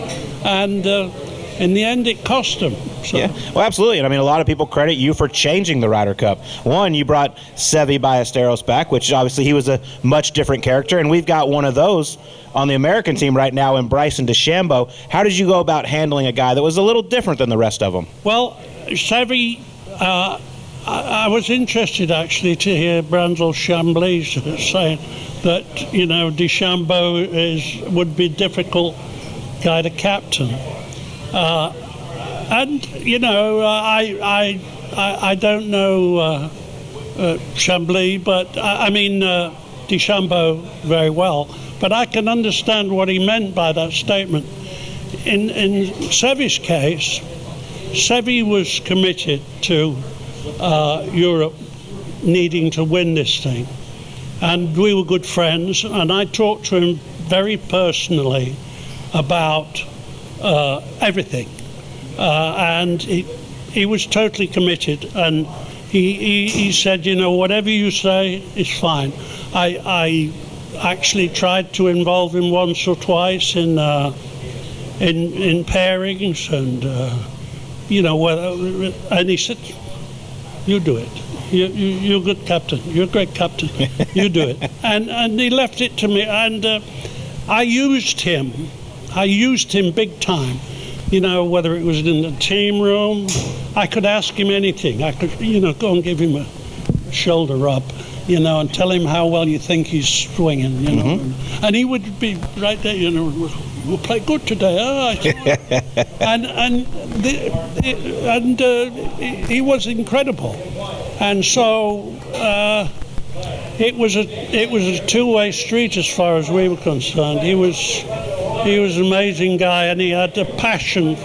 And in the end, it cost them. So. Yeah, well, absolutely. And I mean, a lot of people credit you for changing the Ryder Cup. One, you brought Seve Ballesteros back, which obviously he was a much different character, and we've got one of those on the American team right now in Bryson DeChambeau. How did you go about handling a guy that was a little different than the rest of them? Well, Seve, I was interested actually to hear Brandel Chambly saying that, DeChambeau would be a difficult guy to captain. And you know, I don't know Chambly, but I mean DeChambeau very well. But I can understand what he meant by that statement. In Seve's case, Seve was committed to Europe needing to win this thing. And we were good friends, and I talked to him very personally about everything. And he was totally committed, and he said, you know, whatever you say is fine. I actually tried to involve him once or twice in pairings, and you know, and he said, "You do it. You're a good captain. You're a great captain. You do it." And he left it to me, and I used him big time. You know, whether it was in the team room, I could ask him anything. I could, you know, go and give him a shoulder rub, you know, and tell him how well you think he's swinging, you know. And he would be right there, you know, we'll play good today. And he was incredible. And so it was a two-way street as far as we were concerned. He was an amazing guy, and he had a passion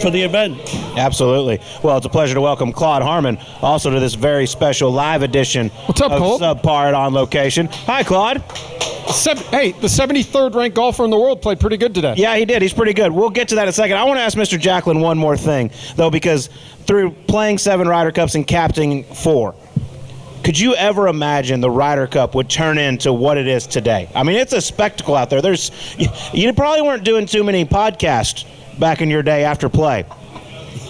for the event. Absolutely. Well, it's a pleasure to welcome Claude Harmon also to this very special live edition What's up, of Colt? Subpar at On Location. Hi, Claude. Hey, the 73rd ranked golfer in the world played pretty good today. Yeah, he did. He's pretty good. We'll get to that in a second. I want to ask Mr. Jacklin one more thing, though, because through playing 7 Ryder Cups and captaining 4, could you ever imagine the Ryder Cup would turn into what it is today? I mean, it's a spectacle out there. You probably weren't doing too many podcasts back in your day after play.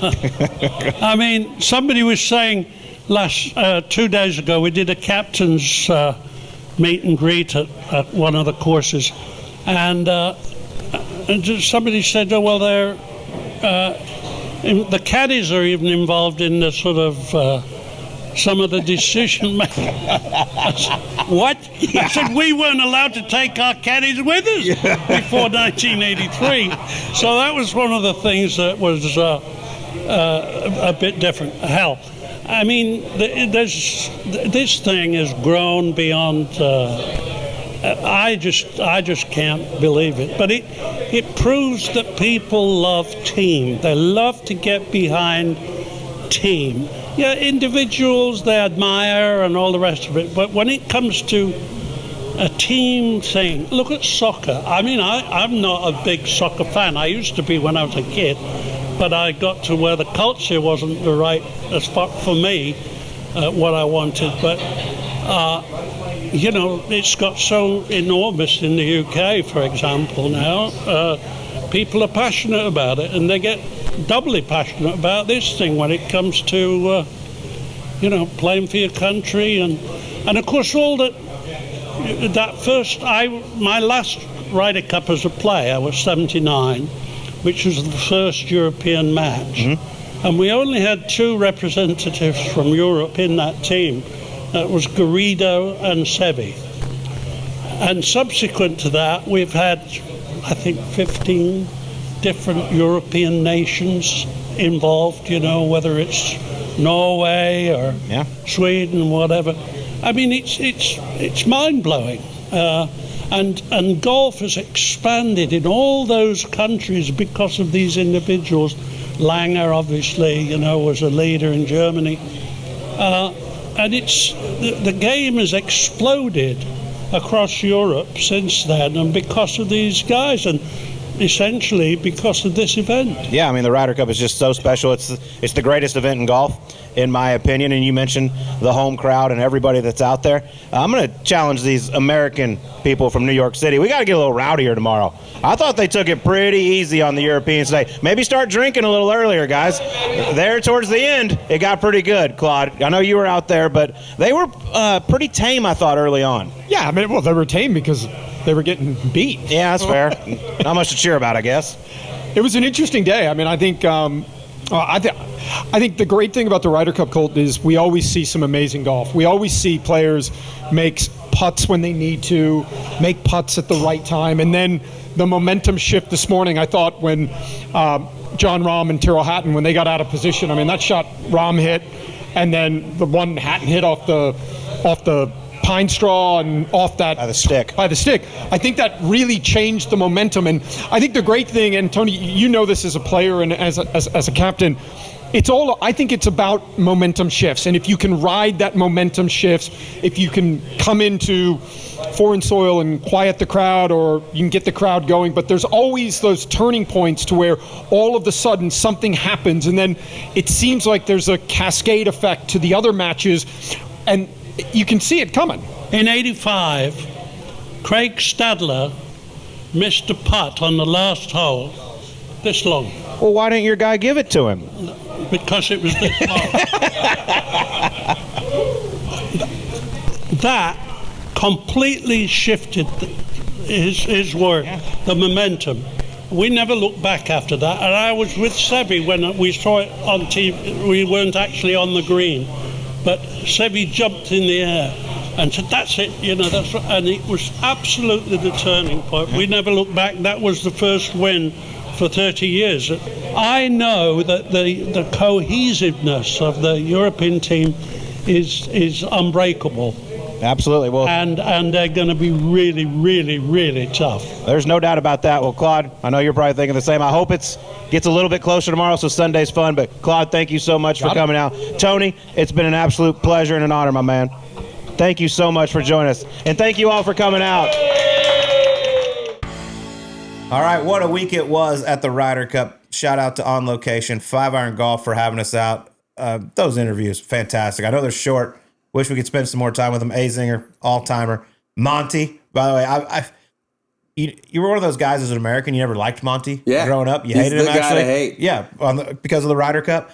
I mean, somebody was saying 2 days ago, we did a captain's meet and greet at one of the courses, and somebody said, "Oh well, the caddies are even involved in the sort of some of the decision making." I said, what? I said we weren't allowed to take our caddies with us before 1983, so that was one of the things that was a bit different. Hell, I mean, this thing has grown beyond. I just can't believe it. But it proves that people love team. They love to get behind team. Yeah, individuals they admire and all the rest of it. But when it comes to a team thing, look at soccer. I mean, I'm not a big soccer fan. I used to be when I was a kid. But I got to where the culture wasn't the right spot for me, what I wanted. But, you know, it's got so enormous in the UK, for example, now. People are passionate about it, and they get doubly passionate about this thing when it comes to, you know, playing for your country. And of course, all that my last Ryder Cup as a player was 79. Which was the first European match. And we only had 2 representatives from Europe in that team. That was Garrido and Seve. And subsequent to that, we've had, I think, 15 different European nations involved, you know, whether it's Norway or Sweden, whatever. I mean, it's mind-blowing. And golf has expanded in all those countries because of these individuals. Langer, obviously, you know, was a leader in Germany. And the game has exploded across Europe since then, and because of these guys, and essentially because of this event. Yeah, I mean, the Ryder Cup is just so special. It's the greatest event in golf, in my opinion. And you mentioned the home crowd and everybody that's out there. I'm going to challenge these American people from New York City. We got to get a little rowdier tomorrow. I thought they took it pretty easy on the Europeans today. Maybe start drinking a little earlier, guys. There towards the end, it got pretty good, Claude. I know you were out there, but they were pretty tame, I thought, early on. Yeah, I mean, well, they were tame because they were getting beat. Yeah, that's fair. Not much to cheer about, I guess. It was an interesting day. I mean, I think the great thing about the Ryder Cup, Colt, is we always see some amazing golf. We always see players make putts when they need to, make putts at the right time, and then the momentum shift this morning. I thought when John Rahm and Tyrrell Hatton, when they got out of position, I mean, that shot Rahm hit, and then the one Hatton hit off the pine straw and off that By the stick. I think that really changed the momentum. And I think the great thing, and Tony, you know this as a player and as a captain, I think it's about momentum shifts. And if you can ride that momentum shifts, if you can come into foreign soil and quiet the crowd, or you can get the crowd going, but there's always those turning points to where all of a sudden something happens, and then it seems like there's a cascade effect to the other matches, and you can see it coming. In '85, Craig Stadler missed a putt on the last hole this long. Well, why didn't your guy give it to him? Because it was this long. That completely shifted his work, the momentum. We never looked back after that. And I was with Seve when we saw it on TV. We weren't actually on the green, but Seve jumped in the air and said, "That's it, and it was absolutely the turning point." We never looked back. That was the first win for 30 years. I know that the cohesiveness of the European team is unbreakable. Absolutely. Well, And they're going to be really, really, really tough. there's no doubt about that. Well, Claude, I know you're probably thinking the same. I hope it gets a little bit closer tomorrow, so Sunday's fun. But, Claude, thank you so much for coming out. Tony, it's been an absolute pleasure and an honor, my man. Thank you so much for joining us. And thank you all for coming out. All right, what a week it was at the Ryder Cup. Shout out to On Location, 5 Iron Golf for having us out. Those interviews, fantastic. I know they're short. Wish we could spend some more time with them. Azinger, all-timer. Monty, by the way, you were one of those guys as an American, you never liked Monty growing up. You He's hated him, the guy actually. to hate. Yeah, because of the Ryder Cup.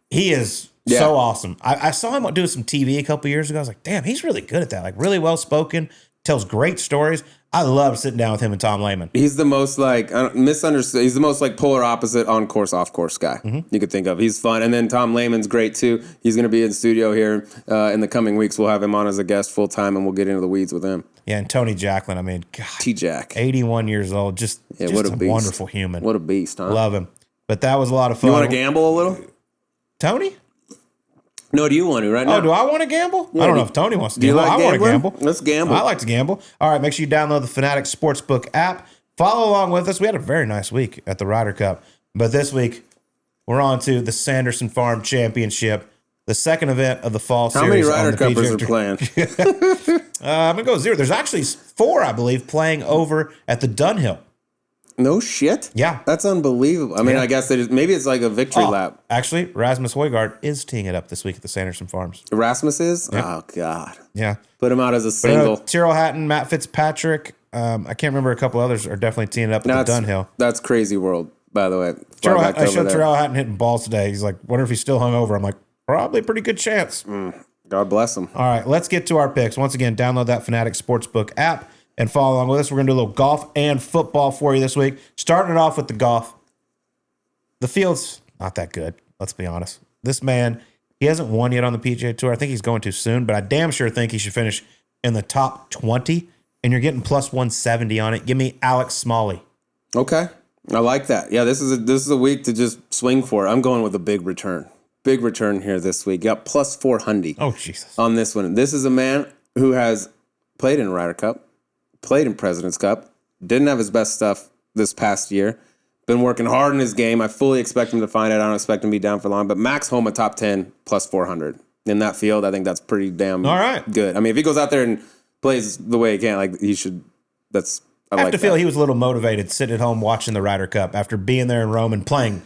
He is so awesome. I saw him do some TV a couple years ago. I was like, damn, he's really good at that. Like, really well-spoken, tells great stories. I love sitting down with him and Tom Lehman. He's the most misunderstood. He's the most polar opposite on course, off course guy you could think of. He's fun, and then Tom Lehman's great too. He's going to be in studio here in the coming weeks. We'll have him on as a guest full time, and we'll get into the weeds with him. Yeah, and Tony Jacklin. I mean, God, T-Jack, 81 years old, just what a a beast. wonderful human. What a beast, huh? Love him. But that was a lot of fun. You want to gamble a little? Tony? No, do you want to right now? Oh, do I want to gamble? I don't know if Tony wants to Do you gamble. like I want to gambling? gamble. Let's gamble. I like to gamble. All right, make sure you download the Fanatics Sportsbook app. Follow along with us. We had a very nice week at the Ryder Cup. But this week, we're on to the Sanderson Farm Championship, the second event of the fall How series. many Ryder on the Cuppers PGA are Tour. playing? I'm going to go 0. There's actually 4, I believe, playing over at the Dunhill. No shit. Yeah. That's unbelievable. I mean, Yeah. I guess maybe it's like a victory lap. Actually, Rasmus Højgaard is teeing it up this week at the Sanderson Farms. Erasmus is? Oh, God. Yeah. Put him out as a single. Tyrrell Hatton, Matt Fitzpatrick. I can't remember, a couple others are definitely teeing it up at the Dunhill. That's crazy world, by the way. I showed Tyrrell Hatton hitting balls today. He's like, wonder if he's still hungover. I'm like, probably a pretty good chance. God bless him. All right, let's get to our picks. Once again, download that Fanatics Sportsbook app and follow along with us. We're going to do a little golf and football for you this week. Starting it off with the golf. The field's not that good, let's be honest. This man, he hasn't won yet on the PGA Tour. I think he's going to soon, but I damn sure think he should finish in the top 20, and you're getting plus 170 on it. Give me Alex Smalley. Okay. I like that. Yeah, this is a week to just swing for it. I'm going with a big return. Big return here this week. Got plus 400 Oh, Jesus. on this one. This is a man who has played in Ryder Cup, played in President's Cup, didn't have his best stuff this past year, been working hard in his game. I fully expect him to find it. I don't expect him to be down for long, but Max Homa top 10 plus 400 in that field. I think that's pretty damn good. I mean, if he goes out there and plays the way he can, like he should, I have to feel he was a little motivated sitting at home watching the Ryder Cup after being there in Rome and playing.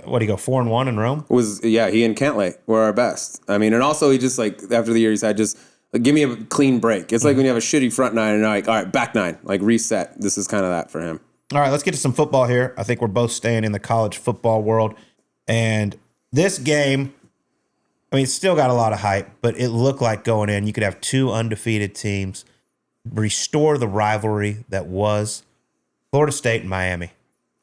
What do you go 4-1 in Rome? He and Cantlay were our best. I mean, and also he just after the year he's had give me a clean break. It's like when you have a shitty front nine and you're like, all right, back nine, like reset. This is kind of that for him. All right, let's get to some football here. I think we're both staying in the college football world. And this game, I mean, it's still got a lot of hype, but it looked like going in, you could have 2 undefeated teams, restore the rivalry that was Florida State and Miami.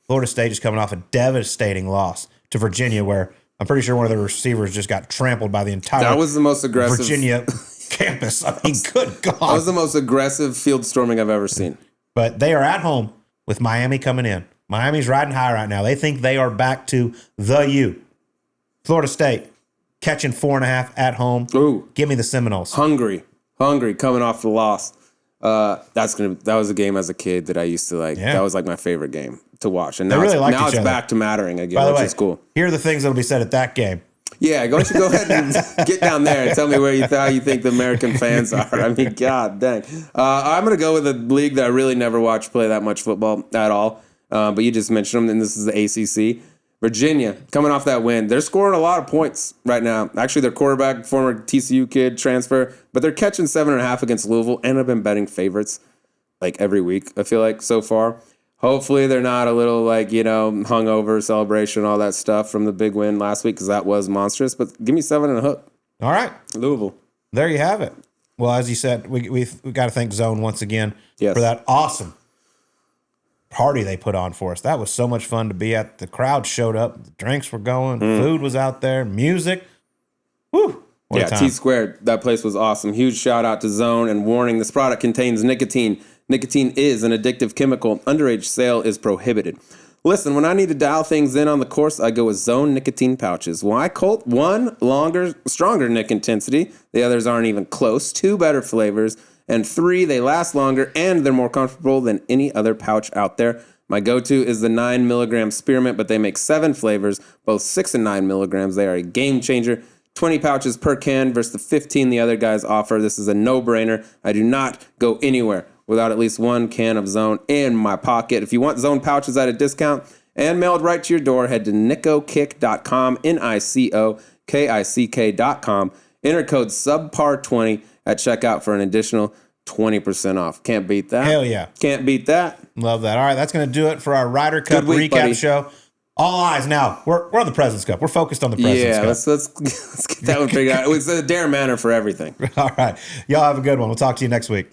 Florida State is coming off a devastating loss to Virginia, where I'm pretty sure one of the receivers just got trampled by the entire That was the most aggressive Virginia campus. I mean, good God. That was the most aggressive field storming I've ever seen. But they are at home with Miami coming in. Miami's riding high right now. They think they are back to the U. Florida State catching 4.5 at home. Ooh. Give me the Seminoles. Hungry coming off the loss. That was a game as a kid that I used to like. Yeah. That was like my favorite game to watch. And They now really liked now each it's other. back to mattering again, By the which way, is cool. here are the things that'll be said at that game. Yeah, why don't you go ahead and get down there and tell me where how you think the American fans are. I mean, God dang. I'm going to go with a league that I really never watched play that much football at all. But you just mentioned them, and this is the ACC. Virginia, coming off that win, they're scoring a lot of points right now. Actually, their quarterback, former TCU kid, transfer, but they're catching 7.5 against Louisville, and I've been betting favorites like every week, I feel like, so far. Hopefully they're not a little like, hungover celebration, all that stuff from the big win last week, because that was monstrous. But give me 7 and a hook. All right. Louisville. There you have it. Well, as you said, we've got to thank Zone once again Yes. for that awesome party they put on for us. That was so much fun to be at. The crowd showed up. The drinks were going. Food was out there. Music. Woo. What a time. T-Squared. That place was awesome. Huge shout out to Zone, and warning, this product contains nicotine. Nicotine is an addictive chemical. Underage sale is prohibited. Listen, when I need to dial things in on the course, I go with Zone nicotine pouches. Why, Colt? 1, longer, stronger nick intensity. The others aren't even close. 2, better flavors. And 3, they last longer, and they're more comfortable than any other pouch out there. My go-to is the 9 milligram spearmint, but they make 7 flavors, both 6 and 9 milligrams. They are a game changer. 20 pouches per can versus the 15 the other guys offer. This is a no-brainer. I do not go anywhere without at least 1 can of Zone in my pocket. If you want Zone pouches at a discount and mailed right to your door, head to nicokick.com, NICOKICK.com. Enter code SUBPAR20 at checkout for an additional 20% off. Can't beat that. Hell yeah. Can't beat that. Love that. All right, that's going to do it for our Ryder Cup Good week, recap buddy. show. All eyes now. We're on the President's Cup. We're focused on the President's Yeah, Cup. let's get that one figured out. It was Darren Manor for everything. All right. Y'all have a good one. We'll talk to you next week.